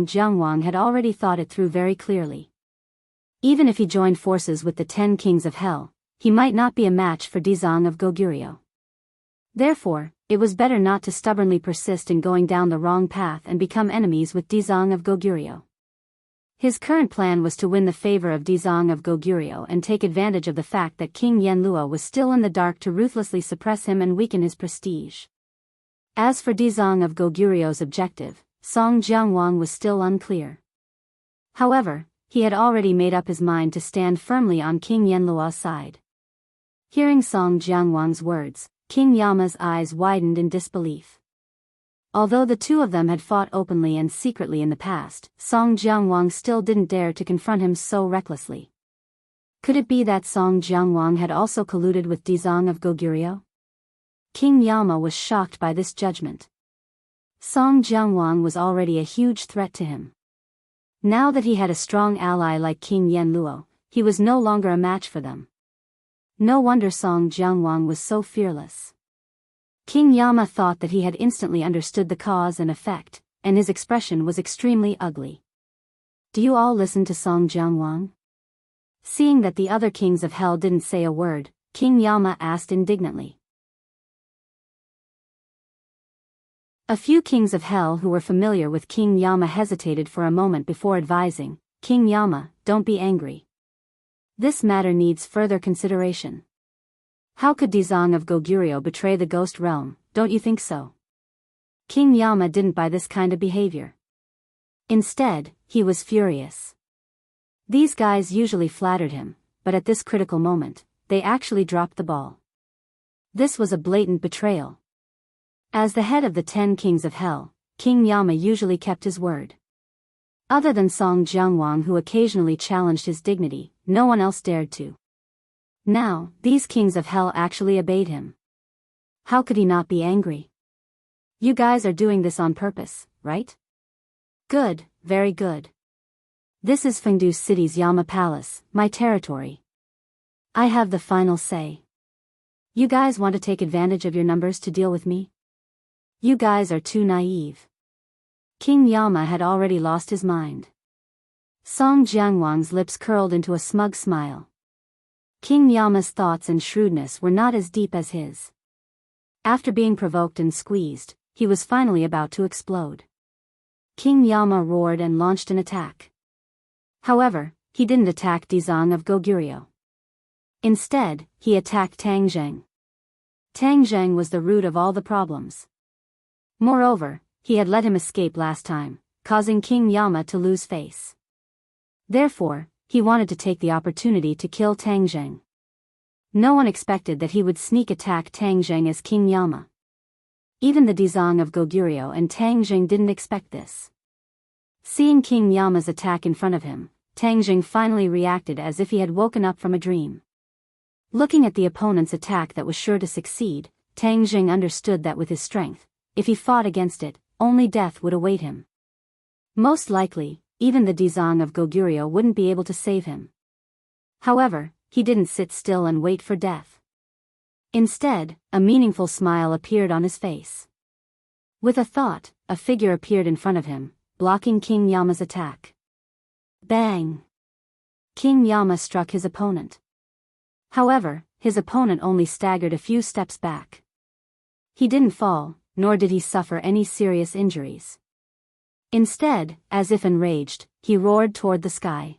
Jiangwang had already thought it through very clearly. Even if he joined forces with the 10 kings of hell, he might not be a match for Dizang of Goguryeo. Therefore, it was better not to stubbornly persist in going down the wrong path and become enemies with Dizang of Goguryeo. His current plan was to win the favor of Dizang of Goguryeo and take advantage of the fact that King Yenluo was still in the dark to ruthlessly suppress him and weaken his prestige. As for Dizang of Goguryeo's objective, Song Jiangwang was still unclear. However, he had already made up his mind to stand firmly on King Yenluo's side. Hearing Song Jiangwang's words, King Yama's eyes widened in disbelief. Although the two of them had fought openly and secretly in the past, Song Jiangwang still didn't dare to confront him so recklessly. Could it be that Song Jiangwang had also colluded with Dizang of Goguryeo? King Yama was shocked by this judgment. Song Jiangwang was already a huge threat to him. Now that he had a strong ally like King Yenluo, he was no longer a match for them. No wonder Song Jiangwang was so fearless. King Yama thought that he had instantly understood the cause and effect, and his expression was extremely ugly. Do you all listen to Song Jiangwang? Seeing that the other kings of hell didn't say a word, King Yama asked indignantly. A few kings of hell who were familiar with King Yama hesitated for a moment before advising, King Yama, don't be angry. This matter needs further consideration. How could Dizang of Goguryeo betray the ghost realm, don't you think so? King Yama didn't buy this kind of behavior. Instead, he was furious. These guys usually flattered him, but at this critical moment, they actually dropped the ball. This was a blatant betrayal. As the head of the 10 kings of hell, King Yama usually kept his word. Other than Song Jiangwang, who occasionally challenged his dignity, no one else dared to. Now, these kings of hell actually obeyed him. How could he not be angry? You guys are doing this on purpose, right? Good, very good. This is Fengdu City's Yama Palace, my territory. I have the final say. You guys want to take advantage of your numbers to deal with me? You guys are too naive. King Yama had already lost his mind. Song Jiangwang's lips curled into a smug smile. King Yama's thoughts and shrewdness were not as deep as his. After being provoked and squeezed, he was finally about to explode. King Yama roared and launched an attack. However, he didn't attack Dizang of Goguryeo. Instead, he attacked Tang Zheng. Tang Zheng was the root of all the problems. Moreover, he had let him escape last time, causing King Yama to lose face. Therefore, he wanted to take the opportunity to kill Tang Zheng. No one expected that he would sneak attack Tang Zheng as King Yama. Even the Dizang of Goguryeo and Tang Zheng didn't expect this. Seeing King Yama's attack in front of him, Tang Zheng finally reacted as if he had woken up from a dream. Looking at the opponent's attack that was sure to succeed, Tang Zheng understood that with his strength, if he fought against it, only death would await him. Most likely, even the Dizang of Goguryeo wouldn't be able to save him. However, he didn't sit still and wait for death. Instead, a meaningful smile appeared on his face. With a thought, a figure appeared in front of him, blocking King Yama's attack. Bang! King Yama struck his opponent. However, his opponent only staggered a few steps back. He didn't fall, nor did he suffer any serious injuries. Instead, as if enraged, he roared toward the sky.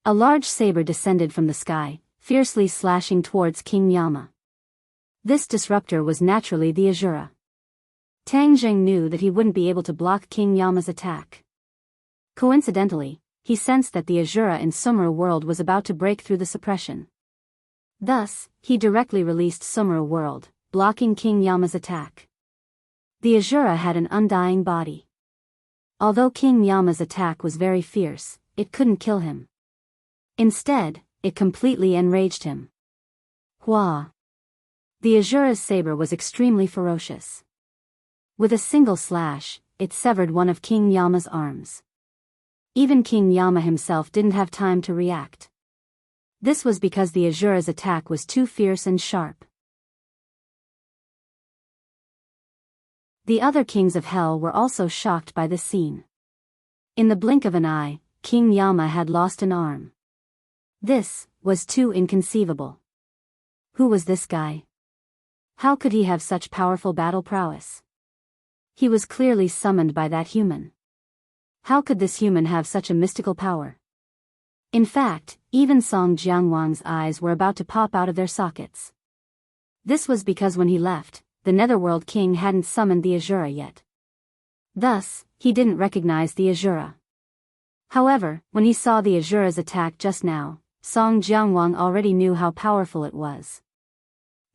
A large saber descended from the sky, fiercely slashing towards King Yama. This disruptor was naturally the Azura. Tang Zheng knew that he wouldn't be able to block King Yama's attack. Coincidentally, he sensed that the Azura in Sumera World was about to break through the suppression. Thus, he directly released Sumera World, blocking King Yama's attack. The Azura had an undying body. Although King Yama's attack was very fierce, it couldn't kill him. Instead, it completely enraged him. Hua! The Azura's saber was extremely ferocious. With a single slash, it severed one of King Yama's arms. Even King Yama himself didn't have time to react. This was because the Azura's attack was too fierce and sharp. The other kings of hell were also shocked by this scene. In the blink of an eye, King Yama had lost an arm. This was too inconceivable. Who was this guy? How could he have such powerful battle prowess? He was clearly summoned by that human. How could this human have such a mystical power? In fact, even Song Jiangwang's eyes were about to pop out of their sockets. This was because when he left, the Netherworld King hadn't summoned the Azura yet. Thus, he didn't recognize the Azura. However, when he saw the Azura's attack just now, Song Jiangwang already knew how powerful it was.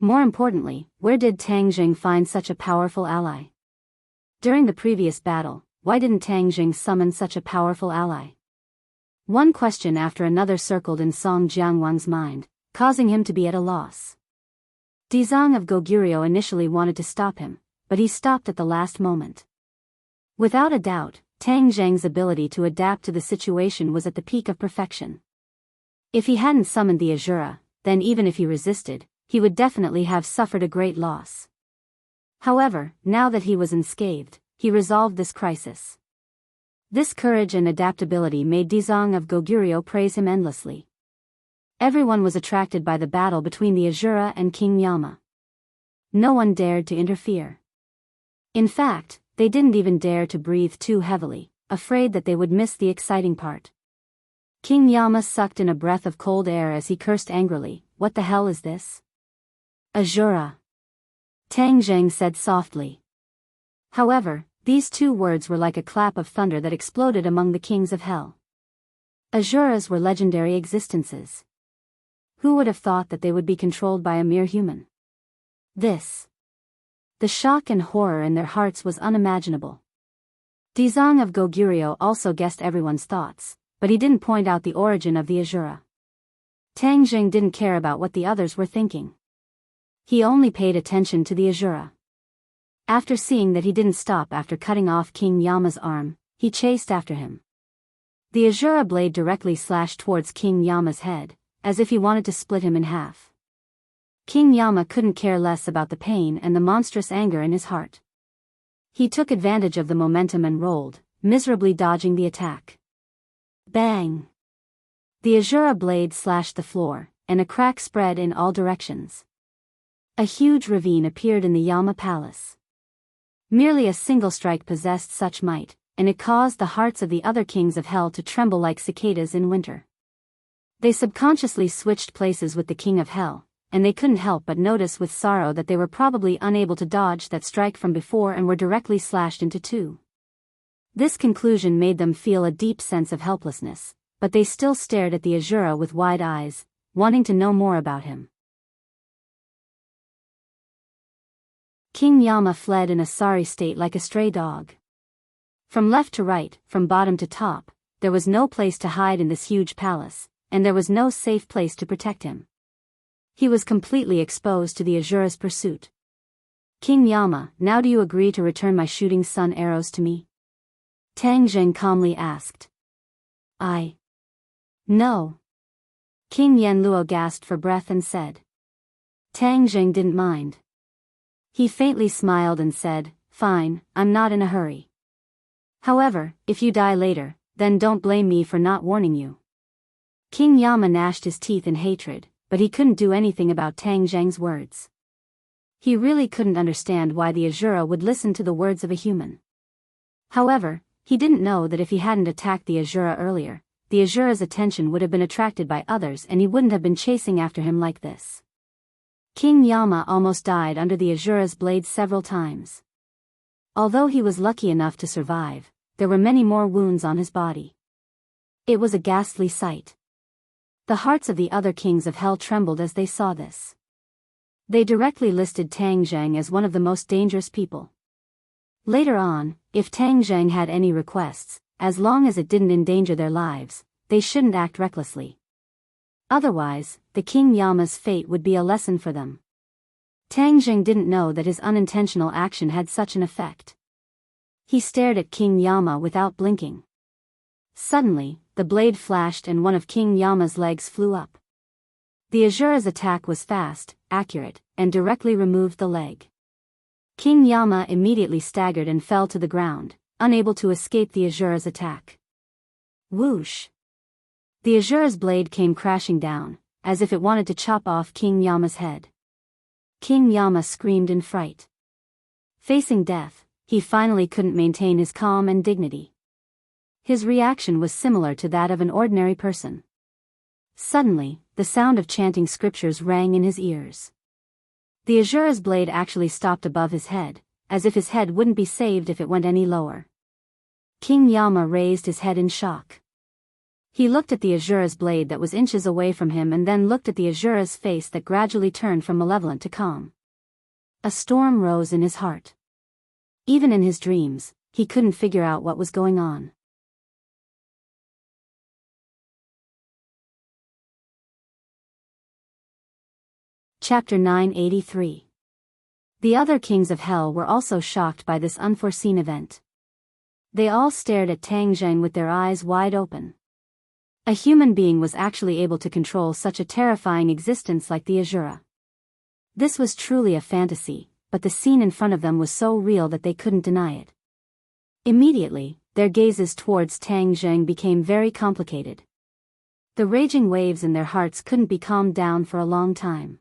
More importantly, where did Tang Jing find such a powerful ally? During the previous battle, why didn't Tang Jing summon such a powerful ally? One question after another circled in Song Jiangwang's mind, causing him to be at a loss. Dizang of Goguryeo initially wanted to stop him, but he stopped at the last moment. Without a doubt, Tang Jing's ability to adapt to the situation was at the peak of perfection. If he hadn't summoned the Azura, then even if he resisted, he would definitely have suffered a great loss. However, now that he was unscathed, he resolved this crisis. This courage and adaptability made Dizang of Goguryeo praise him endlessly. Everyone was attracted by the battle between the Azura and King Yama. No one dared to interfere. In fact, they didn't even dare to breathe too heavily, afraid that they would miss the exciting part. King Yama sucked in a breath of cold air as he cursed angrily, "What the hell is this?" "Azura," Tang Jing said softly. However, these two words were like a clap of thunder that exploded among the kings of hell. Azuras were legendary existences. Who would have thought that they would be controlled by a mere human? The shock and horror in their hearts was unimaginable. Dizang of Goguryeo also guessed everyone's thoughts, but he didn't point out the origin of the Azura. Tang Jing didn't care about what the others were thinking. He only paid attention to the Azura. After seeing that he didn't stop after cutting off King Yama's arm, he chased after him. The Azura blade directly slashed towards King Yama's head, as if he wanted to split him in half. King Yama couldn't care less about the pain and the monstrous anger in his heart. He took advantage of the momentum and rolled, miserably dodging the attack. Bang! The Azura blade slashed the floor, and a crack spread in all directions. A huge ravine appeared in the Yama Palace. Merely a single strike possessed such might, and it caused the hearts of the other kings of hell to tremble like cicadas in winter. They subconsciously switched places with the king of hell, and they couldn't help but notice with sorrow that they were probably unable to dodge that strike from before and were directly slashed into two. This conclusion made them feel a deep sense of helplessness, but they still stared at the Azura with wide eyes, wanting to know more about him. King Yama fled in a sorry state like a stray dog. From left to right, from bottom to top, there was no place to hide in this huge palace, and there was no safe place to protect him. He was completely exposed to the Azura's pursuit. "King Yama, now do you agree to return my shooting sun arrows to me?" Tang Jing calmly asked. No. King Yanluo gasped for breath and said. Tang Jing didn't mind. He faintly smiled and said, "Fine, I'm not in a hurry. However, if you die later, then don't blame me for not warning you." King Yama gnashed his teeth in hatred, but he couldn't do anything about Tang Jing's words. He really couldn't understand why the Azura would listen to the words of a human. However, he didn't know that if he hadn't attacked the Azura earlier, the Azura's attention would have been attracted by others and he wouldn't have been chasing after him like this. King Yama almost died under the Azura's blade several times. Although he was lucky enough to survive, there were many more wounds on his body. It was a ghastly sight. The hearts of the other kings of hell trembled as they saw this. They directly listed Tang Jing as one of the most dangerous people. Later on, if Tang Jing had any requests, as long as it didn't endanger their lives, they shouldn't act recklessly. Otherwise, the King Yama's fate would be a lesson for them. Tang Jing didn't know that his unintentional action had such an effect. He stared at King Yama without blinking. Suddenly, the blade flashed and one of King Yama's legs flew up. The Azura's attack was fast, accurate, and directly removed the leg. King Yama immediately staggered and fell to the ground, unable to escape the Azura's attack. Whoosh! The Azura's blade came crashing down, as if it wanted to chop off King Yama's head. King Yama screamed in fright. Facing death, he finally couldn't maintain his calm and dignity. His reaction was similar to that of an ordinary person. Suddenly, the sound of chanting scriptures rang in his ears. The Asura's blade actually stopped above his head, as if his head wouldn't be saved if it went any lower. King Yama raised his head in shock. He looked at the Asura's blade that was inches away from him and then looked at the Asura's face that gradually turned from malevolent to calm. A storm rose in his heart. Even in his dreams, he couldn't figure out what was going on. Chapter 983. The other kings of hell were also shocked by this unforeseen event. They all stared at Tang Zheng with their eyes wide open. A human being was actually able to control such a terrifying existence like the Asura. This was truly a fantasy, but the scene in front of them was so real that they couldn't deny it. Immediately, their gazes towards Tang Zheng became very complicated. The raging waves in their hearts couldn't be calmed down for a long time.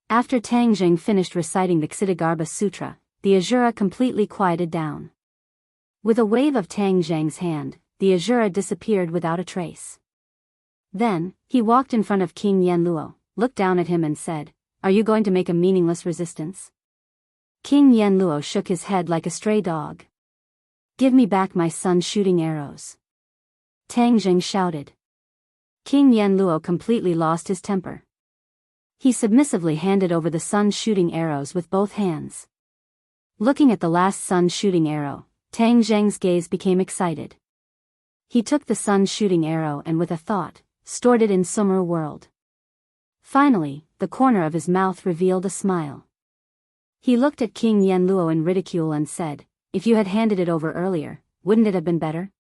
After Tang Zheng finished reciting the Ksitigarbha Sutra, the Asura completely quieted down. With a wave of Tang Zheng's hand, the Asura disappeared without a trace. Then, he walked in front of King Yanluo, looked down at him and said, "Are you going to make a meaningless resistance?" King Yanluo shook his head like a stray dog. "Give me back my son's shooting arrows," Tang Zheng shouted. King Yanluo completely lost his temper. He submissively handed over the sun's shooting arrows with both hands. Looking at the last sun's shooting arrow, Tang Zheng's gaze became excited. He took the sun's shooting arrow and with a thought, stored it in Sumer world. Finally, the corner of his mouth revealed a smile. He looked at King Yanluo in ridicule and said, "If you had handed it over earlier, wouldn't it have been better?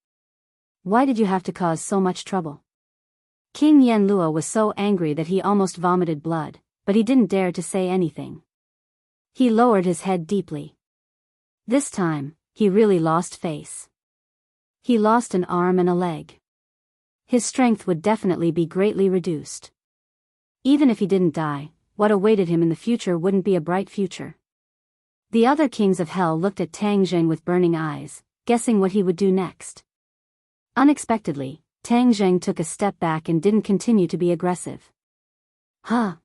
Why did you have to cause so much trouble?" King Yanluo was so angry that he almost vomited blood, but he didn't dare to say anything. He lowered his head deeply. This time, he really lost face. He lost an arm and a leg. His strength would definitely be greatly reduced. Even if he didn't die, what awaited him in the future wouldn't be a bright future. The other kings of hell looked at Tang Zheng with burning eyes, guessing what he would do next. Unexpectedly, Tang Zheng took a step back and didn't continue to be aggressive. Huh!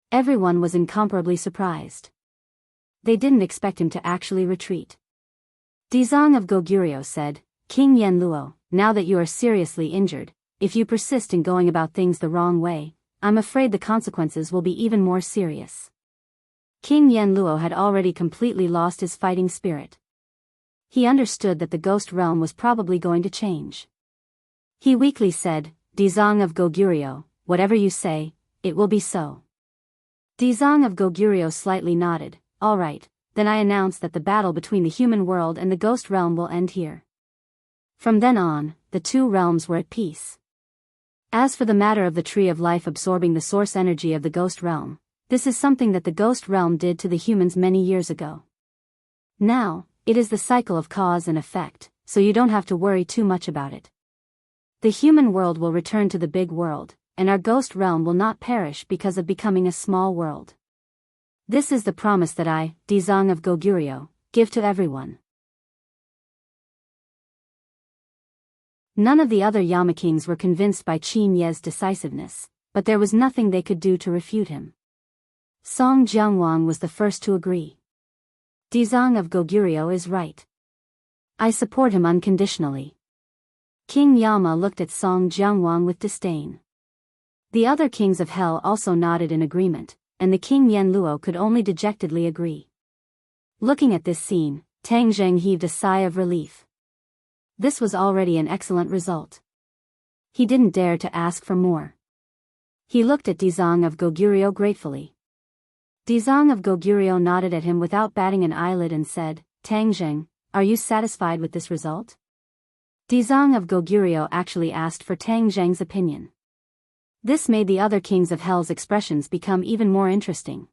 Everyone was incomparably surprised. They didn't expect him to actually retreat. Dizang of Goguryeo said, "King Yanluo, now that you are seriously injured, if you persist in going about things the wrong way, I'm afraid the consequences will be even more serious." King Yanluo had already completely lost his fighting spirit. He understood that the ghost realm was probably going to change. He weakly said, "Dizang of Goguryeo, whatever you say, it will be so." Dizang of Goguryeo slightly nodded. "All right, then I announce that the battle between the human world and the ghost realm will end here." From then on, the two realms were at peace. As for the matter of the tree of life absorbing the source energy of the ghost realm, this is something that the ghost realm did to the humans many years ago. Now, it is the cycle of cause and effect, so you don't have to worry too much about it. The human world will return to the big world, and our ghost realm will not perish because of becoming a small world. This is the promise that I, Dizang of Goguryeo, give to everyone. None of the other Yama kings were convinced by Qin Ye's decisiveness, but there was nothing they could do to refute him. Song Jiangwang was the first to agree. Dizang of Goguryeo is right. I support him unconditionally. King Yama looked at Song Jiangwang with disdain. The other kings of hell also nodded in agreement, and the King Yanluo could only dejectedly agree. Looking at this scene, Tang Zheng heaved a sigh of relief. This was already an excellent result. He didn't dare to ask for more. He looked at Dizang of Goguryeo gratefully. Dizang of Goguryeo nodded at him without batting an eyelid and said, "Tang Zheng, are you satisfied with this result?" Dizang of Goguryeo actually asked for Tang Zheng's opinion. This made the other kings of hell's expressions become even more interesting.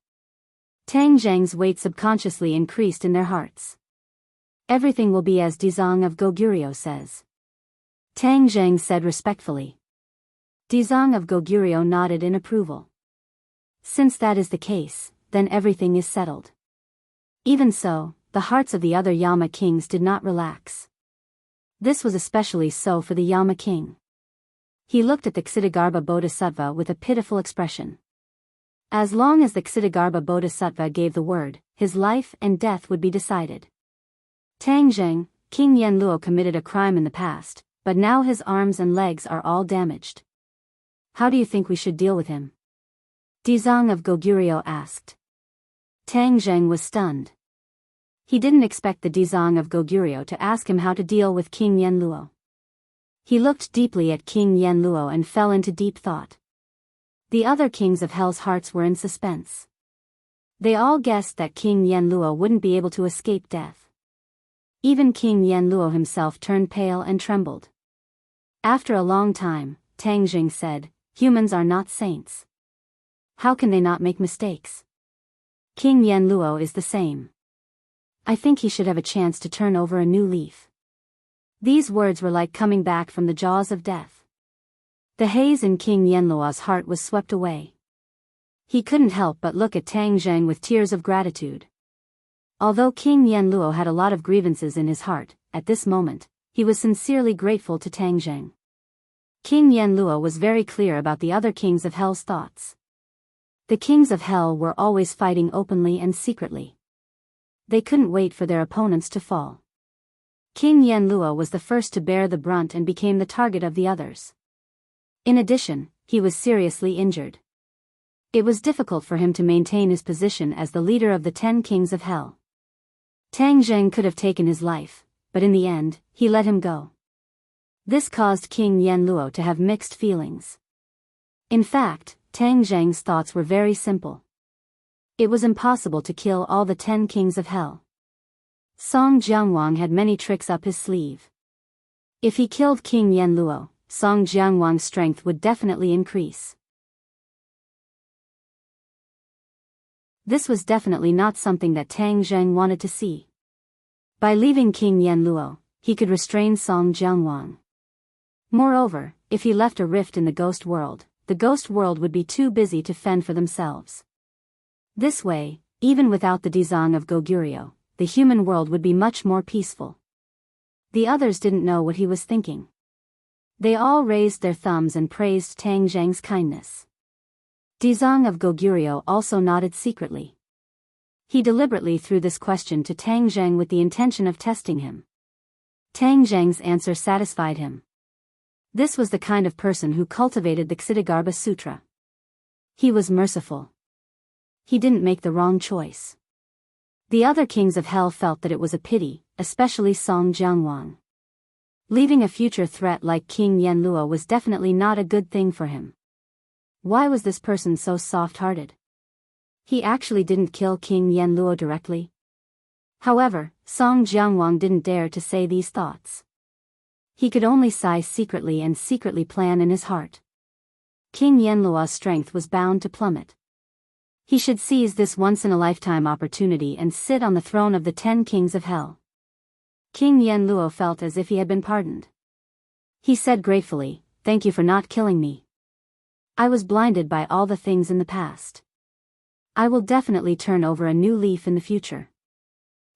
Tang Zheng's weight subconsciously increased in their hearts. Everything will be as Dizang of Goguryeo says. Tang Zheng said respectfully. Dizang of Goguryeo nodded in approval. Since that is the case, then everything is settled. Even so, the hearts of the other Yama kings did not relax. This was especially so for the Yama king. He looked at the Ksitigarbha Bodhisattva with a pitiful expression. As long as the Ksitigarbha Bodhisattva gave the word, his life and death would be decided. Tang Zheng, King Yanluo committed a crime in the past, but now his arms and legs are all damaged. How do you think we should deal with him? Dizang of Goguryeo asked. Tang Zheng was stunned. He didn't expect the Dizang of Goguryeo to ask him how to deal with King Yanluo. He looked deeply at King Yanluo and fell into deep thought. The other kings of Hell's hearts were in suspense. They all guessed that King Yanluo wouldn't be able to escape death. Even King Yanluo himself turned pale and trembled. After a long time, Tang Jing said, "Humans are not saints. How can they not make mistakes? King Yanluo is the same. I think he should have a chance to turn over a new leaf." These words were like coming back from the jaws of death. The haze in King Yanluo's heart was swept away. He couldn't help but look at Tang Zheng with tears of gratitude. Although King Yanluo had a lot of grievances in his heart, at this moment, he was sincerely grateful to Tang Zheng. King Yanluo was very clear about the other kings of Hell's thoughts. The kings of Hell were always fighting openly and secretly. They couldn't wait for their opponents to fall. King Yanluo was the first to bear the brunt and became the target of the others. In addition, he was seriously injured. It was difficult for him to maintain his position as the leader of the 10 kings of Hell. Tang Zheng could have taken his life, but in the end, he let him go. This caused King Yanluo to have mixed feelings. In fact, Tang Zheng's thoughts were very simple. It was impossible to kill all the 10 kings of Hell. Song Jiangwang had many tricks up his sleeve. If he killed King Yanluo, Song Jiangwang's strength would definitely increase. This was definitely not something that Tang Zheng wanted to see. By leaving King Yanluo, he could restrain Song Jiangwang. Moreover, if he left a rift in the ghost world, the ghost world would be too busy to fend for themselves. This way, even without the Dizang of Goguryeo, the human world would be much more peaceful. The others didn't know what he was thinking. They all raised their thumbs and praised Tang Zheng's kindness. Dizang of Goguryeo also nodded secretly. He deliberately threw this question to Tang Zheng with the intention of testing him. Tang Zheng's answer satisfied him. This was the kind of person who cultivated the Ksitigarbha Sutra. He was merciful. He didn't make the wrong choice. The other kings of Hell felt that it was a pity, especially Song Jiangwang. Leaving a future threat like King Yanluo was definitely not a good thing for him. Why was this person so soft-hearted? He actually didn't kill King Yanluo directly. However, Song Jiangwang didn't dare to say these thoughts. He could only sigh secretly and secretly plan in his heart. King Yanluo's strength was bound to plummet. He should seize this once-in-a-lifetime opportunity and sit on the throne of the 10 kings of Hell. King Yanluo felt as if he had been pardoned. He said gratefully, "Thank you for not killing me. I was blinded by all the things in the past. I will definitely turn over a new leaf in the future."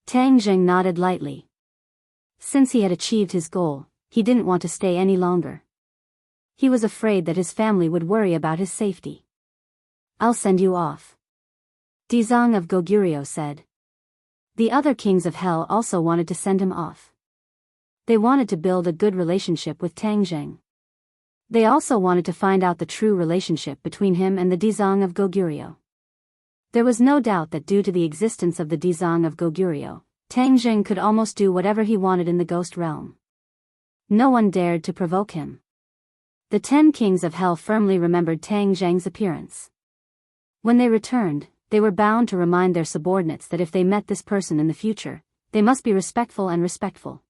Tang Zheng nodded lightly. Since he had achieved his goal, he didn't want to stay any longer. He was afraid that his family would worry about his safety. "I'll send you off," Dizang of Goguryeo said. The other kings of Hell also wanted to send him off. They wanted to build a good relationship with Tang Zheng. They also wanted to find out the true relationship between him and the Dizang of Goguryeo. There was no doubt that due to the existence of the Dizang of Goguryeo, Tang Zheng could almost do whatever he wanted in the ghost realm. No one dared to provoke him. The 10 kings of Hell firmly remembered Tang Zheng's appearance. When they returned, they were bound to remind their subordinates that if they met this person in the future, they must be respectful and respectful.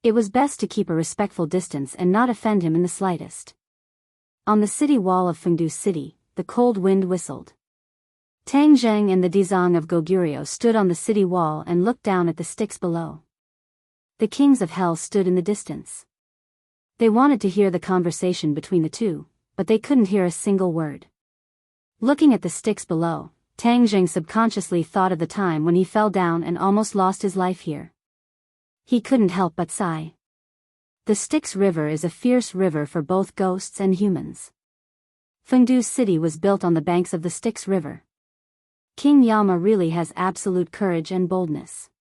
It was best to keep a respectful distance and not offend him in the slightest. On the city wall of Fengdu City, the cold wind whistled. Tang Zheng and the Dizang of Goguryeo stood on the city wall and looked down at the sticks below. The kings of Hell stood in the distance. They wanted to hear the conversation between the two, but they couldn't hear a single word. Looking at the sticks below, Tang Jing subconsciously thought of the time when he fell down and almost lost his life here. He couldn't help but sigh. The Styx River is a fierce river for both ghosts and humans. Fengdu's city was built on the banks of the Styx River. King Yama really has absolute courage and boldness.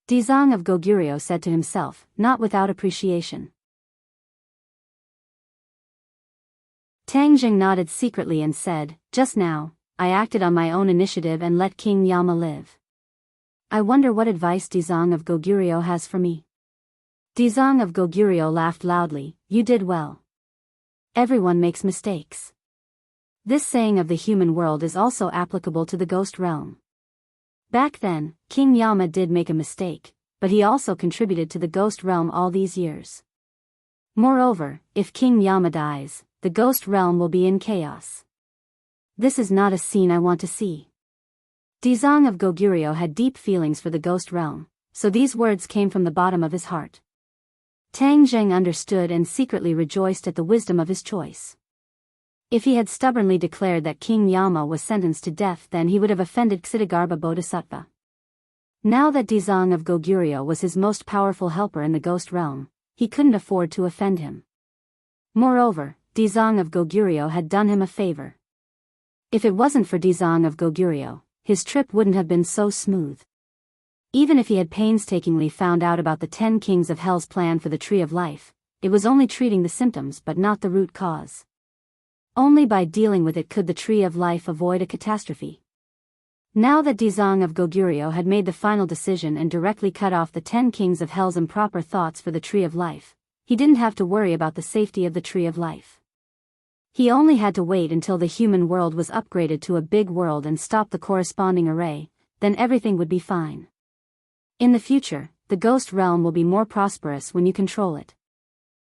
Dizang of Goguryeo said to himself, not without appreciation. Tang Jing nodded secretly and said, just now, I acted on my own initiative and let King Yama live. I wonder what advice Dizang of Goguryeo has for me. Dizang of Goguryeo laughed loudly, you did well. Everyone makes mistakes. This saying of the human world is also applicable to the ghost realm. Back then, King Yama did make a mistake, but he also contributed to the ghost realm all these years. Moreover, if King Yama dies, the ghost realm will be in chaos. This is not a scene I want to see. Dizang of Goguryeo had deep feelings for the ghost realm, so these words came from the bottom of his heart. Tang Jing understood and secretly rejoiced at the wisdom of his choice. If he had stubbornly declared that King Yama was sentenced to death, then he would have offended Ksitigarbha Bodhisattva. Now that Dizang of Goguryeo was his most powerful helper in the ghost realm, he couldn't afford to offend him. Moreover, Dizang of Goguryeo had done him a favor. If it wasn't for Dizang of Goguryeo, his trip wouldn't have been so smooth. Even if he had painstakingly found out about the 10 Kings of Hell's plan for the Tree of Life, it was only treating the symptoms but not the root cause. Only by dealing with it could the Tree of Life avoid a catastrophe. Now that Dizang of Goguryeo had made the final decision and directly cut off the 10 Kings of Hell's improper thoughts for the Tree of Life, he didn't have to worry about the safety of the Tree of Life. He only had to wait until the human world was upgraded to a big world and stop the corresponding array, then everything would be fine. In the future, the ghost realm will be more prosperous when you control it.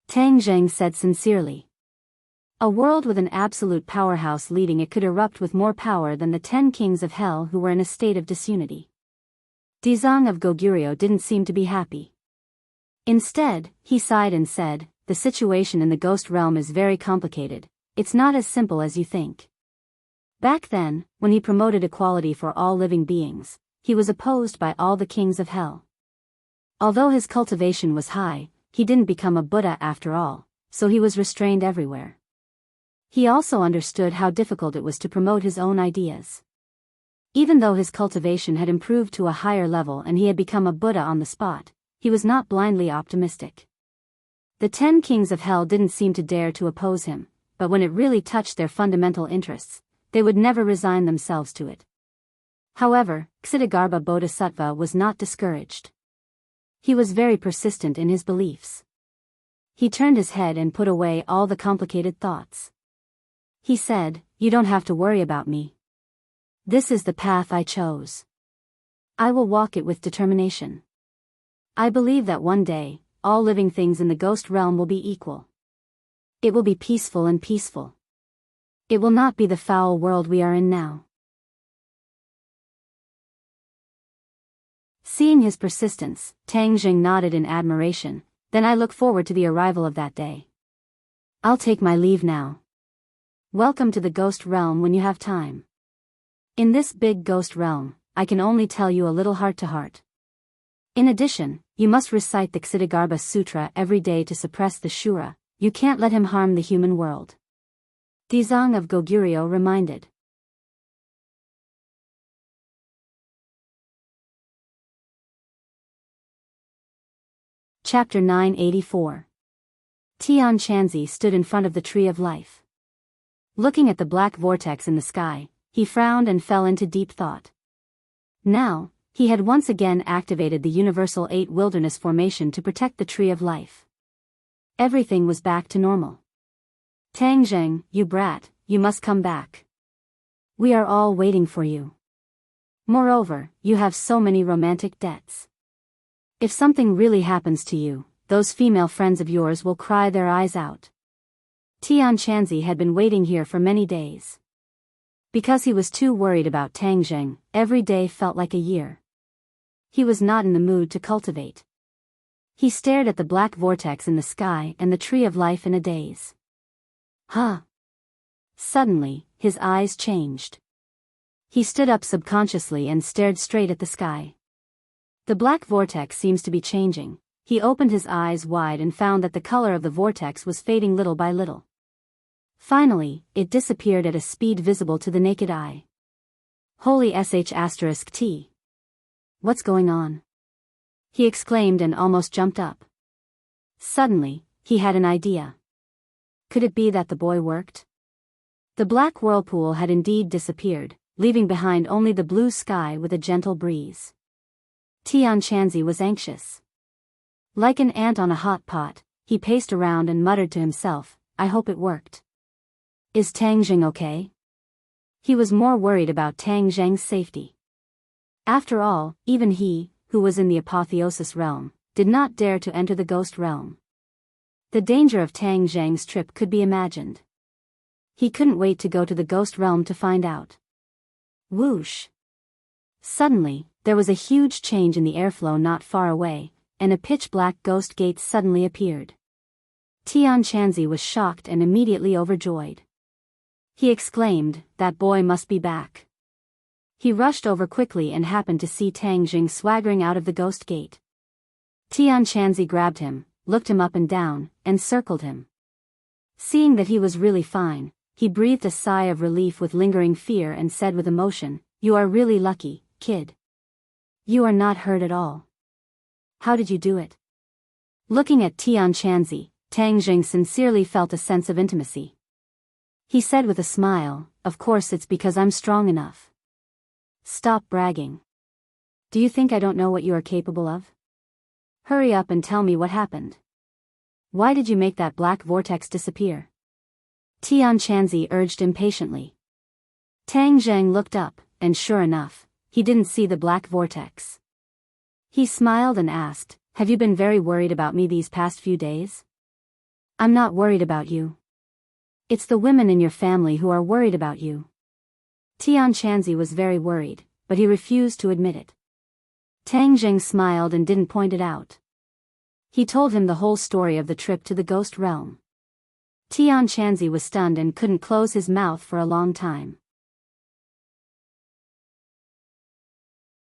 Tang Jing said sincerely. A world with an absolute powerhouse leading it could erupt with more power than the 10 Kings of Hell who were in a state of disunity. Dizang of Goguryeo didn't seem to be happy. Instead, he sighed and said, the situation in the ghost realm is very complicated. It's not as simple as you think. Back then, when he promoted equality for all living beings, he was opposed by all the kings of hell. Although his cultivation was high, he didn't become a Buddha after all, so he was restrained everywhere. He also understood how difficult it was to promote his own ideas. Even though his cultivation had improved to a higher level and he had become a Buddha on the spot, he was not blindly optimistic. The 10 Kings of Hell didn't seem to dare to oppose him, but when it really touched their fundamental interests, they would never resign themselves to it. However, Ksitigarbha Bodhisattva was not discouraged. He was very persistent in his beliefs. He turned his head and put away all the complicated thoughts. He said, you don't have to worry about me. This is the path I chose. I will walk it with determination. I believe that one day, all living things in the ghost realm will be equal. It will be peaceful and peaceful. It will not be the foul world we are in now. Seeing his persistence, Tang Jing nodded in admiration, then I look forward to the arrival of that day. I'll take my leave now. Welcome to the ghost realm when you have time. In this big ghost realm, I can only tell you a little heart-to-heart. In addition, you must recite the Ksitigarbha Sutra every day to suppress the Shura. You can't let him harm the human world. Dizang of Goguryeo reminded. Chapter 984. Tian Chanzi stood in front of the Tree of Life. Looking at the black vortex in the sky, he frowned and fell into deep thought. Now, he had once again activated the Universal 8 Wilderness Formation to protect the Tree of Life. Everything was back to normal. Tang Jing, you brat, you must come back. We are all waiting for you. Moreover, you have so many romantic debts. If something really happens to you, those female friends of yours will cry their eyes out. Tian Chanzi had been waiting here for many days. Because he was too worried about Tang Jing, every day felt like a year. He was not in the mood to cultivate. He stared at the black vortex in the sky and the Tree of Life in a daze. Huh. Suddenly, his eyes changed. He stood up subconsciously and stared straight at the sky. The black vortex seems to be changing. He opened his eyes wide and found that the color of the vortex was fading little by little. Finally, it disappeared at a speed visible to the naked eye. Holy sh*t. What's going on? He exclaimed and almost jumped up. Suddenly, he had an idea. Could it be that the boy worked? The black whirlpool had indeed disappeared, leaving behind only the blue sky with a gentle breeze. Tian Chanzi was anxious. Like an ant on a hot pot, he paced around and muttered to himself, I hope it worked. Is Tang Jing okay? He was more worried about Tang Zheng's safety. After all, even he, who was in the apotheosis realm, did not dare to enter the ghost realm. The danger of Tang Zheng's trip could be imagined. He couldn't wait to go to the ghost realm to find out. Whoosh! Suddenly, there was a huge change in the airflow not far away, and a pitch-black ghost gate suddenly appeared. Tian Chanzi was shocked and immediately overjoyed. He exclaimed, that boy must be back. He rushed over quickly and happened to see Tang Jing swaggering out of the ghost gate. Tian Chanzi grabbed him, looked him up and down, and circled him. Seeing that he was really fine, he breathed a sigh of relief with lingering fear and said with emotion, You are really lucky, kid. You are not hurt at all. How did you do it? Looking at Tian Chanzi, Tang Jing sincerely felt a sense of intimacy. He said with a smile, Of course it's because I'm strong enough. Stop bragging. Do you think I don't know what you are capable of? Hurry up and tell me what happened. Why did you make that black vortex disappear? Tian Chanzi urged impatiently. Tang Zheng looked up, and sure enough, he didn't see the black vortex. He smiled and asked, Have you been very worried about me these past few days? I'm not worried about you. It's the women in your family who are worried about you. Tian Chanzi was very worried, but he refused to admit it. Tang Zheng smiled and didn't point it out. He told him the whole story of the trip to the ghost realm. Tian Chanzi was stunned and couldn't close his mouth for a long time.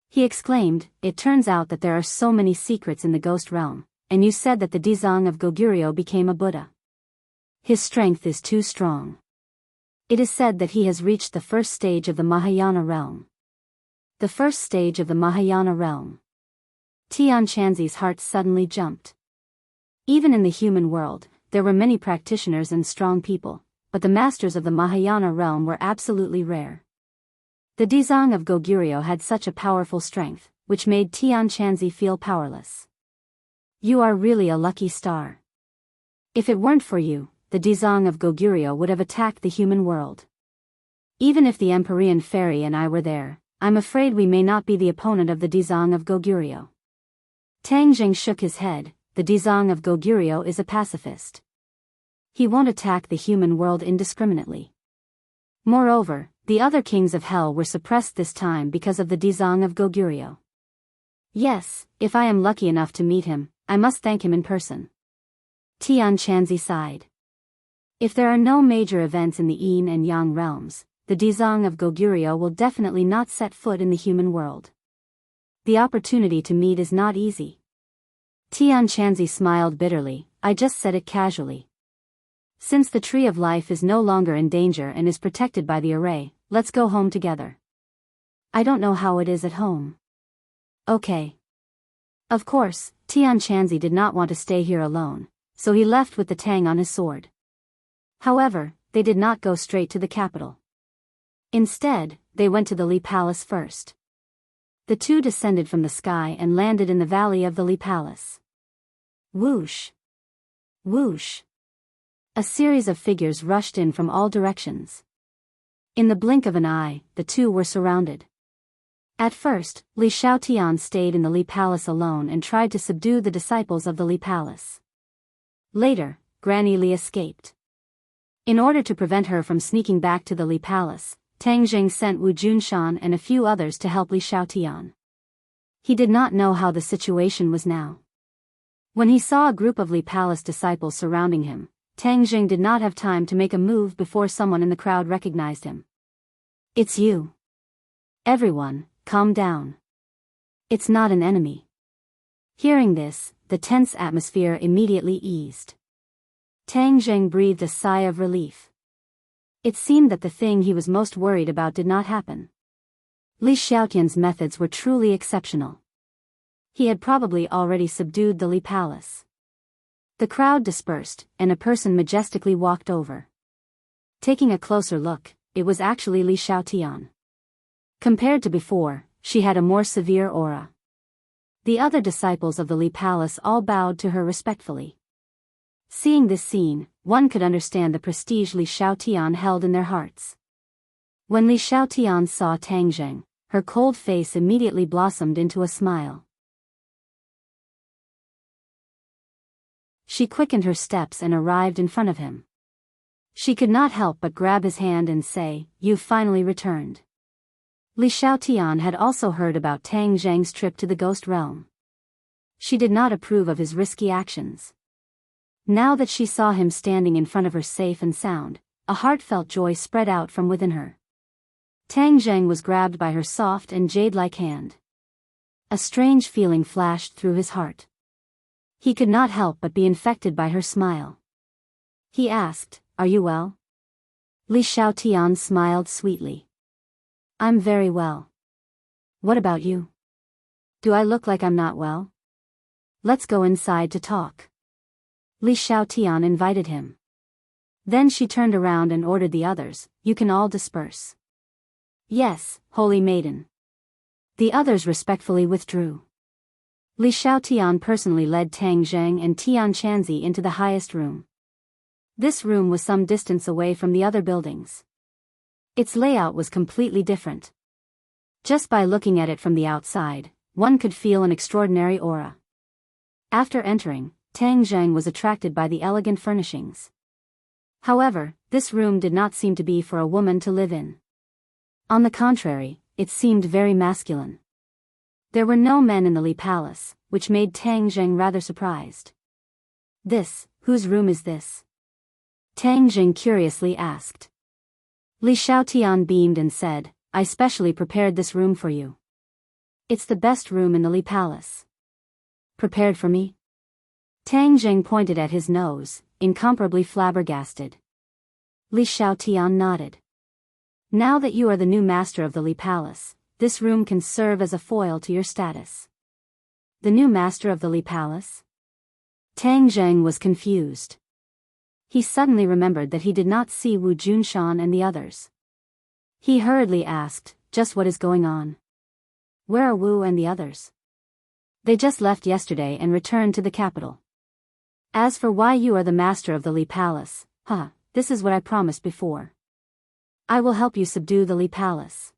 He exclaimed, It turns out that there are so many secrets in the ghost realm, and you said that the Dizang of Goguryeo became a Buddha. His strength is too strong. It is said that he has reached the first stage of the Mahayana realm. The first stage of the Mahayana realm. Tian Chanzi's heart suddenly jumped. Even in the human world, there were many practitioners and strong people, but the masters of the Mahayana realm were absolutely rare. The Dizang of Goguryeo had such a powerful strength, which made Tian Chanzi feel powerless. You are really a lucky star. If it weren't for you, the Dizang of Goguryeo would have attacked the human world. Even if the Empyrean fairy and I were there, I'm afraid we may not be the opponent of the Dizang of Goguryeo. Tang Jing shook his head. The Dizang of Goguryeo is a pacifist. He won't attack the human world indiscriminately. Moreover, the other kings of hell were suppressed this time because of the Dizang of Goguryeo. Yes, if I am lucky enough to meet him, I must thank him in person. Tian Chanzi sighed. If there are no major events in the Yin and Yang realms, the Dizang of Goguryeo will definitely not set foot in the human world. The opportunity to meet is not easy. Tian Chanzi smiled bitterly, I just said it casually. Since the tree of life is no longer in danger and is protected by the array, let's go home together. I don't know how it is at home. Okay. Of course, Tian Chanzi did not want to stay here alone, so he left with the tang on his sword. However, they did not go straight to the capital. Instead, they went to the Li Palace first. The two descended from the sky and landed in the valley of the Li Palace. Whoosh! Whoosh! A series of figures rushed in from all directions. In the blink of an eye, the two were surrounded. At first, Li Xiaotian stayed in the Li Palace alone and tried to subdue the disciples of the Li Palace. Later, Granny Li escaped. In order to prevent her from sneaking back to the Li Palace, Tang Jing sent Wu Junshan and a few others to help Li Xiaotian. He did not know how the situation was now. When he saw a group of Li Palace disciples surrounding him, Tang Jing did not have time to make a move before someone in the crowd recognized him. It's you. Everyone, calm down. It's not an enemy. Hearing this, the tense atmosphere immediately eased. Tang Zheng breathed a sigh of relief. It seemed that the thing he was most worried about did not happen. Li Xiaotian's methods were truly exceptional. He had probably already subdued the Li Palace. The crowd dispersed, and a person majestically walked over. Taking a closer look, it was actually Li Xiaotian. Compared to before, she had a more severe aura. The other disciples of the Li Palace all bowed to her respectfully. Seeing this scene, one could understand the prestige Li Xiaotian held in their hearts. When Li Xiaotian saw Tang Zheng, her cold face immediately blossomed into a smile. She quickened her steps and arrived in front of him. She could not help but grab his hand and say, "You've finally returned." Li Xiaotian had also heard about Tang Zheng's trip to the ghost realm. She did not approve of his risky actions. Now that she saw him standing in front of her safe and sound, a heartfelt joy spread out from within her. Tang Zheng was grabbed by her soft and jade-like hand. A strange feeling flashed through his heart. He could not help but be infected by her smile. He asked, "Are you well?" Li Xiaotian smiled sweetly. "I'm very well. What about you? Do I look like I'm not well? Let's go inside to talk." Li Xiaotian invited him. Then she turned around and ordered the others, "You can all disperse." "Yes, holy maiden." The others respectfully withdrew. Li Xiaotian personally led Tang Zheng and Tian Chanzi into the highest room. This room was some distance away from the other buildings. Its layout was completely different. Just by looking at it from the outside, one could feel an extraordinary aura. After entering, Tang Zheng was attracted by the elegant furnishings. However, this room did not seem to be for a woman to live in. On the contrary, it seemed very masculine. There were no men in the Li Palace, which made Tang Zheng rather surprised. Whose room is this?" Tang Zheng curiously asked. Li Xiaotian beamed and said, "I specially prepared this room for you. It's the best room in the Li Palace." "Prepared for me?" Tang Zheng pointed at his nose, incomparably flabbergasted. Li Xiaotian nodded. "Now that you are the new master of the Li Palace, this room can serve as a foil to your status." "The new master of the Li Palace?" Tang Zheng was confused. He suddenly remembered that he did not see Wu Junshan and the others. He hurriedly asked, "Just what is going on? Where are Wu and the others?" "They just left yesterday and returned to the capital." "As for why you are the master of the Li Palace, this is what I promised before. I will help you subdue the Li Palace."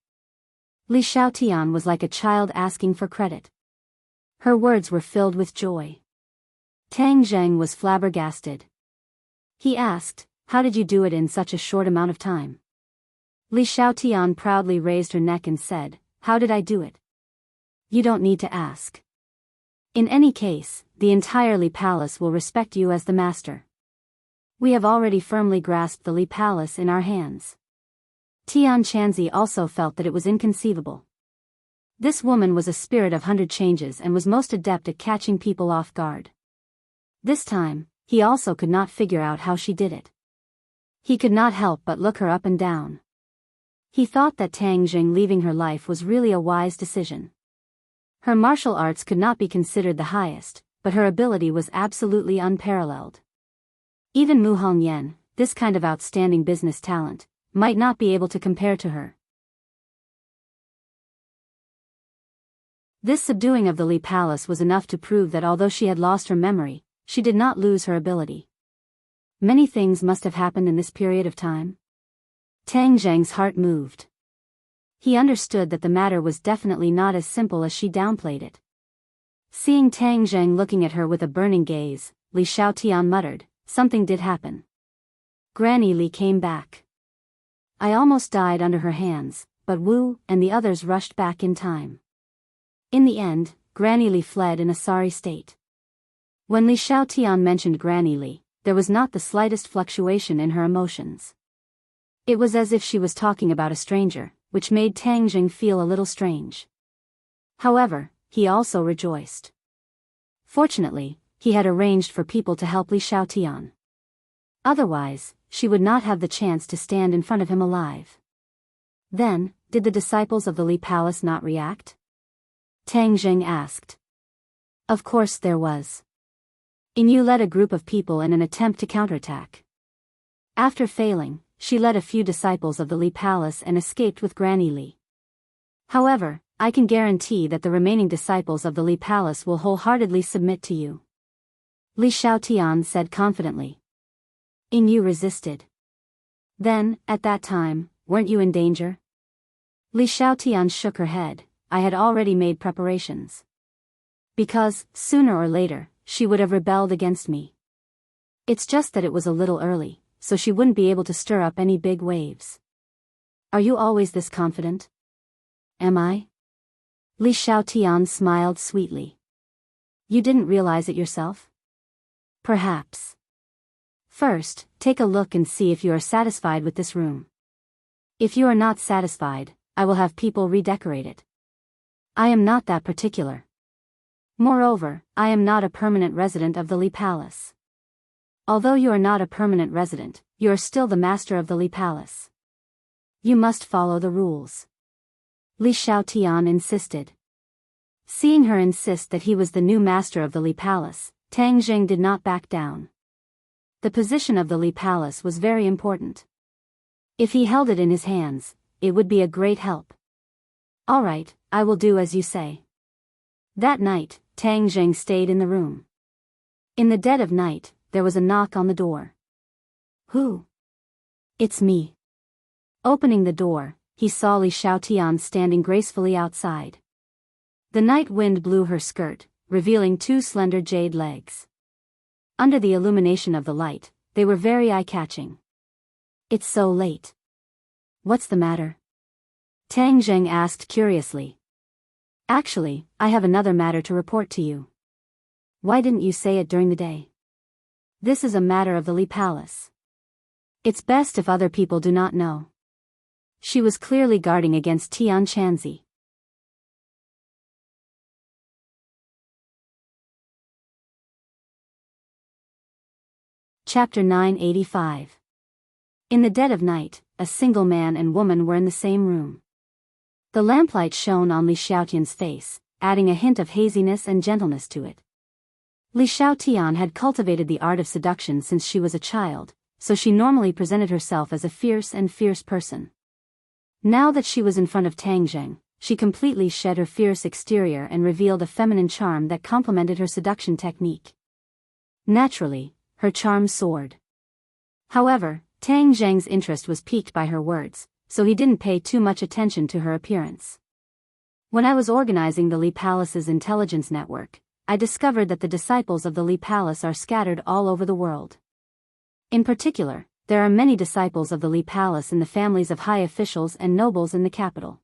Li Xiaotian was like a child asking for credit. Her words were filled with joy. Tang Zheng was flabbergasted. He asked, "How did you do it in such a short amount of time?" Li Xiaotian proudly raised her neck and said, "How did I do it? You don't need to ask. In any case, the entire Li Palace will respect you as the master. We have already firmly grasped the Li Palace in our hands." Tian Chanzi also felt that it was inconceivable. This woman was a spirit of 100 changes and was most adept at catching people off guard. This time, he also could not figure out how she did it. He could not help but look her up and down. He thought that Tang Zheng leaving her life was really a wise decision. Her martial arts could not be considered the highest, but her ability was absolutely unparalleled. Even Mu Hongyan, this kind of outstanding business talent, might not be able to compare to her. This subduing of the Li Palace was enough to prove that although she had lost her memory, she did not lose her ability. Many things must have happened in this period of time. Tang Zheng's heart moved. He understood that the matter was definitely not as simple as she downplayed it. Seeing Tang Zheng looking at her with a burning gaze, Li Xiaotian muttered, "Something did happen. Granny Li came back. I almost died under her hands, but Wu and the others rushed back in time. In the end, Granny Li fled in a sorry state." When Li Xiaotian mentioned Granny Li, there was not the slightest fluctuation in her emotions. It was as if she was talking about a stranger, which made Tang Jing feel a little strange. However, he also rejoiced. Fortunately, he had arranged for people to help Li Xiaotian. Otherwise, she would not have the chance to stand in front of him alive. Then, did the disciples of the Li Palace not react? Tang Jing asked. Of course there was. Inu led a group of people in an attempt to counterattack. After failing, she led a few disciples of the Li Palace and escaped with Granny Li. However, I can guarantee that the remaining disciples of the Li Palace will wholeheartedly submit to you. Li Xiaotian said confidently. Inu resisted. Then, at that time, weren't you in danger? Li Xiaotian shook her head. I had already made preparations. Because, sooner or later, she would have rebelled against me. It's just that it was a little early, so she wouldn't be able to stir up any big waves. Are you always this confident? Am I? Li Xiaotian smiled sweetly. You didn't realize it yourself? Perhaps. First, take a look and see if you are satisfied with this room. If you are not satisfied, I will have people redecorate it. I am not that particular. Moreover, I am not a permanent resident of the Li Palace. Although you are not a permanent resident, you are still the master of the Li Palace. You must follow the rules. Li Xiaotian insisted. Seeing her insist that he was the new master of the Li Palace, Tang Jing did not back down. The position of the Li Palace was very important. If he held it in his hands, it would be a great help. All right, I will do as you say. That night, Tang Jing stayed in the room. In the dead of night, there was a knock on the door. Who? It's me. Opening the door, he saw Li Xiaotian standing gracefully outside. The night wind blew her skirt, revealing two slender jade legs. Under the illumination of the light, they were very eye-catching. It's so late. What's the matter? Tang Jing asked curiously. Actually, I have another matter to report to you. Why didn't you say it during the day? This is a matter of the Li Palace. It's best if other people do not know. She was clearly guarding against Tian Chanzi. Chapter 985. In the dead of night, a single man and woman were in the same room. The lamplight shone on Li Xiaotian's face, adding a hint of haziness and gentleness to it. Li Xiaotian had cultivated the art of seduction since she was a child, so she normally presented herself as a fierce person. Now that she was in front of Tang Jing, she completely shed her fierce exterior and revealed a feminine charm that complemented her seduction technique. Naturally, her charm soared. However, Tang Jing's interest was piqued by her words, so he didn't pay too much attention to her appearance. When I was organizing the Li Palace's intelligence network, I discovered that the disciples of the Li Palace are scattered all over the world. In particular, there are many disciples of the Li Palace in the families of high officials and nobles in the capital.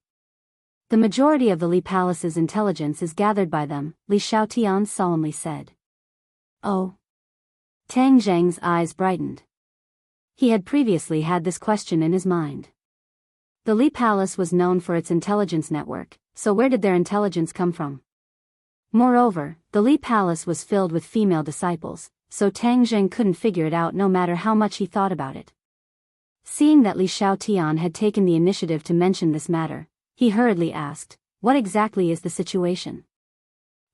The majority of the Li Palace's intelligence is gathered by them, Li Xiaotian solemnly said. Oh. Tang Jing's eyes brightened. He had previously had this question in his mind. The Li Palace was known for its intelligence network, so where did their intelligence come from? Moreover, the Li Palace was filled with female disciples, so Tang Jing couldn't figure it out no matter how much he thought about it. Seeing that Li Xiaotian had taken the initiative to mention this matter, he hurriedly asked, what exactly is the situation?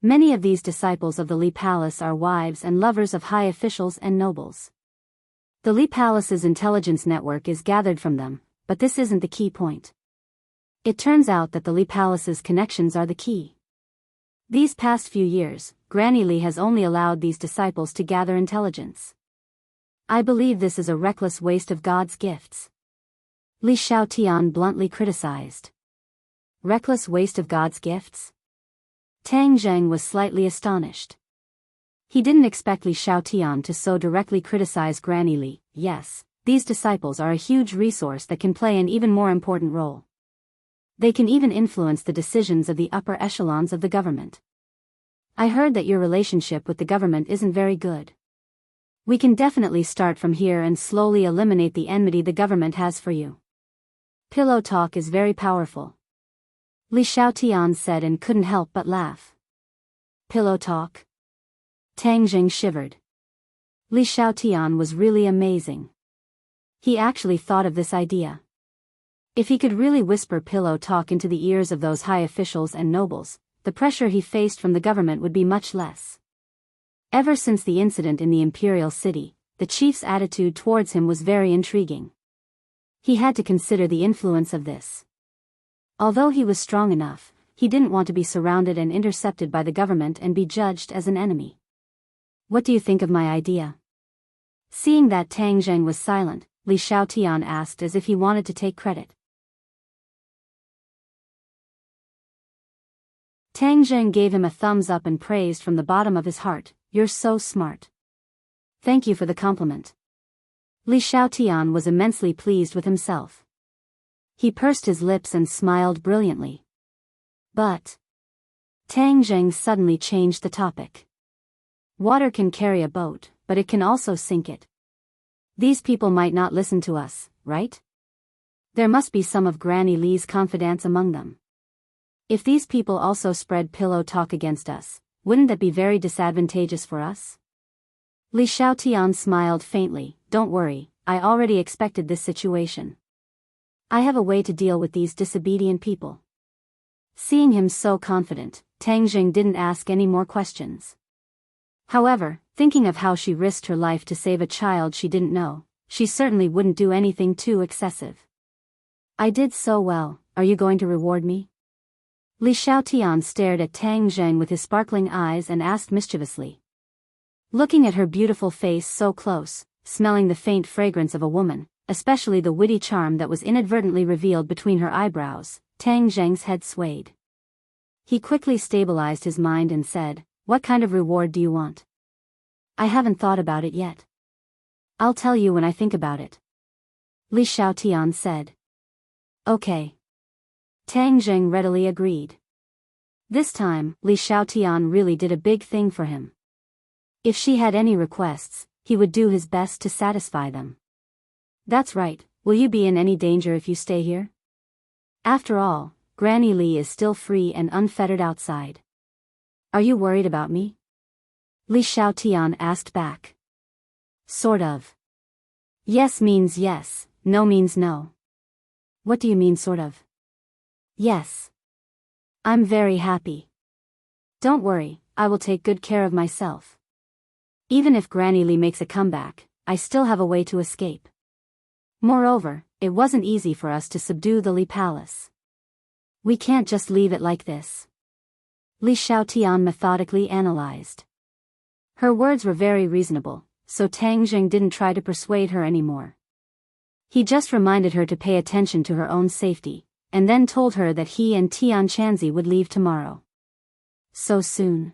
Many of these disciples of the Li Palace are wives and lovers of high officials and nobles. The Li Palace's intelligence network is gathered from them, but this isn't the key point. It turns out that the Li Palace's connections are the key. These past few years, Granny Li has only allowed these disciples to gather intelligence. I believe this is a reckless waste of God's gifts. Li Xiaotian bluntly criticized. Reckless waste of God's gifts? Tang Jing was slightly astonished. He didn't expect Li Xiaotian to so directly criticize Granny Li. Yes, these disciples are a huge resource that can play an even more important role. They can even influence the decisions of the upper echelons of the government. I heard that your relationship with the government isn't very good. We can definitely start from here and slowly eliminate the enmity the government has for you. Pillow talk is very powerful, Li Xiaotian said and couldn't help but laugh. Pillow talk? Tang Jing shivered. Li Xiaotian was really amazing. He actually thought of this idea. If he could really whisper pillow talk into the ears of those high officials and nobles, the pressure he faced from the government would be much less. Ever since the incident in the imperial city, the chief's attitude towards him was very intriguing. He had to consider the influence of this. Although he was strong enough, he didn't want to be surrounded and intercepted by the government and be judged as an enemy. What do you think of my idea? Seeing that Tang Zheng was silent, Li Xiaotian asked as if he wanted to take credit. Tang Zheng gave him a thumbs up and praised from the bottom of his heart, "You're so smart." Thank you for the compliment. Li Xiaotian was immensely pleased with himself. He pursed his lips and smiled brilliantly. But Tang Zheng suddenly changed the topic. Water can carry a boat, but it can also sink it. These people might not listen to us, right? There must be some of Granny Li's confidants among them. If these people also spread pillow talk against us, wouldn't that be very disadvantageous for us? Li Xiaotian smiled faintly. Don't worry, I already expected this situation. I have a way to deal with these disobedient people. Seeing him so confident, Tang Jing didn't ask any more questions. However, thinking of how she risked her life to save a child she didn't know, she certainly wouldn't do anything too excessive. I did so well, are you going to reward me? Li Xiaotian stared at Tang Zheng with his sparkling eyes and asked mischievously. Looking at her beautiful face so close, smelling the faint fragrance of a woman, especially the witty charm that was inadvertently revealed between her eyebrows, Tang Zheng's head swayed. He quickly stabilized his mind and said, "What kind of reward do you want?" "I haven't thought about it yet. I'll tell you when I think about it," Li Xiaotian said. "Okay." Tang Zheng readily agreed. This time, Li Xiaotian really did a big thing for him. If she had any requests, he would do his best to satisfy them. "That's right, will you be in any danger if you stay here? After all, Granny Li is still free and unfettered outside. Are you worried about me?" Li Xiaotian asked back. "Sort of. Yes means yes, no means no." "What do you mean sort of?" "Yes. I'm very happy. Don't worry, I will take good care of myself. Even if Granny Li makes a comeback, I still have a way to escape. Moreover, it wasn't easy for us to subdue the Li Palace. We can't just leave it like this." Li Xiaotian methodically analyzed. Her words were very reasonable, so Tang Jing didn't try to persuade her anymore. He just reminded her to pay attention to her own safety, and then told her that he and Tian Chanzi would leave tomorrow. "So soon?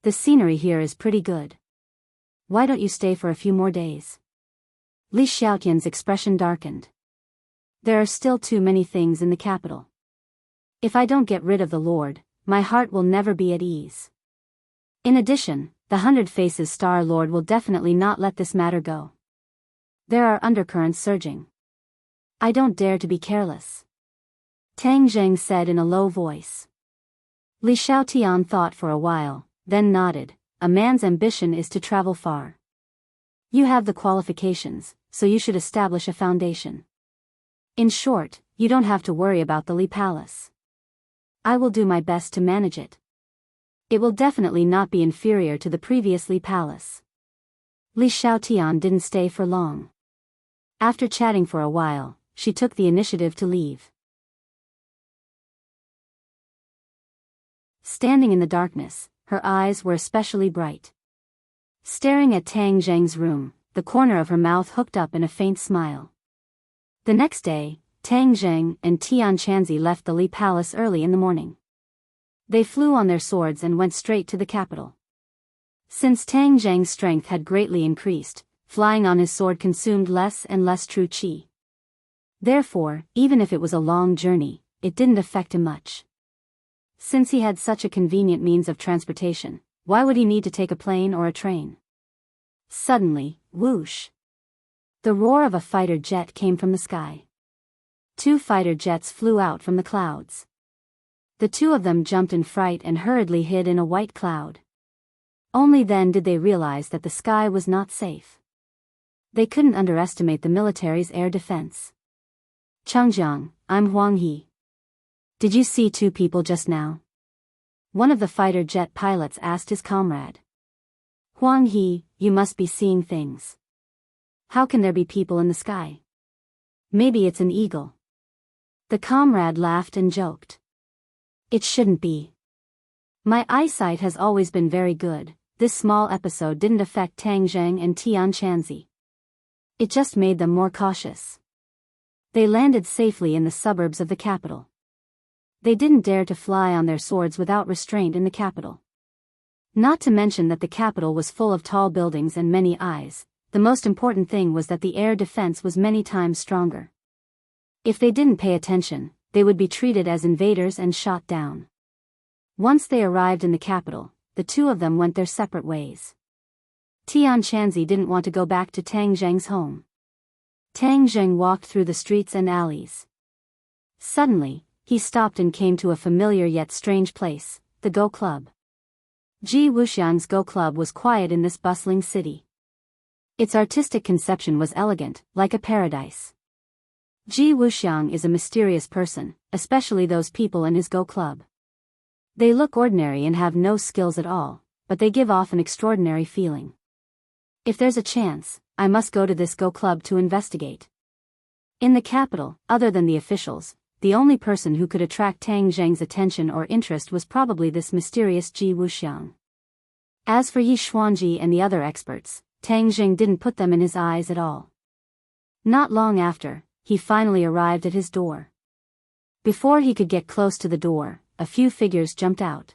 The scenery here is pretty good. Why don't you stay for a few more days?" Li Xiaotian's expression darkened. "There are still too many things in the capital. If I don't get rid of the Lord, my heart will never be at ease. In addition, the 100 Faces Star Lord will definitely not let this matter go. There are undercurrents surging. I don't dare to be careless," Tang Zheng said in a low voice. Li Xiaotian thought for a while, then nodded. "A man's ambition is to travel far. You have the qualifications, so you should establish a foundation. In short, you don't have to worry about the Li Palace. I will do my best to manage it. It will definitely not be inferior to the previous Li Palace." Li Xiaotian didn't stay for long. After chatting for a while, she took the initiative to leave. Standing in the darkness, her eyes were especially bright. Staring at Tang Zheng's room, the corner of her mouth hooked up in a faint smile. The next day, Tang Zheng and Tian Chanzi left the Li Palace early in the morning. They flew on their swords and went straight to the capital. Since Tang Zheng's strength had greatly increased, flying on his sword consumed less and less true qi. Therefore, even if it was a long journey, it didn't affect him much. Since he had such a convenient means of transportation, why would he need to take a plane or a train? Suddenly, whoosh! The roar of a fighter jet came from the sky. 2 fighter jets flew out from the clouds. The 2 of them jumped in fright and hurriedly hid in a white cloud. Only then did they realize that the sky was not safe. They couldn't underestimate the military's air defense. Chengjiang, I'm Huang He. Did you see 2 people just now? One of the fighter jet pilots asked his comrade. Huang He, you must be seeing things. How can there be people in the sky? Maybe it's an eagle. The comrade laughed and joked. It shouldn't be. My eyesight has always been very good. This small episode didn't affect Tang Zheng and Tian Chanzi. It just made them more cautious. They landed safely in the suburbs of the capital. They didn't dare to fly on their swords without restraint in the capital. Not to mention that the capital was full of tall buildings and many eyes. The most important thing was that the air defense was many times stronger. If they didn't pay attention, they would be treated as invaders and shot down. Once they arrived in the capital, the 2 of them went their separate ways. Tian Chanzi didn't want to go back to Tang Zheng's home. Tang Zheng walked through the streets and alleys. Suddenly, he stopped and came to a familiar yet strange place, the Go Club. Ji Wuxiang's Go Club was quiet in this bustling city. Its artistic conception was elegant, like a paradise. Ji Wuxiang is a mysterious person, especially those people in his Go Club. They look ordinary and have no skills at all, but they give off an extraordinary feeling. If there's a chance, I must go to this Go Club to investigate. In the capital, other than the officials, the only person who could attract Tang Zheng's attention or interest was probably this mysterious Ji Wuxiang. As for Yi Xuanji and the other experts, Tang Zheng didn't put them in his eyes at all. Not long after, he finally arrived at his door. Before he could get close to the door, a few figures jumped out.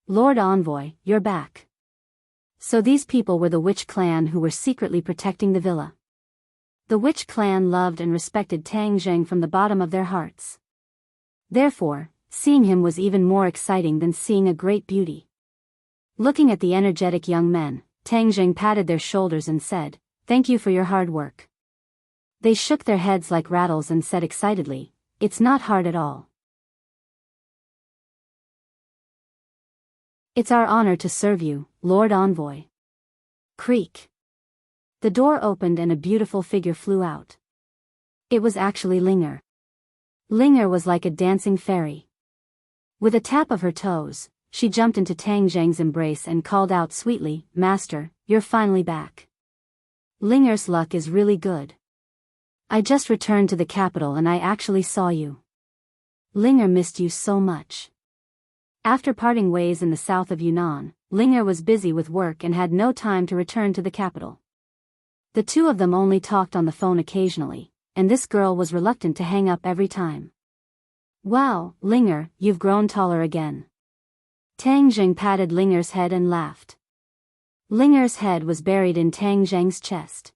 Lord Envoy, you're back. So these people were the Witch clan who were secretly protecting the villa. The Witch clan loved and respected Tang Zheng from the bottom of their hearts. Therefore, seeing him was even more exciting than seeing a great beauty. Looking at the energetic young men, Tang Zheng patted their shoulders and said, "Thank you for your hard work." They shook their heads like rattles and said excitedly, "It's not hard at all. It's our honor to serve you, Lord Envoy." Creak. The door opened and a beautiful figure flew out. It was actually Linger. Linger was like a dancing fairy. With a tap of her toes, she jumped into Tang Zheng's embrace and called out sweetly, "Master, you're finally back. Linger's luck is really good. I just returned to the capital and I actually saw you. Linger missed you so much." After parting ways in the south of Yunnan, Linger was busy with work and had no time to return to the capital. The 2 of them only talked on the phone occasionally, and this girl was reluctant to hang up every time. "Wow, Linger, you've grown taller again." Tang Zheng patted Linger's head and laughed. Linger's head was buried in Tang Zheng's chest.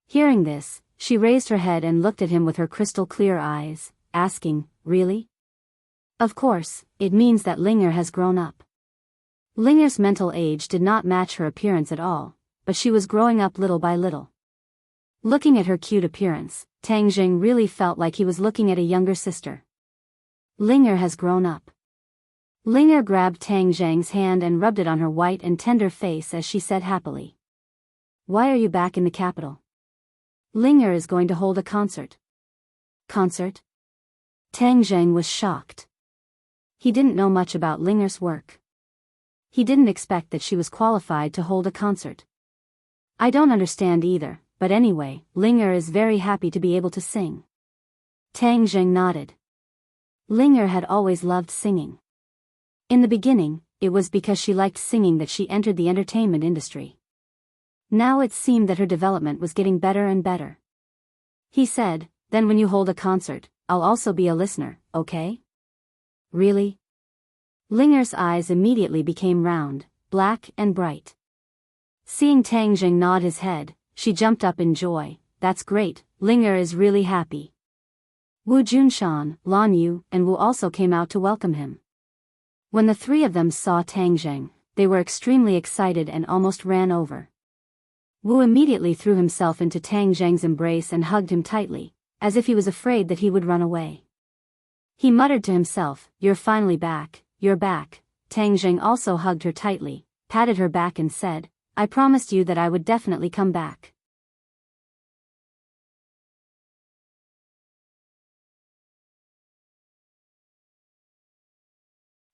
Hearing this, she raised her head and looked at him with her crystal-clear eyes, asking, "Really?" Of course, it means that Linger has grown up. Linger's mental age did not match her appearance at all, but she was growing up little by little. Looking at her cute appearance, Tang Zheng really felt like he was looking at a younger sister. Linger has grown up. Linger grabbed Tang Zheng's hand and rubbed it on her white and tender face as she said happily, "Why are you back in the capital?" "Linger is going to hold a concert." "Concert?" Tang Zheng was shocked. He didn't know much about Linger's work. He didn't expect that she was qualified to hold a concert. "I don't understand either, but anyway, Linger is very happy to be able to sing." Tang Zheng nodded. Linger had always loved singing. In the beginning, it was because she liked singing that she entered the entertainment industry. Now it seemed that her development was getting better and better. He said, "Then when you hold a concert, I'll also be a listener, okay?" "Really?" Linger's eyes immediately became round, black and bright. Seeing Tang Zheng nod his head, she jumped up in joy. "That's great, Linger is really happy." Wu Junshan, Lan Yu, and Wu also came out to welcome him. When the 3 of them saw Tang Zheng, they were extremely excited and almost ran over. Wu immediately threw himself into Tang Zheng's embrace and hugged him tightly. as if he was afraid that he would run away. He muttered to himself, "You're finally back, you're back." Tang Jing also hugged her tightly, patted her back and said, "I promised you that I would definitely come back."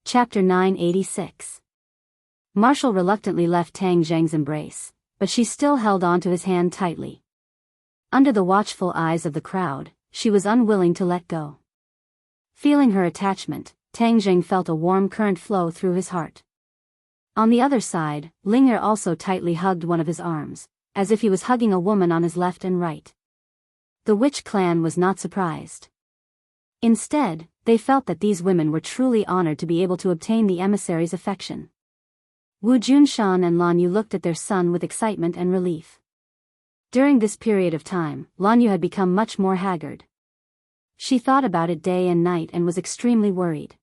Chapter 986. Marshall reluctantly left Tang Jing's embrace, but she still held on to his hand tightly. Under the watchful eyes of the crowd, she was unwilling to let go. Feeling her attachment, Tang Jing felt a warm current flow through his heart. On the other side, Ling'er also tightly hugged one of his arms, as if he was hugging a woman on his left and right. The witch clan was not surprised. Instead, they felt that these women were truly honored to be able to obtain the emissary's affection. Wu Junshan and Lan Yu looked at their son with excitement and relief. During this period of time, Lan Yu had become much more haggard. She thought about it day and night and was extremely worried.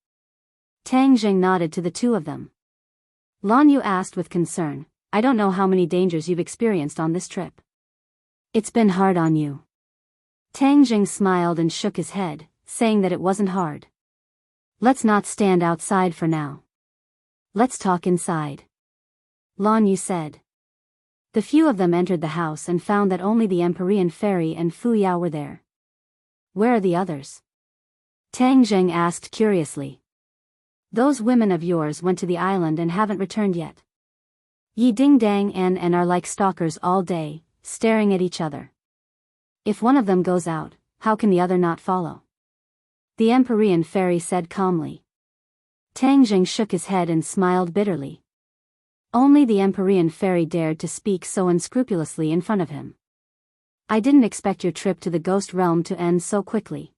Tang Jing nodded to the two of them. Lan Yu asked with concern, "I don't know how many dangers you've experienced on this trip." "It's been hard on you." Tang Jing smiled and shook his head, saying that it wasn't hard. "Let's not stand outside for now. Let's talk inside," Lan Yu said. The few of them entered the house and found that only the Empyrean Fairy and Fu Yao were there. "Where are the others?" Tang Jing asked curiously. "Those women of yours went to the island and haven't returned yet. Yi Ding Dang and are like stalkers all day, staring at each other. If one of them goes out, how can the other not follow?" The Empyrean Fairy said calmly. Tang Jing shook his head and smiled bitterly. Only the Empyrean Fairy dared to speak so unscrupulously in front of him. "I didn't expect your trip to the Ghost Realm to end so quickly."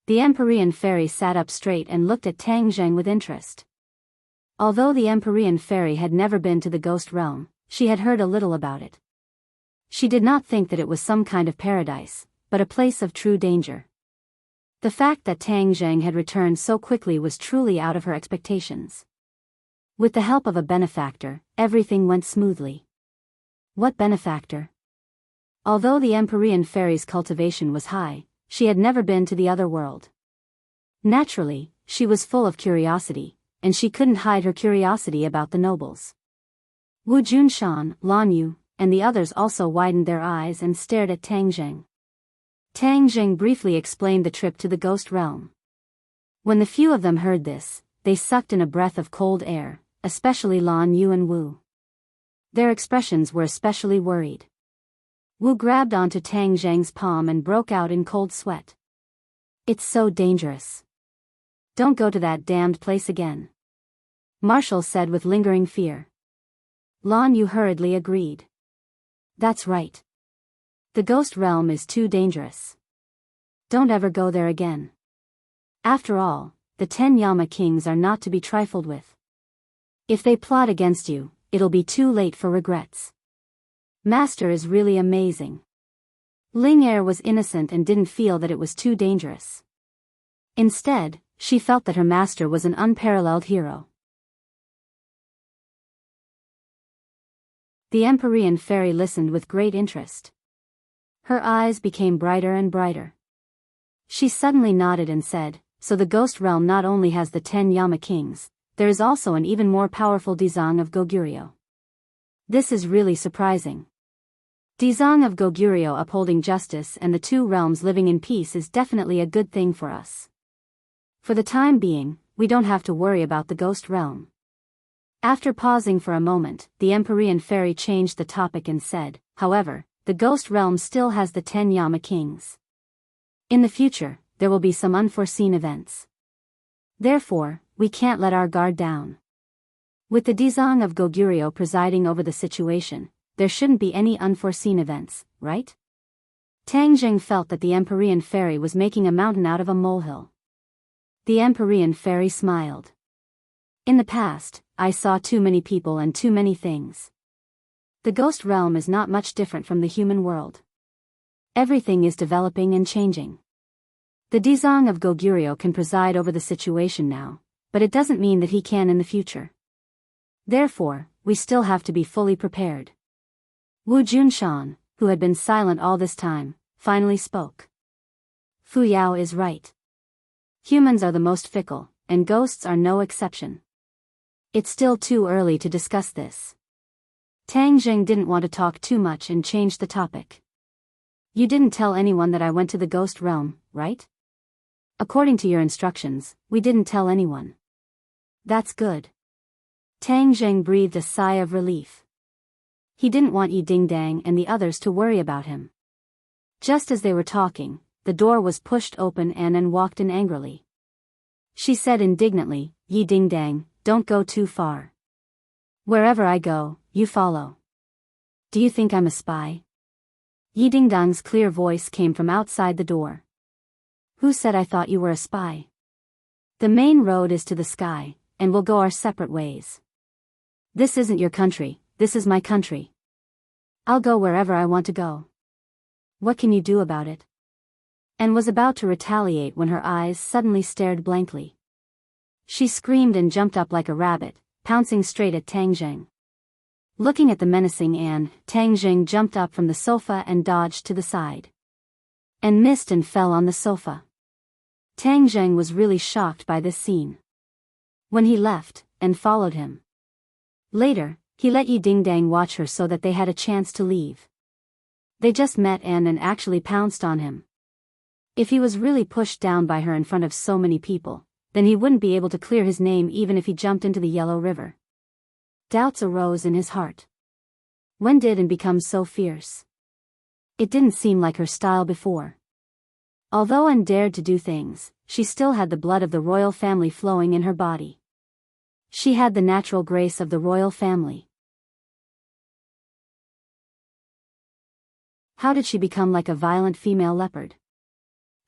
The Empyrean Fairy sat up straight and looked at Tang Jing with interest. Although the Empyrean Fairy had never been to the Ghost Realm, she had heard a little about it. She did not think that it was some kind of paradise, but a place of true danger. The fact that Tang Jing had returned so quickly was truly out of her expectations. With the help of a benefactor, everything went smoothly. What benefactor? Although the Empyrean Fairy's cultivation was high, she had never been to the other world. Naturally, she was full of curiosity, and she couldn't hide her curiosity about the nobles. Wu Junshan, Lan Yu, and the others also widened their eyes and stared at Tang Jing. Tang Jing briefly explained the trip to the Ghost Realm. When the few of them heard this, they sucked in a breath of cold air, especially Lan Yu and Wu. Their expressions were especially worried. Wu grabbed onto Tang Jing's palm and broke out in cold sweat. "It's so dangerous. Don't go to that damned place again," Marshall said with lingering fear. Lan Yu hurriedly agreed. "That's right. The Ghost Realm is too dangerous. Don't ever go there again. After all, the 10 Yama Kings are not to be trifled with. If they plot against you, it'll be too late for regrets. Master is really amazing." Ling'er was innocent and didn't feel that it was too dangerous. Instead, she felt that her master was an unparalleled hero. The Empyrean Fairy listened with great interest. Her eyes became brighter and brighter. She suddenly nodded and said, "So the Ghost Realm not only has the 10 Yama Kings, there is also an even more powerful Dezong of Goguryeo. This is really surprising. Dezong of Goguryeo upholding justice and the two realms living in peace is definitely a good thing for us. For the time being, we don't have to worry about the Ghost Realm." After pausing for a moment, the Empyrean Fairy changed the topic and said, "However, the Ghost Realm still has the 10 Yama Kings. In the future, there will be some unforeseen events. Therefore, we can't let our guard down. With the Dezong of Goguryeo presiding over the situation, there shouldn't be any unforeseen events, right?" Tang Jing felt that the Empyrean Fairy was making a mountain out of a molehill. The Empyrean Fairy smiled. "In the past, I saw too many people and too many things. The Ghost Realm is not much different from the human world. Everything is developing and changing. The Dezong of Goguryeo can preside over the situation now, but it doesn't mean that he can in the future. Therefore, we still have to be fully prepared." Wu Junshan, who had been silent all this time, finally spoke. Fu Yao is right. Humans are the most fickle, and ghosts are no exception. It's still too early to discuss this. Tang Jing didn't want to talk too much and changed the topic. You didn't tell anyone that I went to the ghost realm, right? According to your instructions, we didn't tell anyone. That's good. Tang Jing breathed a sigh of relief. He didn't want Yi Dingdang and the others to worry about him. Just as they were talking, the door was pushed open and walked in angrily. She said indignantly, Yi Dingdang, don't go too far. Wherever I go, you follow. Do you think I'm a spy? Yi Dingdang's clear voice came from outside the door. Who said I thought you were a spy? The main road is to the sky, and we'll go our separate ways. This isn't your country, this is my country. I'll go wherever I want to go. What can you do about it? And was about to retaliate when her eyes suddenly stared blankly. She screamed and jumped up like a rabbit, pouncing straight at Tang Jing. Looking at the menacing Anne, Tang Jing jumped up from the sofa and dodged to the side. And missed and fell on the sofa. Tang Jing was really shocked by this scene. When he left, and followed him. Later, he let Yi Dingdang watch her so that they had a chance to leave. They just met Anne and actually pounced on him. If he was really pushed down by her in front of so many people, then he wouldn't be able to clear his name even if he jumped into the Yellow River. Doubts arose in his heart. When did Anne become so fierce? It didn't seem like her style before. Although Anne dared to do things, she still had the blood of the royal family flowing in her body. She had the natural grace of the royal family. How did she become like a violent female leopard?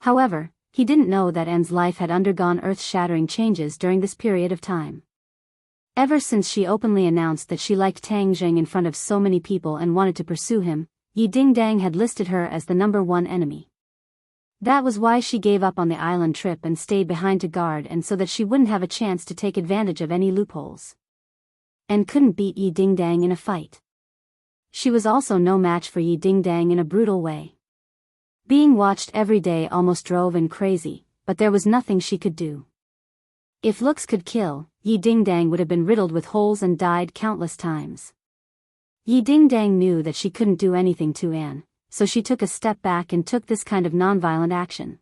However, he didn't know that Anne's life had undergone earth-shattering changes during this period of time. Ever since she openly announced that she liked Tang Jing in front of so many people and wanted to pursue him, Yi Dingdang had listed her as the #1 enemy. That was why she gave up on the island trip and stayed behind to guard and so that she wouldn't have a chance to take advantage of any loopholes. And couldn't beat Yi Dingdang in a fight. She was also no match for Yi Dingdang in a brutal way. Being watched every day almost drove Anne crazy, but there was nothing she could do. If looks could kill, Yi Dingdang would have been riddled with holes and died countless times. Yi Dingdang knew that she couldn't do anything to Anne, so she took a step back and took this kind of nonviolent action.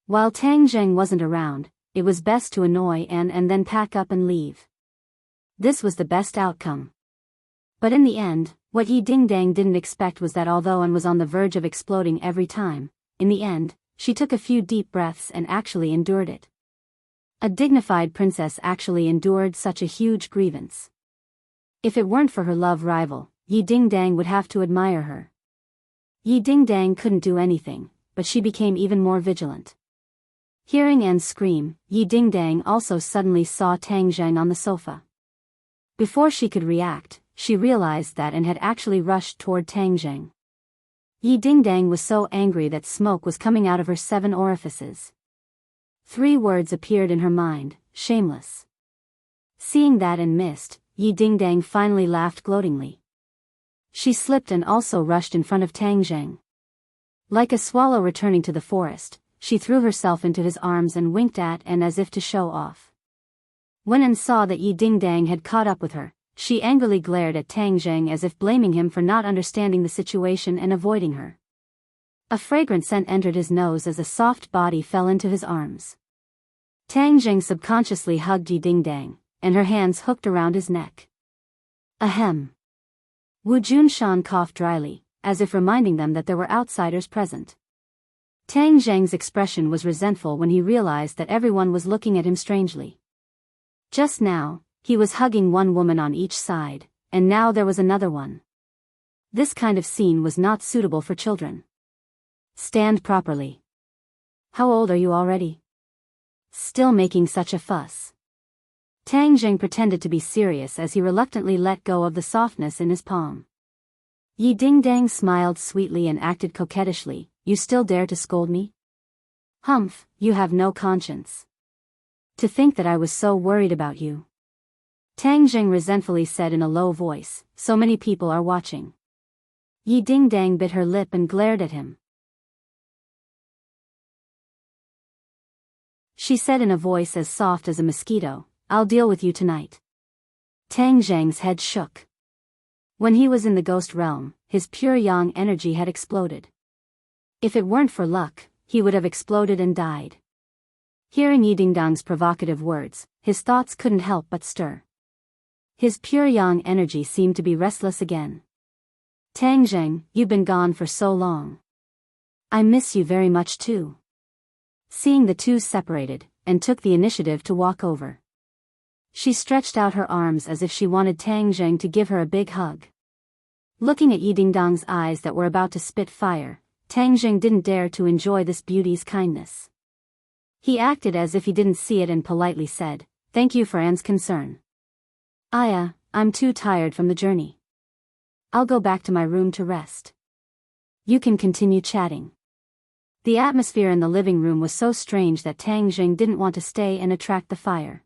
While Tang Jing wasn't around, it was best to annoy Anne and then pack up and leave. This was the best outcome. But in the end, what Yi Dingdang didn't expect was that although Anne was on the verge of exploding every time, in the end, she took a few deep breaths and actually endured it. A dignified princess actually endured such a huge grievance. If it weren't for her love rival, Yi Dingdang would have to admire her. Yi Dingdang couldn't do anything, but she became even more vigilant. Hearing Anne scream, Yi Dingdang also suddenly saw Tang Jing on the sofa. Before she could react, she realized that Anne had actually rushed toward Tang Jing. Yi Dingdang was so angry that smoke was coming out of her 7 orifices. 3 words appeared in her mind, shameless. Seeing that Anne missed, Yi Dingdang finally laughed gloatingly. She slipped and also rushed in front of Tang Jing. Like a swallow returning to the forest, she threw herself into his arms and winked at Anne as if to show off. When Anne saw that Yi Dingdang had caught up with her, she angrily glared at Tang Jing as if blaming him for not understanding the situation and avoiding her. A fragrant scent entered his nose as a soft body fell into his arms. Tang Jing subconsciously hugged Yi Dingdang, and her hands hooked around his neck. Ahem. Wu Junshan coughed dryly, as if reminding them that there were outsiders present. Tang Jing's expression was resentful when he realized that everyone was looking at him strangely. Just now, he was hugging one woman on each side, and now there was another one. This kind of scene was not suitable for children. Stand properly. How old are you already? Still making such a fuss. Tang Jing pretended to be serious as he reluctantly let go of the softness in his palm. Yi Dingdang smiled sweetly and acted coquettishly. You still dare to scold me? Humph, you have no conscience. To think that I was so worried about you. Tang Jing resentfully said in a low voice, so many people are watching. Yi Dingdang bit her lip and glared at him. She said in a voice as soft as a mosquito, "I'll deal with you tonight." Tang Zhang's head shook. When he was in the ghost realm, his pure yang energy had exploded. If it weren't for luck, he would have exploded and died. Hearing Yi Dingdong's provocative words, his thoughts couldn't help but stir. His pure yang energy seemed to be restless again. "Tang Zhang, you've been gone for so long. I miss you very much too." Seeing the two separated, and took the initiative to walk over. She stretched out her arms as if she wanted Tang Zhang to give her a big hug. Looking at Yi Dingdong's eyes that were about to spit fire, Tang Zhang didn't dare to enjoy this beauty's kindness. He acted as if he didn't see it and politely said, "Thank you for Anne's concern. I'm too tired from the journey. I'll go back to my room to rest. You can continue chatting." The atmosphere in the living room was so strange that Tang Zhang didn't want to stay and attract the fire.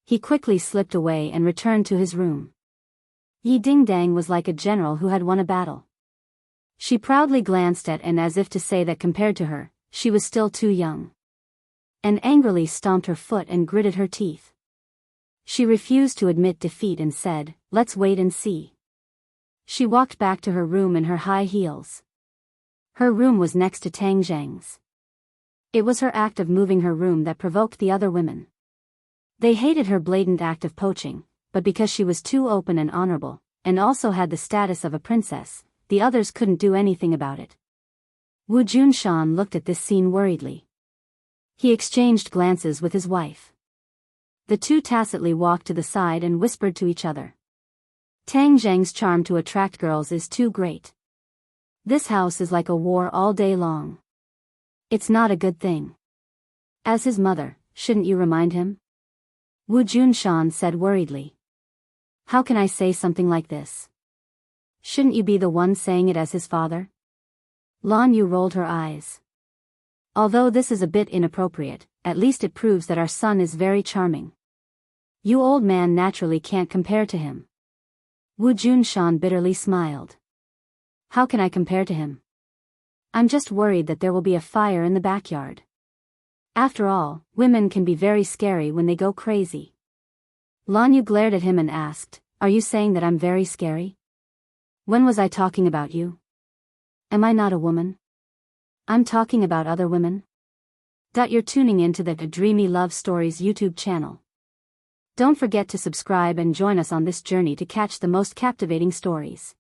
He quickly slipped away and returned to his room. Yi Dingdang was like a general who had won a battle. She proudly glanced at Anne as if to say that compared to her, she was still too young. And angrily stomped her foot and gritted her teeth. She refused to admit defeat and said, "Let's wait and see." She walked back to her room in her high heels. Her room was next to Tang Zhang's. It was her act of moving her room that provoked the other women. They hated her blatant act of poaching, but because she was too open and honorable, and also had the status of a princess, the others couldn't do anything about it. Wu Junshan looked at this scene worriedly. He exchanged glances with his wife. The two tacitly walked to the side and whispered to each other. Tang Zhang's charm to attract girls is too great. This house is like a war all day long. It's not a good thing. As his mother, shouldn't you remind him? Wu Junshan said worriedly. How can I say something like this? Shouldn't you be the one saying it as his father? Lan Yu rolled her eyes. Although this is a bit inappropriate, at least it proves that our son is very charming. You old man naturally can't compare to him. Wu Junshan bitterly smiled. How can I compare to him? I'm just worried that there will be a fire in the backyard. After all, women can be very scary when they go crazy. Lan Yu glared at him and asked, "Are you saying that I'm very scary? When was I talking about you? Am I not a woman? I'm talking about other women." You're tuning into the Dreamy Love Stories YouTube channel. Don't forget to subscribe and join us on this journey to catch the most captivating stories.